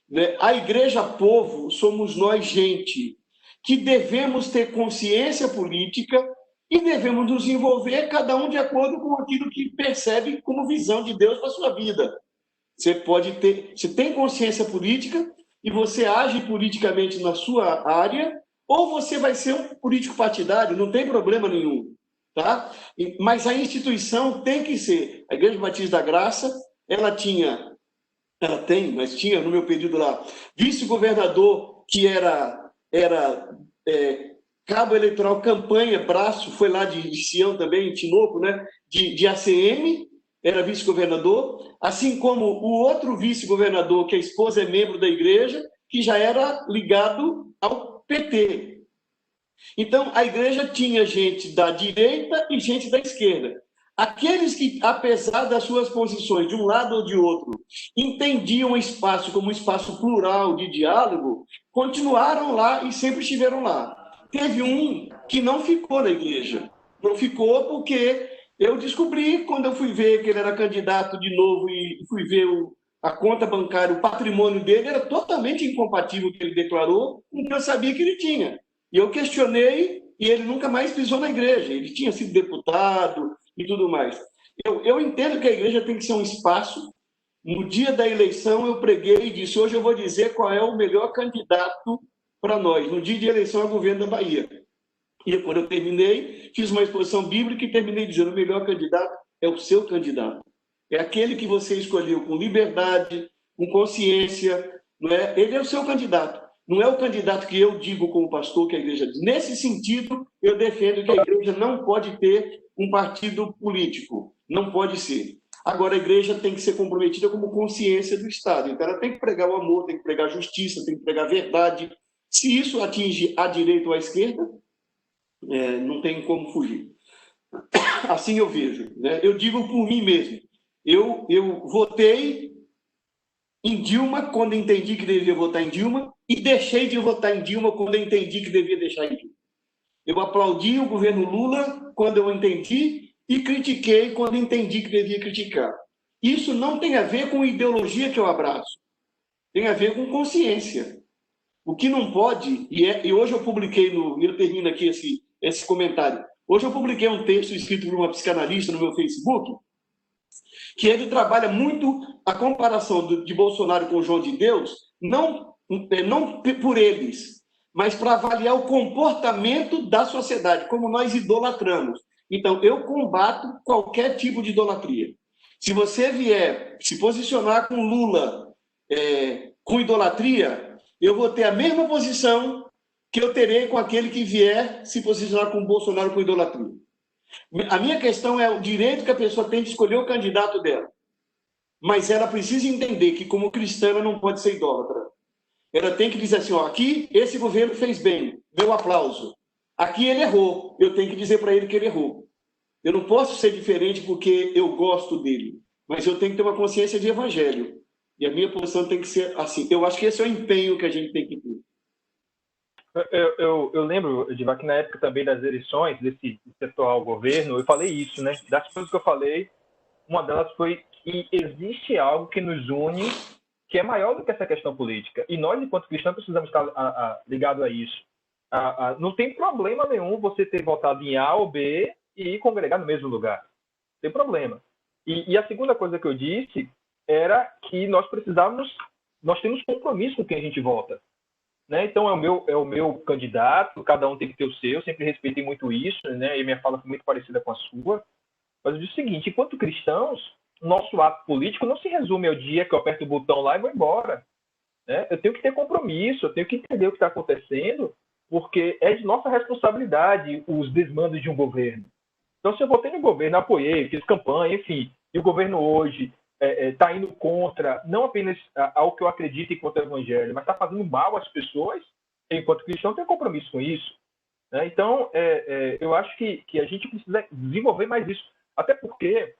Né? A igreja povo somos nós, gente, que devemos ter consciência política e devemos nos envolver, cada um de acordo com aquilo que percebe como visão de Deus para a sua vida. Você tem consciência política e você age politicamente na sua área, ou você vai ser um político partidário, não tem problema nenhum. Tá? Mas a instituição tem que ser. A Igreja Batista da Graça, ela tem, mas tinha no meu período lá, vice-governador que era cabo eleitoral, campanha, braço, foi lá de Sião também, em Tinoco, né? de ACM, era vice-governador, assim como o outro vice-governador, que a esposa é membro da igreja, que já era ligado ao PT. Então, a igreja tinha gente da direita e gente da esquerda. Aqueles que, apesar das suas posições, de um lado ou de outro, entendiam o espaço como um espaço plural de diálogo, continuaram lá e sempre estiveram lá. Teve um que não ficou na igreja. Não ficou porque eu descobri, quando eu fui ver que ele era candidato de novo e fui ver a conta bancária, o patrimônio dele era totalmente incompatível com o que ele declarou com o que eu sabia que ele tinha. E eu questionei e ele nunca mais pisou na igreja. Ele tinha sido deputado e tudo mais. Eu entendo que a igreja tem que ser um espaço. No dia da eleição, eu preguei e disse: hoje eu vou dizer qual é o melhor candidato para nós, no dia de eleição ao governo da Bahia. E quando eu terminei, fiz uma exposição bíblica e terminei dizendo: o melhor candidato é o seu candidato. É aquele que você escolheu com liberdade, com consciência. Não é? Ele é o seu candidato. Não é o candidato que eu digo como pastor, que a igreja diz. Nesse sentido, eu defendo que a igreja não pode ter um partido político. Não pode ser. Agora, a igreja tem que ser comprometida como consciência do Estado. Então, ela tem que pregar o amor, tem que pregar a justiça, tem que pregar a verdade. Se isso atinge a direita ou a esquerda, não tem como fugir. Assim eu vejo. Né? Eu digo por mim mesmo. Eu votei em Dilma quando entendi que devia votar em Dilma e deixei de votar em Dilma quando entendi que devia deixar em Dilma. Eu aplaudi o governo Lula quando eu entendi e critiquei quando entendi que devia criticar. Isso não tem a ver com ideologia que eu abraço. Tem a ver com consciência. O que não pode, e hoje eu publiquei, eu termino aqui esse comentário, hoje eu publiquei um texto escrito por uma psicanalista no meu Facebook, que ele trabalha muito a comparação de Bolsonaro com João de Deus, não por eles, mas para avaliar o comportamento da sociedade, como nós idolatramos. Então, eu combato qualquer tipo de idolatria. Se você vier se posicionar com Lula com idolatria, eu vou ter a mesma posição que eu terei com aquele que vier se posicionar com Bolsonaro com idolatria. A minha questão é o direito que a pessoa tem de escolher o candidato dela. Mas ela precisa entender que, como cristã, ela não pode ser idólatra. Ela tem que dizer assim: ó, aqui esse governo fez bem, meu aplauso. Aqui ele errou, eu tenho que dizer para ele que ele errou. Eu não posso ser diferente porque eu gosto dele, mas eu tenho que ter uma consciência de evangelho. E a minha posição tem que ser assim. Eu acho que esse é o empenho que a gente tem que ter. Eu lembro, Edivar, que na época também das eleições, desse atual governo, eu falei isso, né? Das coisas que eu falei, uma delas foi que existe algo que nos une, que é maior do que essa questão política. E nós, enquanto cristãos, precisamos estar ligados a isso. Não tem problema nenhum você ter votado em A ou B e congregar no mesmo lugar. Não tem problema. E a segunda coisa que eu disse era que nós temos compromisso com quem a gente vota. Né? Então, é o meu candidato, cada um tem que ter o seu, sempre respeitei muito isso, né? E minha fala foi muito parecida com a sua. Mas eu disse o seguinte: enquanto cristãos, nosso ato político não se resume ao dia que eu aperto o botão lá e vou embora. Né? Eu tenho que ter compromisso, eu tenho que entender o que está acontecendo, porque é de nossa responsabilidade os desmandos de um governo. Então, se eu votei no governo, apoiei, fiz campanha, enfim, e o governo hoje está indo contra, não apenas ao que eu acredito enquanto evangelho, mas está fazendo mal às pessoas, enquanto cristão, tenho compromisso com isso. Né? Então, eu acho que a gente precisa desenvolver mais isso. Até porque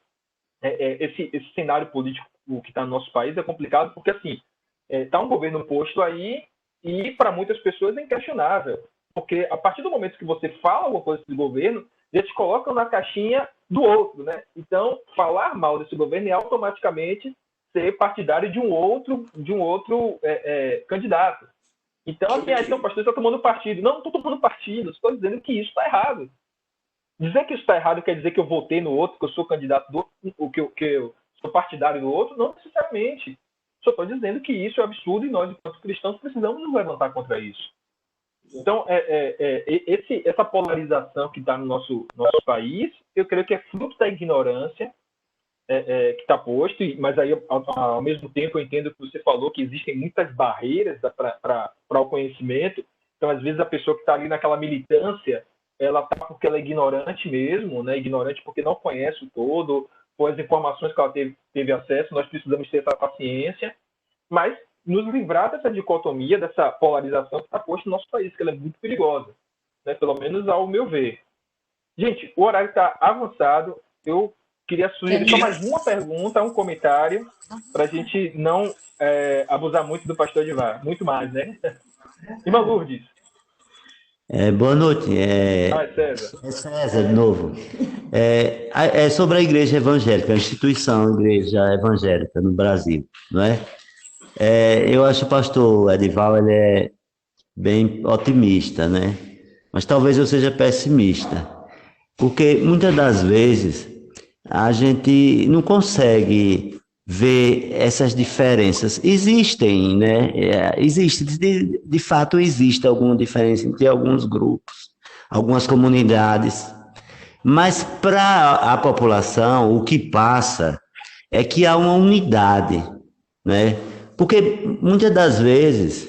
esse cenário político que está no nosso país é complicado, porque assim, está um governo posto aí e para muitas pessoas é inquestionável. Porque a partir do momento que você fala alguma coisa desse governo, já te colocam na caixinha do outro, né? Então, falar mal desse governo é automaticamente ser partidário de um outro candidato. Então, assim, então o pastor está tomando partido. Não estou tomando partido, estou dizendo que isso está errado. Dizer que isso está errado quer dizer que eu votei no outro, que eu sou candidato do outro, que eu sou partidário do outro? Não necessariamente. Só estou dizendo que isso é absurdo e nós, enquanto cristãos, precisamos nos levantar contra isso. Então, essa polarização que está no nosso país, eu creio que é fruto da ignorância que está posto, mas aí, ao mesmo tempo, eu entendo que você falou que existem muitas barreiras para o conhecimento. Então, às vezes, a pessoa que está ali naquela militância, ela está porque ela é ignorante mesmo, né? Ignorante porque não conhece o todo, com as informações que ela teve acesso. Nós precisamos ter essa paciência, mas nos livrar dessa dicotomia, dessa polarização que está posta no nosso país, que ela é muito perigosa, né? Pelo menos ao meu ver. Gente, o horário está avançado. Eu queria sugerir só mais uma pergunta, um comentário, para a gente não abusar muito do pastor Edivar. Muito mais, né? Irmã Lourdes. Boa noite. César. É César, de novo. É sobre a igreja evangélica, a instituição igreja evangélica no Brasil, não é? Eu acho que o pastor Edivar, ele é bem otimista, né? Mas talvez eu seja pessimista, porque muitas das vezes a gente não consegue ver essas diferenças. Existem, né? De fato, existe alguma diferença entre alguns grupos, algumas comunidades, mas para a população, o que passa é que há uma unidade, né? Porque muitas das vezes,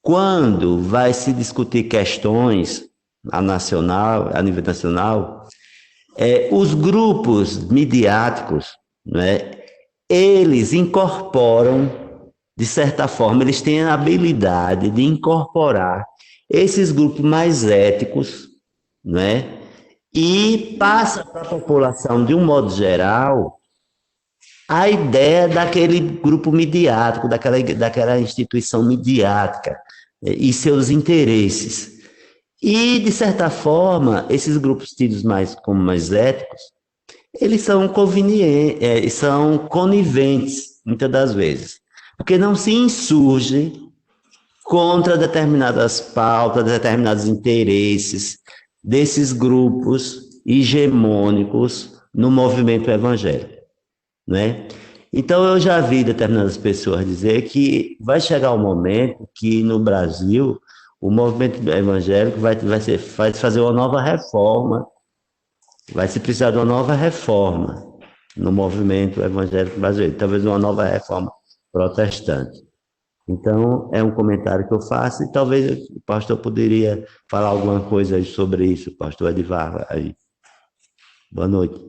quando vai se discutir questões a nível nacional, os grupos midiáticos, né, eles incorporam, de certa forma, eles têm a habilidade de incorporar esses grupos mais éticos, né, e passa para a população, de um modo geral, a ideia daquele grupo midiático, daquela instituição midiática e seus interesses. E, de certa forma, esses grupos tidos como mais éticos, eles são convenientes, são coniventes, muitas das vezes, porque não se insurge contra determinadas pautas, determinados interesses desses grupos hegemônicos no movimento evangélico, né? Então, eu já vi determinadas pessoas dizer que vai chegar um momento que, no Brasil, o movimento evangélico vai fazer uma nova reforma, vai se precisar de uma nova reforma no movimento evangélico brasileiro, talvez uma nova reforma protestante. Então, é um comentário que eu faço e talvez o pastor poderia falar alguma coisa aí sobre isso, pastor Edivar. Aí. Boa noite.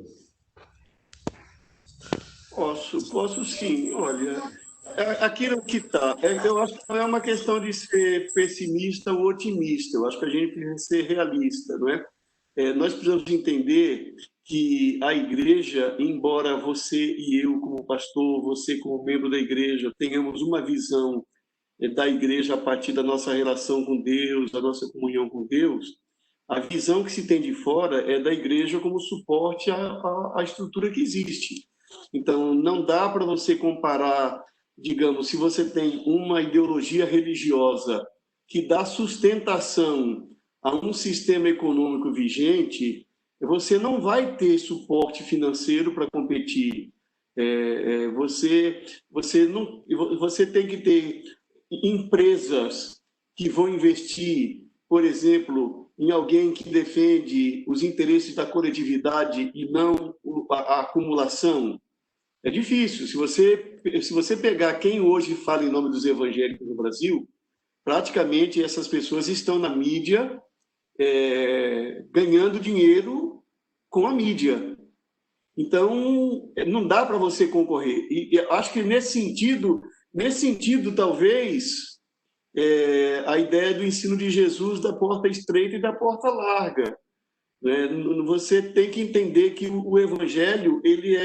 Posso sim. Olha, aquilo que está, eu acho que não é uma questão de ser pessimista ou otimista, eu acho que a gente precisa ser realista, não é? Nós precisamos entender que a igreja, embora você e eu como pastor, você como membro da igreja, tenhamos uma visão da igreja a partir da nossa relação com Deus, da nossa comunhão com Deus, a visão que se tem de fora é da igreja como suporte à estrutura que existe. Então, não dá para você comparar, digamos, se você tem uma ideologia religiosa que dá sustentação a um sistema econômico vigente, você não vai ter suporte financeiro para competir. Você tem que ter empresas que vão investir, por exemplo, em alguém que defende os interesses da coletividade e não a acumulação. É difícil. Se você pegar quem hoje fala em nome dos evangélicos no Brasil, praticamente essas pessoas estão na mídia, ganhando dinheiro com a mídia. Então, não dá para você concorrer. E acho que nesse sentido, talvez, a ideia do ensino de Jesus da porta estreita e da porta larga. Você tem que entender que o evangelho, ele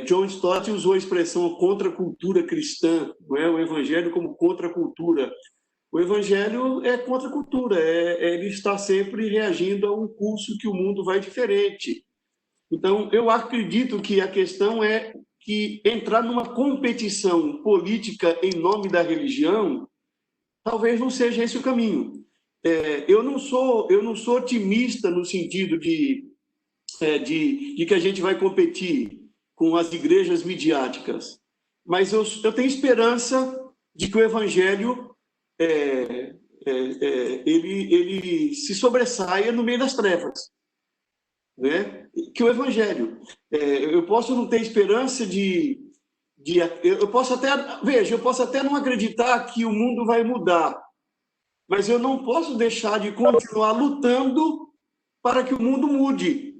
John Stott usou a expressão contracultura cristã, não é? O evangelho como contracultura. O evangelho é contracultura, ele está sempre reagindo a um curso que o mundo vai diferente. Então, eu acredito que a questão é que entrar numa competição política em nome da religião, talvez não seja esse o caminho. Eu não sou otimista no sentido de que a gente vai competir com as igrejas midiáticas, mas eu tenho esperança de que o evangelho ele se sobressaia no meio das trevas, né? Que o evangelho, eu posso não ter esperança eu posso até não acreditar que o mundo vai mudar, mas eu não posso deixar de continuar lutando para que o mundo mude,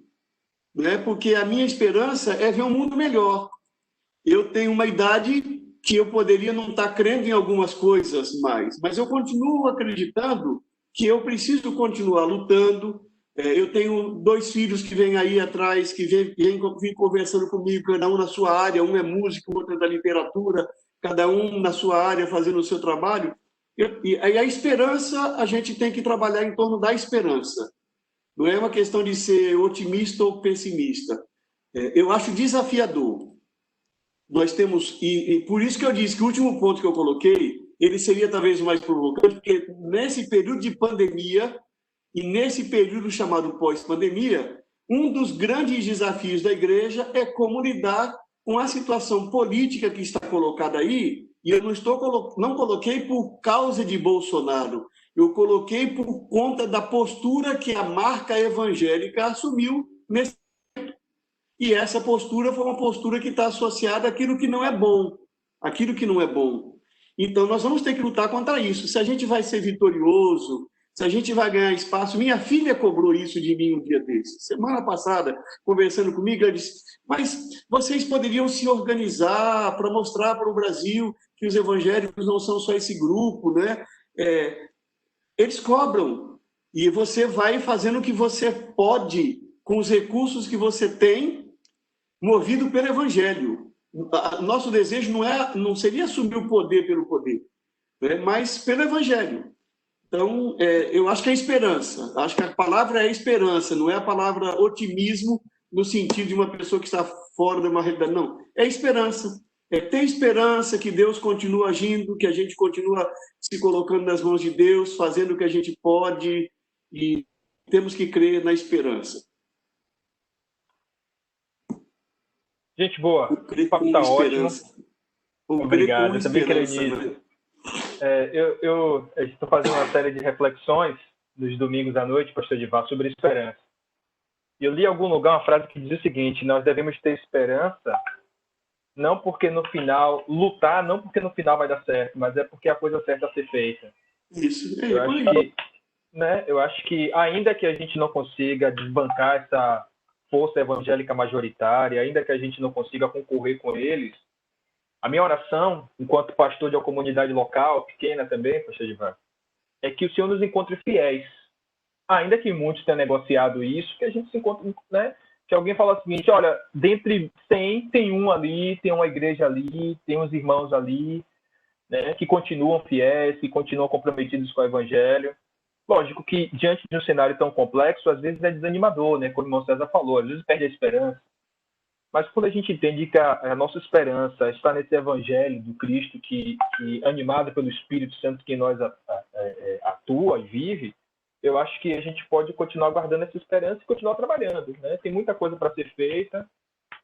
né? Porque a minha esperança é ver um mundo melhor. Eu tenho uma idade que eu poderia não estar crendo em algumas coisas mais, mas eu continuo acreditando que eu preciso continuar lutando Eu tenho 2 filhos que vêm aí atrás, que vêm conversando comigo, cada um na sua área, um é músico, o outro é da literatura, cada um na sua área fazendo o seu trabalho. E a esperança, a gente tem que trabalhar em torno da esperança. Não é uma questão de ser otimista ou pessimista. Eu acho desafiador. Nós temos, e por isso que eu disse que o último ponto que eu coloquei, ele seria talvez o mais provocante, porque nesse período de pandemia, e nesse período chamado pós-pandemia, um dos grandes desafios da igreja é como lidar com a situação política que está colocada aí, e eu não coloquei por causa de Bolsonaro, eu coloquei por conta da postura que a marca evangélica assumiu nesse. E essa postura foi uma postura que está associada àquilo que não é bom, aquilo que não é bom. Então, nós vamos ter que lutar contra isso. Se a gente vai ser vitorioso, se a gente vai ganhar espaço. Minha filha cobrou isso de mim um dia desses. Semana passada, conversando comigo, ela disse, mas vocês poderiam se organizar para mostrar para o Brasil que os evangélicos não são só esse grupo, né? Eles cobram, e você vai fazendo o que você pode com os recursos que você tem, movido pelo evangelho. Nosso desejo não seria assumir o poder pelo poder, né? Mas pelo evangelho. Então, eu acho que é esperança. Acho que a palavra é esperança, não é a palavra otimismo no sentido de uma pessoa que está fora de uma realidade. Não, é esperança. É ter esperança que Deus continua agindo, que a gente continua se colocando nas mãos de Deus, fazendo o que a gente pode, e temos que crer na esperança. Gente boa, o papo está ótimo. Obrigado, eu também creio nisso. Eu estou fazendo uma série de reflexões nos domingos à noite, pastor Edivar, sobre esperança. E eu li em algum lugar uma frase que diz o seguinte: nós devemos ter esperança, não porque no final, lutar, não porque no final vai dar certo, mas é porque a coisa certa a ser feita. Isso. Eu acho que ainda que a gente não consiga desbancar essa força evangélica majoritária, ainda que a gente não consiga concorrer com eles, a minha oração, enquanto pastor de uma comunidade local, pequena também, pastor Edivar, é que o Senhor nos encontre fiéis. Ainda que muitos tenham negociado isso, que a gente se encontre, né? Que alguém fala o seguinte, olha, dentre 100, tem um ali, tem uma igreja ali, tem uns irmãos ali, né, que continuam fiéis, que continuam comprometidos com o evangelho. Lógico que, diante de um cenário tão complexo, às vezes é desanimador, né? Como o irmão César falou, às vezes perde a esperança. Mas quando a gente entende que a nossa esperança está nesse evangelho do Cristo que animado pelo Espírito Santo que em nós atua e vive, eu acho que a gente pode continuar guardando essa esperança e continuar trabalhando, né? Tem muita coisa para ser feita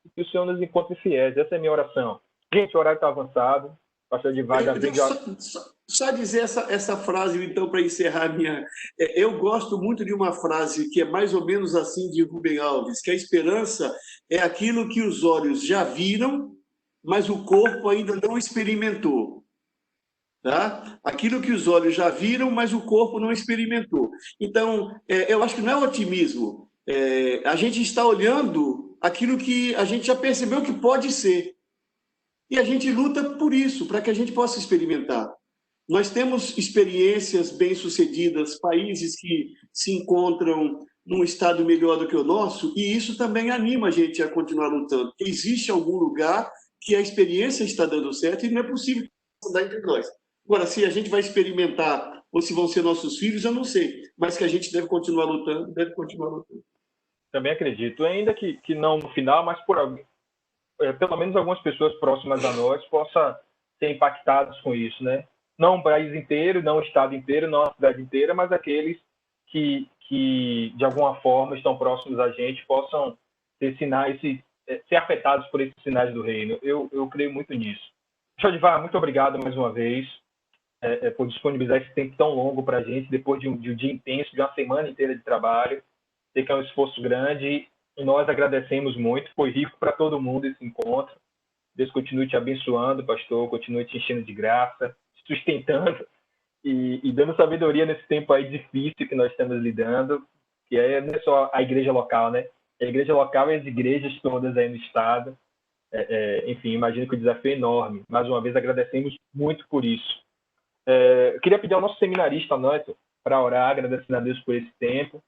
e que o Senhor nos encontre fiéis. Essa é a minha oração. Gente, o horário está avançado. Pastor Edivar, só dizer essa frase, então, para encerrar a minha... Eu gosto muito de uma frase que é mais ou menos assim de Rubem Alves, que a esperança é aquilo que os olhos já viram, mas o corpo ainda não experimentou. Tá? Aquilo que os olhos já viram, mas o corpo não experimentou. Então, eu acho que não é otimismo. A gente está olhando aquilo que a gente já percebeu que pode ser. E a gente luta por isso, para que a gente possa experimentar. Nós temos experiências bem-sucedidas, países que se encontram num estado melhor do que o nosso, e isso também anima a gente a continuar lutando. Existe algum lugar que a experiência está dando certo e não é possível andar entre nós. Agora, se a gente vai experimentar ou se vão ser nossos filhos, eu não sei. Mas que a gente deve continuar lutando, deve continuar lutando. Também acredito. Ainda que não no final, mas por alguém. Pelo menos algumas pessoas próximas a nós possam ser impactadas com isso, né? Não o país inteiro, não o estado inteiro, não a cidade inteira, mas aqueles que de alguma forma estão próximos a gente possam ter sinais, ser afetados por esses sinais do reino. Eu creio muito nisso. Edivar, muito obrigado mais uma vez por disponibilizar esse tempo tão longo para a gente, depois de um dia intenso, de uma semana inteira de trabalho. Sei que é um esforço grande. E nós agradecemos muito, foi rico para todo mundo esse encontro. Deus continue te abençoando, pastor, continue te enchendo de graça, te sustentando e dando sabedoria nesse tempo aí difícil que nós estamos lidando, que não é só a igreja local, né? A igreja local e as igrejas todas aí no estado. Enfim, imagino que o desafio é enorme. Mais uma vez, agradecemos muito por isso. Eu queria pedir ao nosso seminarista, Neto, para orar, agradecendo a Deus por esse tempo.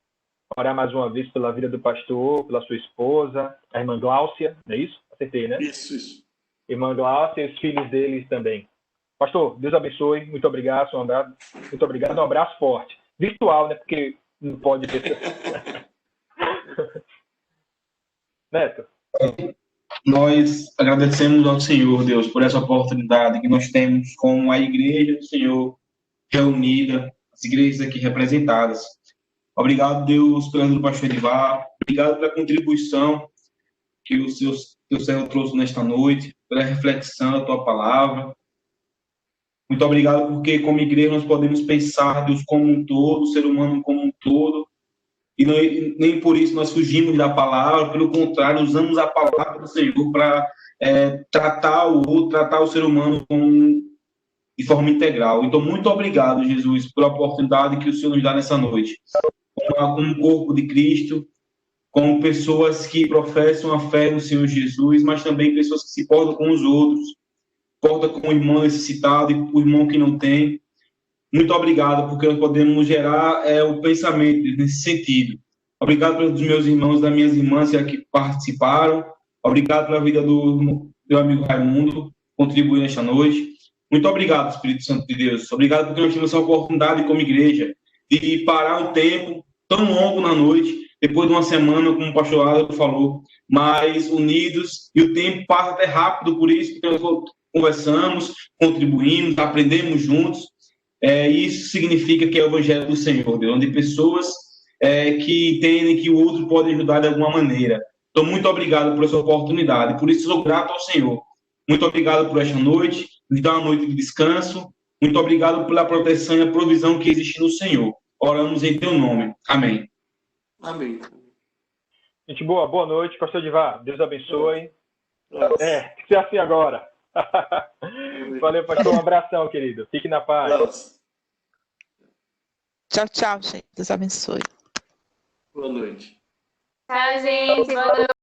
orar mais uma vez pela vida do pastor, pela sua esposa, a irmã Gláucia, não é isso? Acertei, né? Isso. Irmã Gláucia e os filhos deles também. Pastor, Deus abençoe, muito obrigado, muito obrigado, um abraço forte. Virtual, né? Porque não pode ter. Neto. Nós agradecemos ao Senhor, Deus, por essa oportunidade que nós temos com a igreja do Senhor reunida, as igrejas aqui representadas. Obrigado, Deus, pela vida do pastor Edivar. Obrigado pela contribuição que o seu servo trouxe nesta noite, pela reflexão da tua palavra. Muito obrigado porque, como igreja, nós podemos pensar Deus como um todo, o ser humano como um todo, e nem por isso nós fugimos da palavra, pelo contrário, usamos a palavra do Senhor para tratar o outro, tratar o ser humano de forma integral. Então, muito obrigado, Jesus, pela oportunidade que o Senhor nos dá nessa noite. Como um corpo de Cristo, como pessoas que professam a fé no Senhor Jesus, mas também pessoas que se portam com os outros, portam com o irmão necessitado e o irmão que não tem. Muito obrigado, porque nós podemos gerar o pensamento nesse sentido. Obrigado pelos meus irmãos e das minhas irmãs que participaram. Obrigado pela vida do meu amigo Raimundo, que contribuiu nesta noite. Muito obrigado, Espírito Santo de Deus. Obrigado porque nós tivemos essa oportunidade como igreja de parar um tempo tão longo na noite, depois de uma semana, como o pastor Lázaro falou, mas unidos, e o tempo passa até rápido por isso, porque nós conversamos, contribuímos, aprendemos juntos. Isso significa que é o Evangelho do Senhor, Deus, onde pessoas que entendem que o outro pode ajudar de alguma maneira. Então, muito obrigado por essa oportunidade. Por isso, sou grato ao Senhor. Muito obrigado por esta noite, me dá uma noite de descanso. Muito obrigado pela proteção e a provisão que existe no Senhor. Oramos em teu nome. Amém. Amém. Gente boa, boa noite, pastor Edivar. Deus abençoe. Que seja assim agora. Valeu, pastor. Um abração, querido. Fique na paz. Tchau, tchau, gente. Deus abençoe. Boa noite. Tchau, gente. Boa noite.